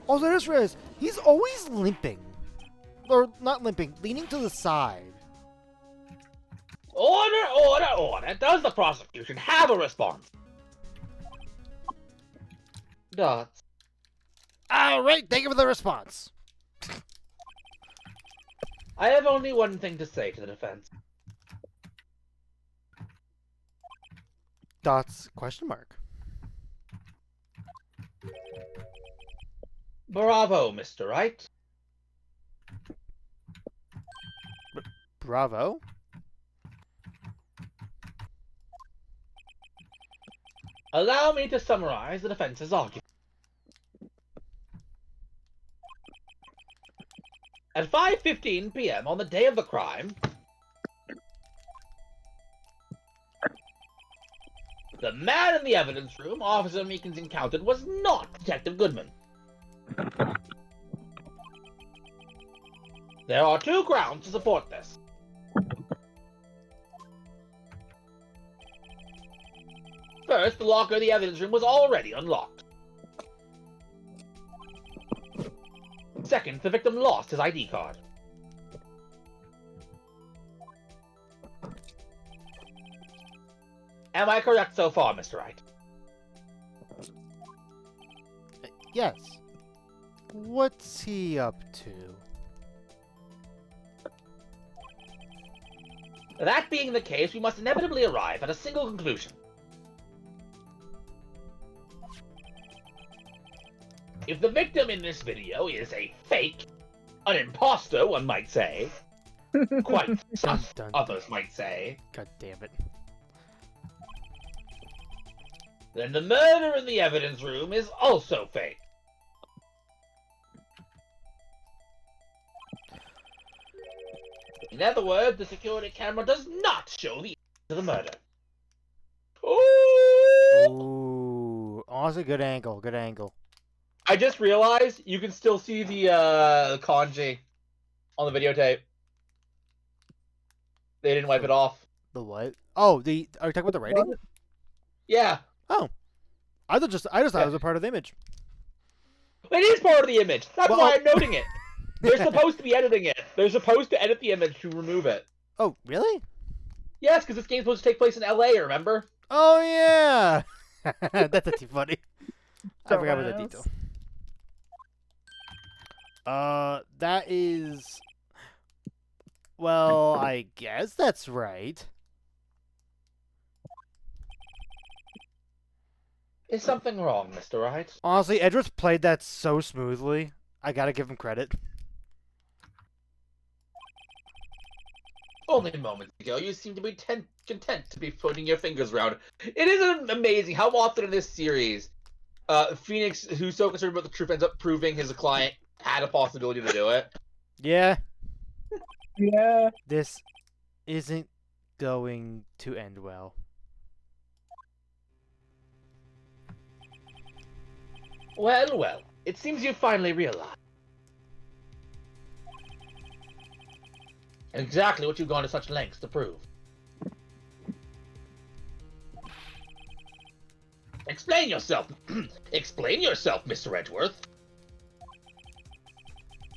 Also, I just realized he's always limping. Or not limping, leaning to the side. Order! Does the prosecution have a response? Dots. Alright, thank you for the response. I have only one thing to say to the defense. Dots, question mark. Bravo, Mr. Wright. Bravo. Allow me to summarize the defense's argument. At 5:15 p.m. on the day of the crime, The man in the evidence room Officer Meekins encountered was not Detective Goodman. There are 2 grounds to support this. First, the locker in the evidence room was already unlocked. Second, the victim lost his ID card. Am I correct so far, Mr. Wright? Yes. What's he up to? That being the case, we must inevitably arrive at a single conclusion. If the victim in this video is a fake, an imposter, one might say, quite sus, Dun, dun. others might say, God damn it. then the murder in the evidence room is also fake. In other words, the security camera does not show the of the murder. Ooh! Ooh. Honestly, good angle. Good angle. I just realized you can still see the kanji on the videotape. They didn't wipe it off. The what? Oh, are you talking about the writing? Yeah, Oh. I just thought it was a part of the image. it is part of the image. That's Well- why I'm noting it. They're supposed to be editing it. They're supposed to edit the image to remove it. Oh, really? Yes, because this game's supposed to take place in LA, remember? Oh, yeah. That's actually funny. I forgot about that Dumbass. detail. That is... Well, I guess that's right. Is something wrong, Mr. Wright? Honestly, Edris played that so smoothly. I gotta give him credit. Only moments ago, you seemed to be content to be putting your fingers around. It is amazing how often in this series, Phoenix, who's so concerned about the truth, ends up proving his client had a possibility to do it. Yeah, Yeah. this isn't going to end well. Well, well, it seems you finally realized exactly what you've gone to such lengths to prove. Explain yourself. Explain yourself, Mr. Edgeworth.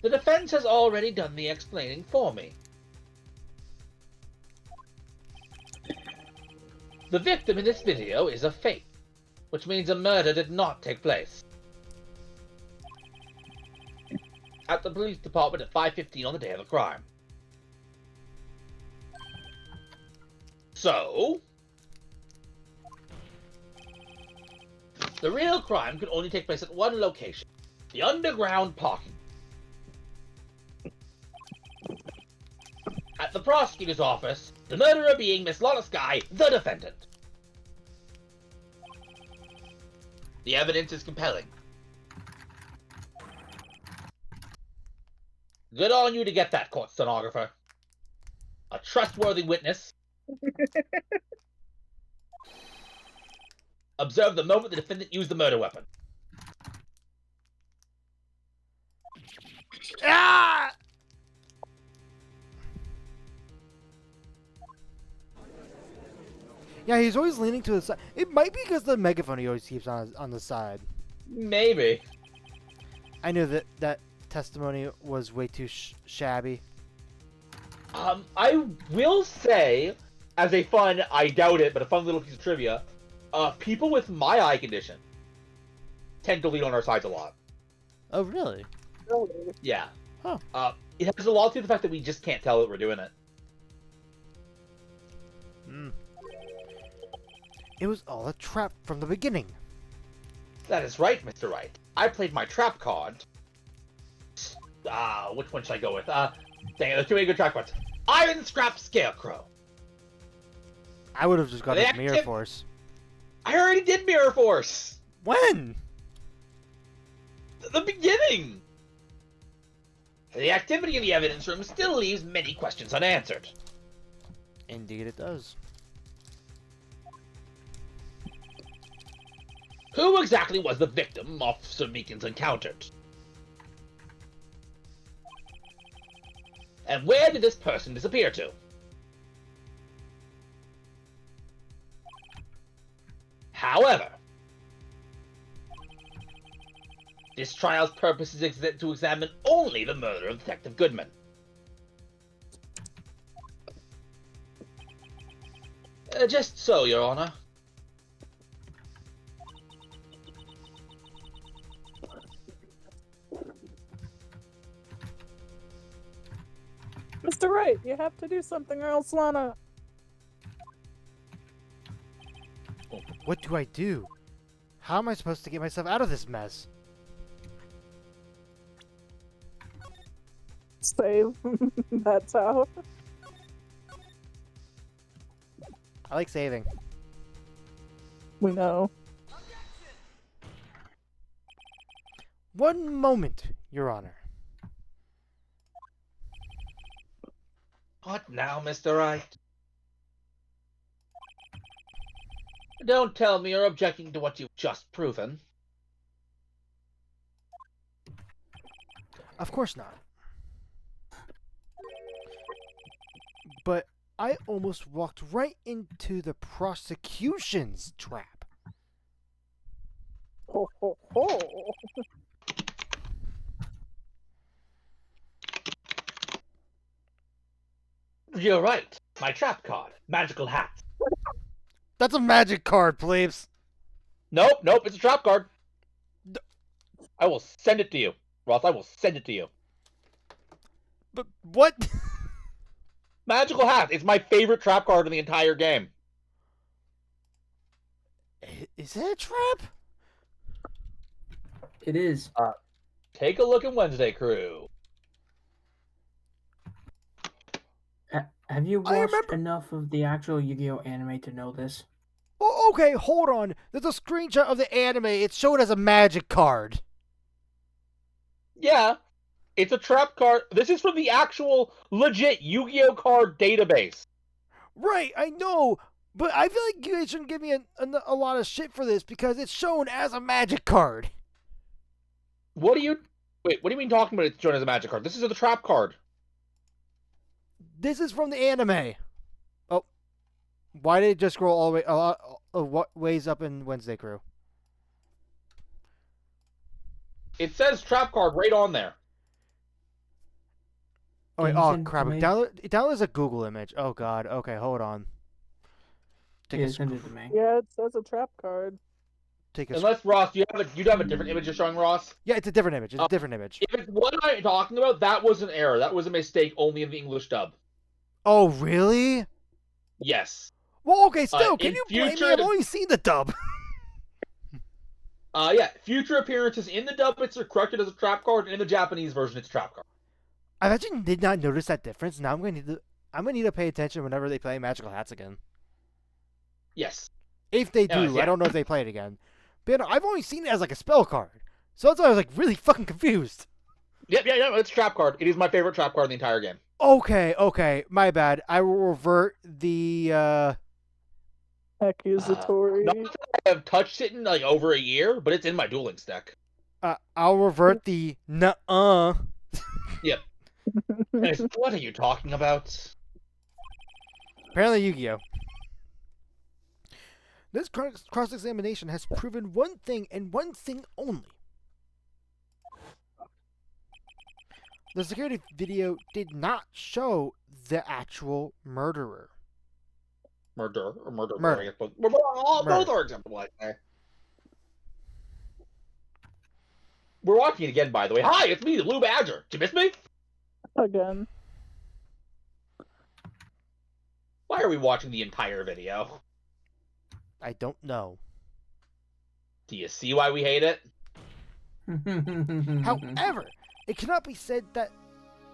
The defense has already done the explaining for me. The victim in this video is a fake, which means a murder did not take place. At the police department at 5:15 on the day of the crime. So, the real crime could only take place at one location, the underground parking. At the prosecutor's office, the murderer being Miss Lana Skye, the defendant. The evidence is compelling. Good on you to get that, court stenographer. A trustworthy witness. Observe the moment the defendant used the murder weapon. Ah! Yeah, he's always leaning to the side. It might be because the megaphone he always keeps on the side. Maybe. I knew that testimony was way too shabby. I will say, as a fun, I doubt it, but a fun little piece of trivia, people with my eye condition tend to lean on our sides a lot. Oh, really? Yeah. Huh. It has a lot to do with the fact that we just can't tell that we're doing it. Mm. It was all a trap from the beginning. That is right, Mr. Wright. I played my trap card. Which one should I go with? Dang it, there's too many good trap cards. Iron Scrap Scarecrow. I would have just got The a Mirror Force. I already did Mirror Force. When? The beginning. The activity in the evidence room still leaves many questions unanswered. Indeed it does. Who exactly was the victim Officer Meekins encountered? And where did this person disappear to? However, this trial's purpose is to examine only the murder of Detective Goodman. Just so, Your Honor. Mr. Wright, you have to do something or else Lana. What do I do? How am I supposed to get myself out of this mess? Save. That's how. I like saving. We know. One moment, Your Honor. What now, Mr. Wright? Don't tell me you're objecting to what you've just proven. Of course not. But I almost walked right into the prosecution's trap. Ho ho ho. You're right. My trap card. Magical hat. That's a magic card, plebes. Nope, it's a trap card. I will send it to you. Ross, I will send it to you. But what? Magical hat. It's my favorite trap card in the entire game. Is it a trap? It is. Take a look at Wednesday Crew. Have you I watched remember- enough of the actual Yu-Gi-Oh anime to know this? Oh, okay, hold on. There's a screenshot of the anime. It's shown as a magic card. Yeah, it's a trap card. This is from the actual legit Yu-Gi-Oh card database. Right, I know. But I feel like you guys shouldn't give me a lot of shit for this because it's shown as a magic card. What do you mean talking about it's shown as a magic card? This is a trap card. This is from the anime. Oh, why did it just scroll all the way what ways up in Wednesday Crew? It says trap card right on there. Oh, wait, Can you oh send crap! to me? It downloads a Google image. Oh god. Okay, hold on. Take Yeah, a send it to me. Yeah, it says a trap card. take a. Unless Ross, you have a different image you're showing, Ross. Yeah, it's a different image. It's a different image. If it's what I'm talking about, that was an error. That was a mistake only in the English dub. Oh really? Yes. Well, okay. Still, can in you blame me? future- I've only seen the dub. Yeah. Future appearances in the dub, it's corrected as a trap card, and in the Japanese version, it's trap card. I actually did not notice that difference. Now I'm gonna need to pay attention whenever they play Magical Hats again. Yes. If they do, Yeah. I don't know if they play it again. But no, I've only seen it as like a spell card, so that's why I was like really fucking confused. Yep. Yeah. It's a trap card. It is my favorite trap card in the entire game. Okay, my bad. I will revert the. Accusatory. Not that I have touched it in like over a year, but it's in my Duel Links deck. I'll revert the nuh-uh. What are you talking about? Apparently Yu-Gi-Oh! This cross-examination has proven one thing and one thing only. The security video did not show the actual murderer. Murder. Murder. I guess both Murder. are acceptable, I say. We're watching it again, by the way. Hi, it's me, the Blue Badger. Did you miss me? Again. Why are we watching the entire video? I don't know. Do you see why we hate it? However, it cannot be said that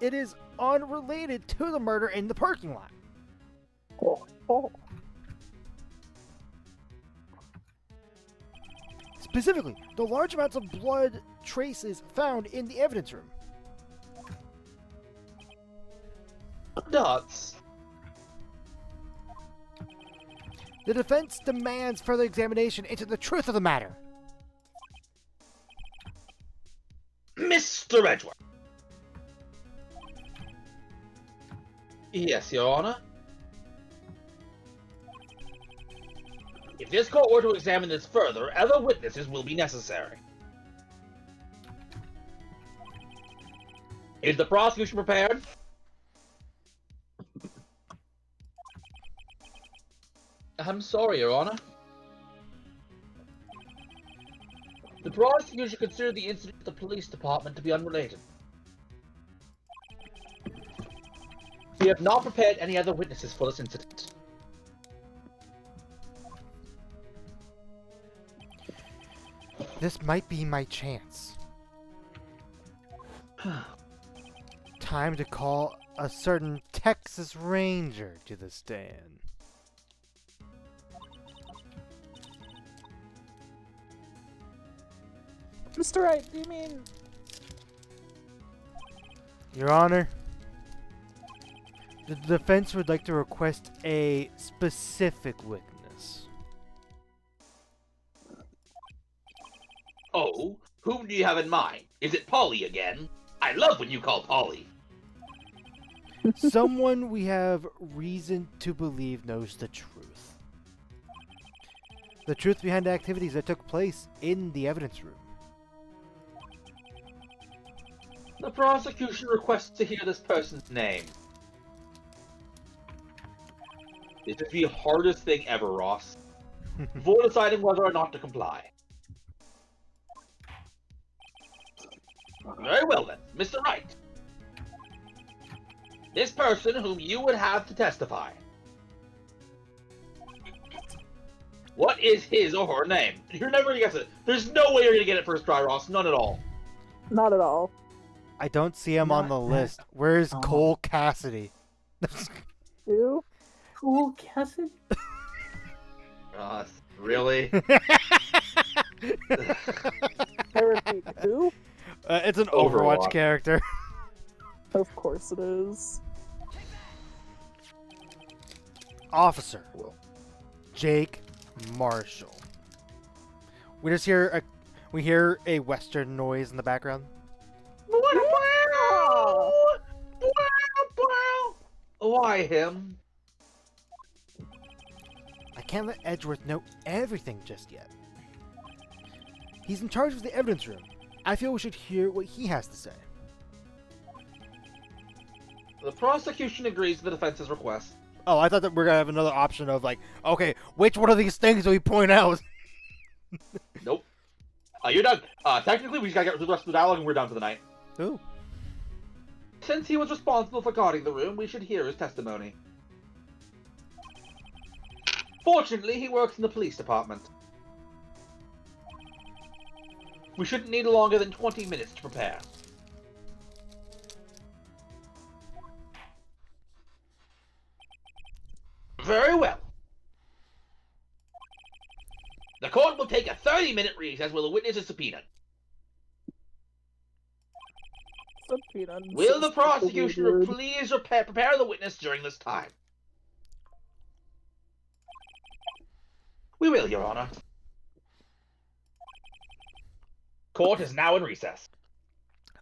it is unrelated to the murder in the parking lot. Oh. Specifically, the large amounts of blood traces found in the evidence room. Nuts. The defense demands further examination into the truth of the matter. Mr. Edgeworth. Yes, Your Honor. If this court were to examine this further, other witnesses will be necessary. Is the prosecution prepared? I'm sorry, Your Honor. The prosecution considered the incident at the police department to be unrelated. We have not prepared any other witnesses for this incident. This might be my chance. Time to call a certain Texas Ranger to the stand. Mr. Wright, do you mean... Your Honor, the defense would like to request a specific witness. Oh, whom do you have in mind? Is it Polly again? I love when you call Polly. Someone we have reason to believe knows the truth. The truth behind the activities that took place in the evidence room. The prosecution requests to hear this person's name. This is the hardest thing ever, Ross. Before deciding whether or not to comply. Very well then, Mr. Wright. This person whom you would have to testify. What is his or her name? You're never gonna guess it. There's no way you're gonna get it first try, Ross. None at all. Not at all. I don't see him on the Not list. Where's all. Cole Cassidy? You? Cool, Cassidy? Ross, really? I repeat, who? It's an Overwatch Overwatch. character. Of course it is. Officer Jake Marshall. We just hear a Western noise in the background. Why him? I can't let Edgeworth know everything just yet. He's in charge of the evidence room. I feel we should hear what he has to say. The prosecution agrees to the defense's request. Oh, I thought that we're gonna have another option of like, okay, which one of these things do we point out? Nope. You're done. Technically, we just gotta get through the rest of the dialogue and we're done for the night. Ooh. Since he was responsible for guarding the room, we should hear his testimony. Fortunately, he works in the police department. We shouldn't need longer than 20 minutes to prepare. Very well. The court will take a 30-minute recess while the witness is subpoenaed. Subpoena. Will the Says prosecution weird. please prepare the witness during this time? We will, Your Honor. Court is now in recess.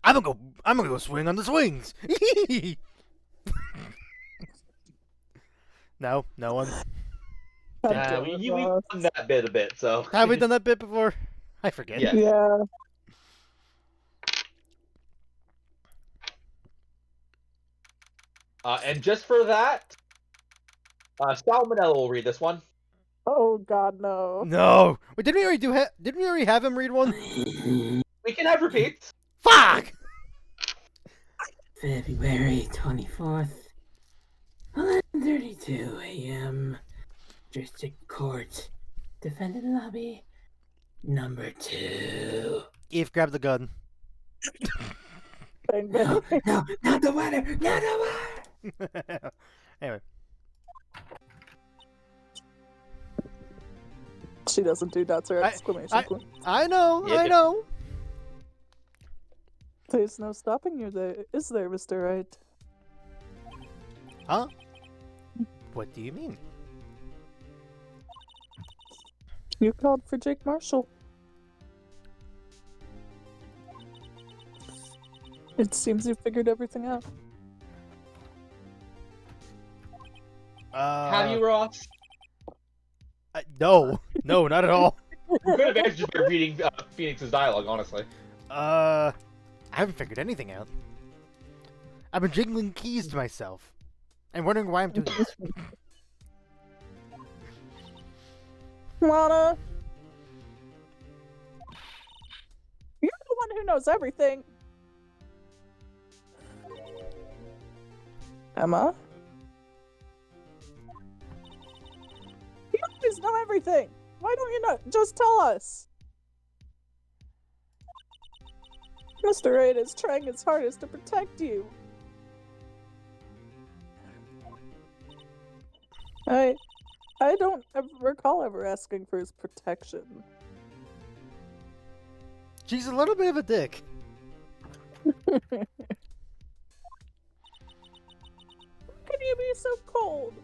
I'm gonna go swing on the swings. No one. God damn it, We've Ross. done that bit a bit, so. Have we done that bit before? I forget. Yeah. Yeah. And just for that, Sal Manella will read this one. Oh God, no. No. Wait, didn't we already have him read one? We can have repeats. Fuck! February 24th, 11:32 a.m. District Court, Defendant Lobby, number 2. Eve, grab the gun. Bang, bang. No, not the water! Not the water! Anyway. She doesn't do dots or exclamation point. I know. Yeah, I yeah. know. There's no stopping you there, is there, Mr. Wright? Huh? What do you mean? You called for Jake Marshall. It seems you figured everything out. Have you, Ross? No, no, not at all. You could have answered just by reading Phoenix's dialogue, honestly. I haven't figured anything out. I've been jingling keys to myself and wondering why I'm doing this. Lana, you're the one who knows everything. Emma? You always know everything. Why don't you know? Just tell us. Mr. Raid is trying his hardest to protect you. I don't recall ever asking for his protection. She's a little bit of a dick. How can you be so cold?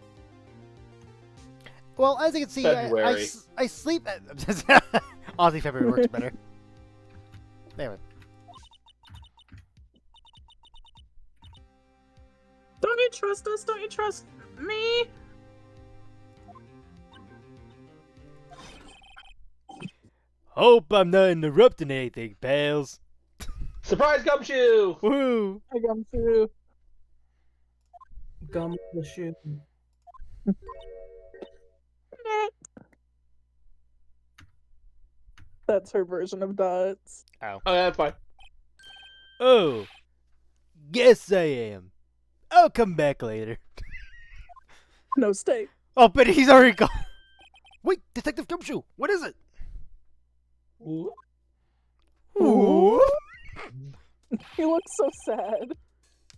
Well, as you can see, February. I sleep at... Honestly, February works better. Anyway. Don't you trust us? Don't you trust me? Hope I'm not interrupting anything, pals. Surprise gumshoe! Woo! I come through. Gum the shoe. That's her version of dots. Oh, that's fine. Oh, yes I am. I'll come back later. No stay. Oh, but he's already gone. Wait, Detective Gumshoe, what is it? Ooh. Ooh. He looks so sad.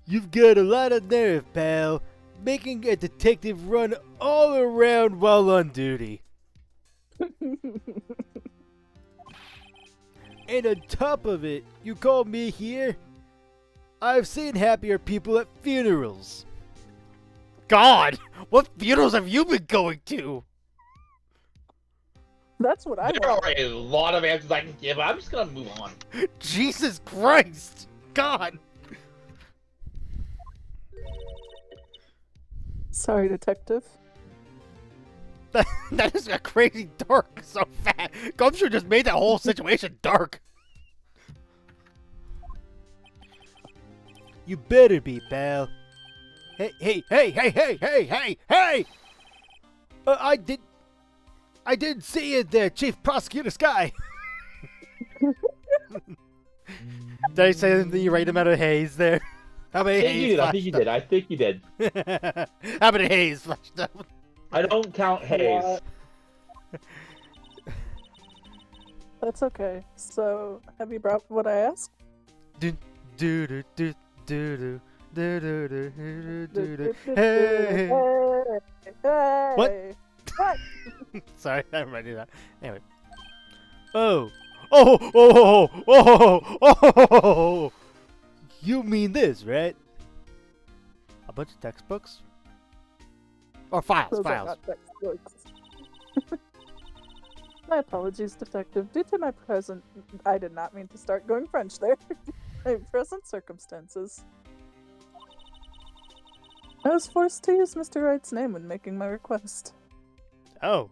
You've got a lot of nerve, pal. Making a detective run all around while on duty. And on top of it, you call me here? I've seen happier people at funerals. God, what funerals have you been going to? That's what I There want. are a lot of answers I can give. I'm just gonna move on. Jesus Christ! God! Sorry, detective. That just got crazy dark so fast. Gumshoe just made that whole situation dark. You better be, pal. Hey! I didn't see you there, Chief Prosecutor Sky. Did I say the right amount of haze there? How many I think you haze? did. I think you did. I think you did. How many haze flashed up? I don't count haze. What? That's okay. So, have you brought what I asked? Do do do do do do do do do do do. Hey. Hey. What? What? Sorry, I remember that. Anyway. Oh. You mean this, right? A bunch of textbooks? Or files, Those are files. not textbooks. My apologies, detective. Due to my present... I did not mean to start going French there. My present circumstances. I was forced to use Mr. Wright's name when making my request. Oh.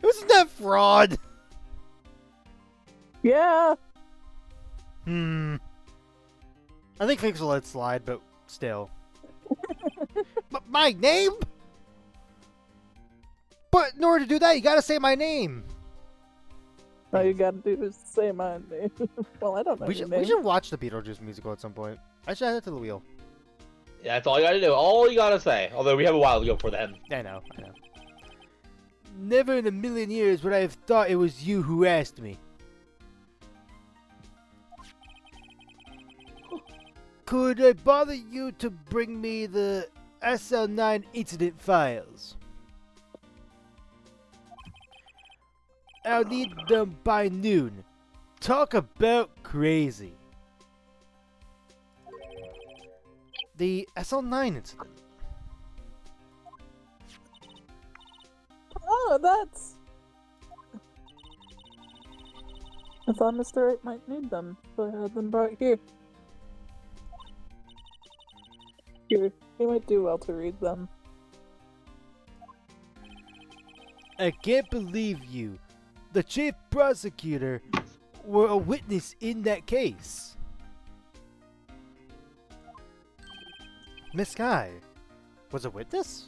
Wasn't that fraud? Yeah! I think Finks will let it slide, but still. But my name? But in order to do that, you gotta say my name. All you gotta do is say my name. Well, I don't know We your should, name. we should watch the Beetlejuice musical at some point. I should add it to the wheel. Yeah, that's all you gotta do. All you gotta say. Although we have a while to go for then. I know. Never in a million years would I have thought it was you who asked me. Could I bother you to bring me the SL9 incident files? I'll need them by noon. Talk about crazy. The SL9 incident. Oh, that's... I thought Mr. Wright might need them, so I had them brought here. You might do well to read them. I can't believe you. The chief prosecutor were a witness in that case. Miss Sky was a witness?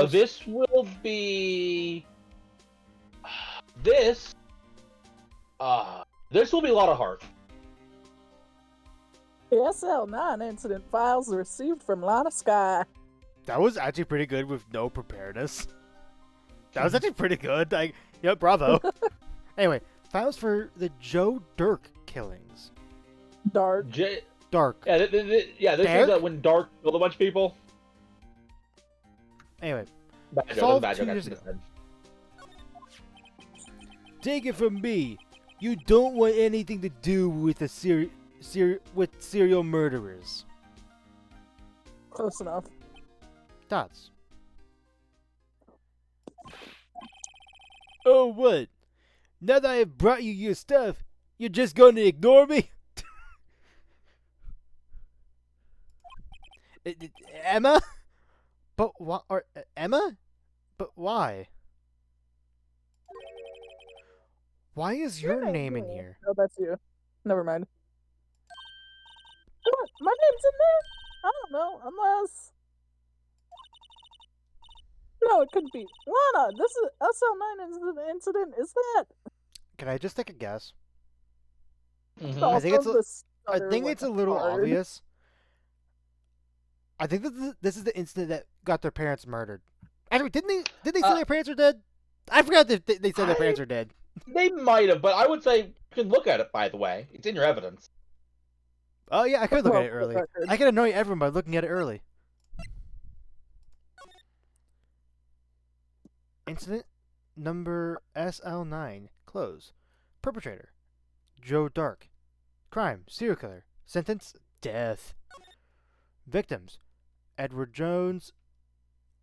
This will be. This. This will be a lot of heart. The SL9 incident files received from Lana Sky. That was actually pretty good with no preparedness. That was actually pretty good. Yeah, bravo. Anyway, files for the Joe Dirk killings. Dark. Dark. Yeah, this Dark? is when Dark killed a bunch of people. Anyway, Bad joke, Solved bad joke, 2 I years should've ago. said. take it from me. You don't want anything to do with with serial murderers. Close enough. Dots. Oh, what? Now that I have brought you your stuff, you're just going to ignore me? Emma? But why? Emma? But why? Why is your name in here? Oh, that's you. Never mind. What? My name's in there? I don't know, unless... No, it couldn't be. Lana, this is SL9 incident, is that? Can I just take a guess? Mhm. I think Also, I think it's a little obvious. I think this is the incident that got their parents murdered. Actually, did they say their parents were dead? I forgot that they said their parents were dead. They might have, but I would say you can look at it. By the way, it's in your evidence. Oh yeah, I could look Well, at it early. for the record. I can annoy everyone by looking at it early. Incident number SL9. Close. Perpetrator. Joe Dark. Crime. Serial killer. Sentence. Death. Victims. Edward Jones.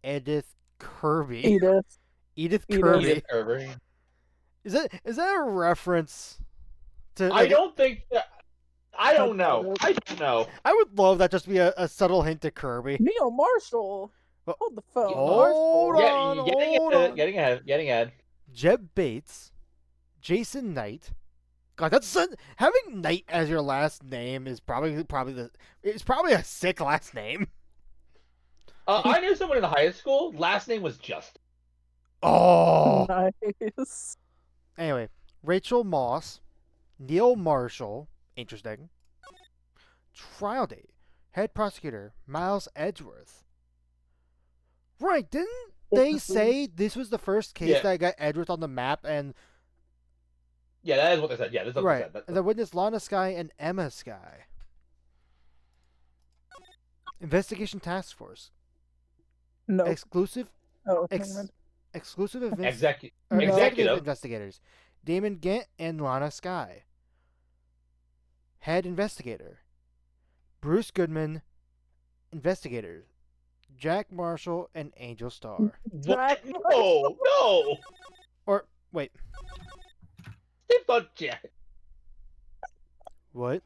Edith Kirby. Edith. Edith Edith. Kirby. Edith Kirby. Is that a reference to? I don't think that. I don't know. I don't know. I would love that just to be a subtle hint to Kirby. Neil Marshall. Oh, Hold the phone. hold Marshall. on. Getting ahead. Jeb Bates, Jason Knight. God, having Knight as your last name is probably a sick last name. I knew someone in high school. Last name was Justin. Oh. Nice. Anyway, Rachel Moss, Neil Marshall. Interesting. Trial date. Head prosecutor Miles Edgeworth. Right, didn't they say this was the first case that got Edgeworth on the map and Yeah, that is what they said. Yeah, this is what right. they said. The witness Lana Sky and Emma Sky. Investigation Task Force. No. Exclusive Oh, exclusive Executive. executive investigators. Damon Gant and Lana Sky. Head investigator. Bruce Goodman. Investigators. Jack Marshall and Angel Starr. What? No. Or wait, They thought Jack. what?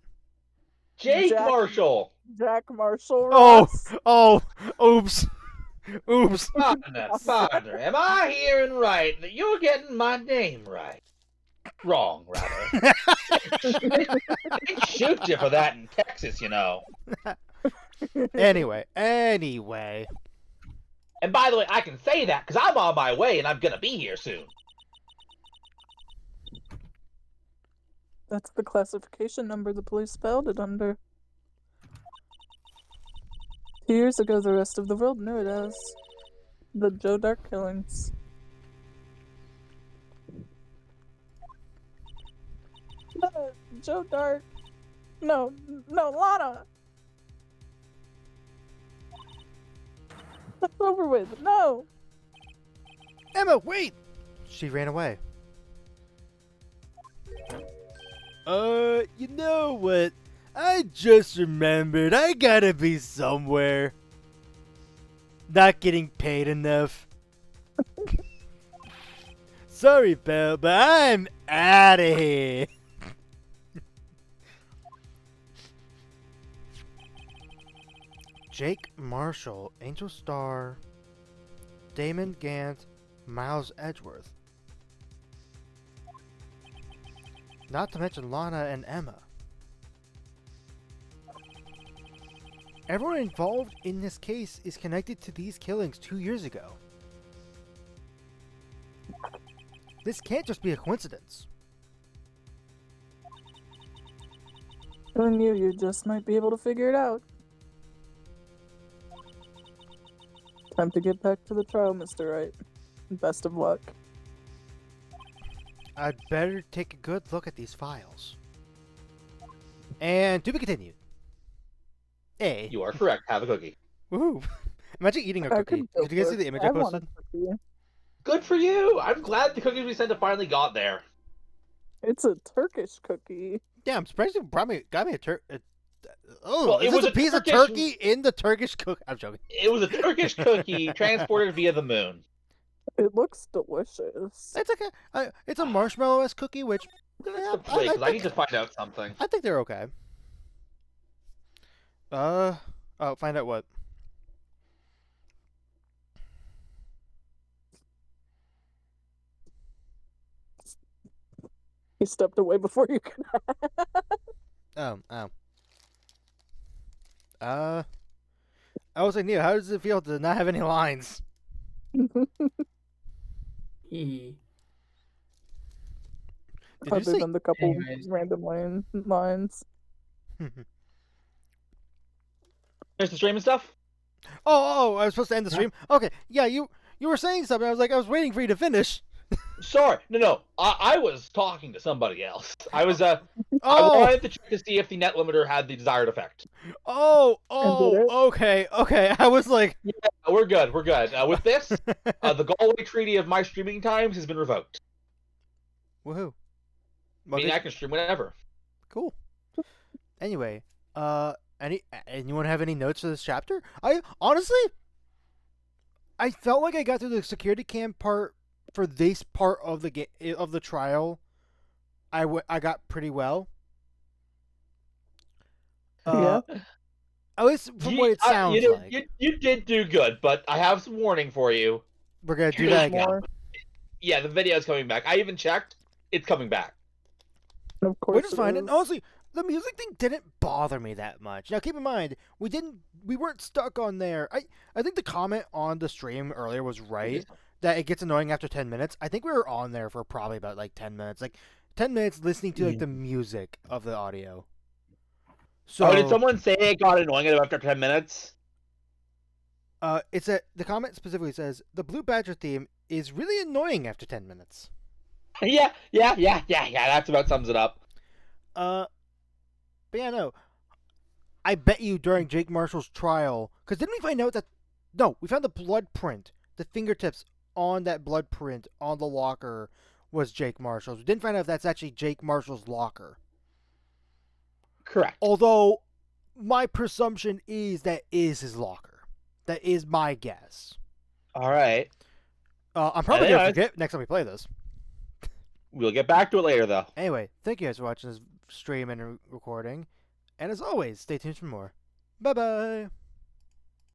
Jake Jack- Marshall. Jack Marshall. Oh, Ross. oops. Oops. Father, am I hearing right that you're getting my name right? Wrong, rather. They'd shoot you for that in Texas, you know. Anyway. And by the way, I can say that because I'm on my way and I'm gonna be here soon. That's the classification number the police spelled it under. 2 years ago, the rest of the world knew it as the Joe Dark killings. No, Joe Dark. No, Lana. That's over with. No. Emma, wait! She ran away. You know what? I just remembered I gotta be somewhere. Not getting paid enough. Sorry, Bill, but I'm out of here. Jake Marshall, Angel Star, Damon Gant, Miles Edgeworth. Not to mention Lana and Emma. Everyone involved in this case is connected to these killings 2 years ago. This can't just be a coincidence. Telling you just might be able to figure it out. Time to get back to the trial, Mr. Wright. Best of luck. I'd better take a good look at these files. And to be continued. Hey. You are correct. Have a cookie. Woohoo. Imagine eating a I cookie. could go Did you guys for see it. the image I want a posted? cookie. Good for you. I'm glad the cookies we sent have finally got there. It's a Turkish cookie. Yeah, I'm surprised you got me a turkey. Oh, Well, is it this was a a piece of Turkish- turkey in the Turkish cookie? I'm joking. It was a Turkish cookie transported via the moon. It looks delicious. It's okay. It's a marshmallow-esque cookie, which I'm gonna yeah, have to play because I need think- to find out something. I think they're okay. Find out what? He stepped away before you could. Oh. I was like, Neil, how does it feel to not have any lines? He. Did you Other say? than the couple Anyways. random lines. There's the stream and stuff. Oh, I was supposed to end the stream. Okay, yeah, you were saying something. I was waiting for you to finish. Sorry, no. I was talking to somebody else. I was I Oh, wanted to check to see if the net limiter had the desired effect. oh, did it? okay. I was like, We're good. With this, the Galway Treaty of my streaming times has been revoked. woohoo. Meaning I can stream whenever. Cool. Anyway, anyone have any notes for this chapter? I honestly, I felt like I got through the security cam part for this part of the trial. I got pretty well. Yeah. At least from what it sounds like. You did do good, but I have some warning for you. We're gonna do Here's that again. More. Yeah, the video's coming back. I even checked. It's coming back. Of course. Which is fine. it And honestly, the music thing didn't bother me that much. Now keep in mind, we weren't stuck on there. I think the comment on the stream earlier was right that it gets annoying after 10 minutes. I think we were on there for probably about like 10 minutes. Like 10 minutes listening to like the music of the audio. So Oh, did someone say it got annoying after 10 minutes? the comment specifically says the Blue Badger theme is really annoying after 10 minutes. Yeah. That's about sums it up. But yeah, no. I bet you during Jake Marshall's trial, because didn't we find out that we found the blood print, the fingertips on that blood print on the locker was Jake Marshall's. We didn't find out if that's actually Jake Marshall's locker. Correct. Although my presumption is that is his locker. That is my guess. All right. I'm probably Yeah, gonna forget next time we play this. We'll get back to it later, though. Anyway, thank you guys for watching this stream and recording. And as always, stay tuned for more. Bye bye.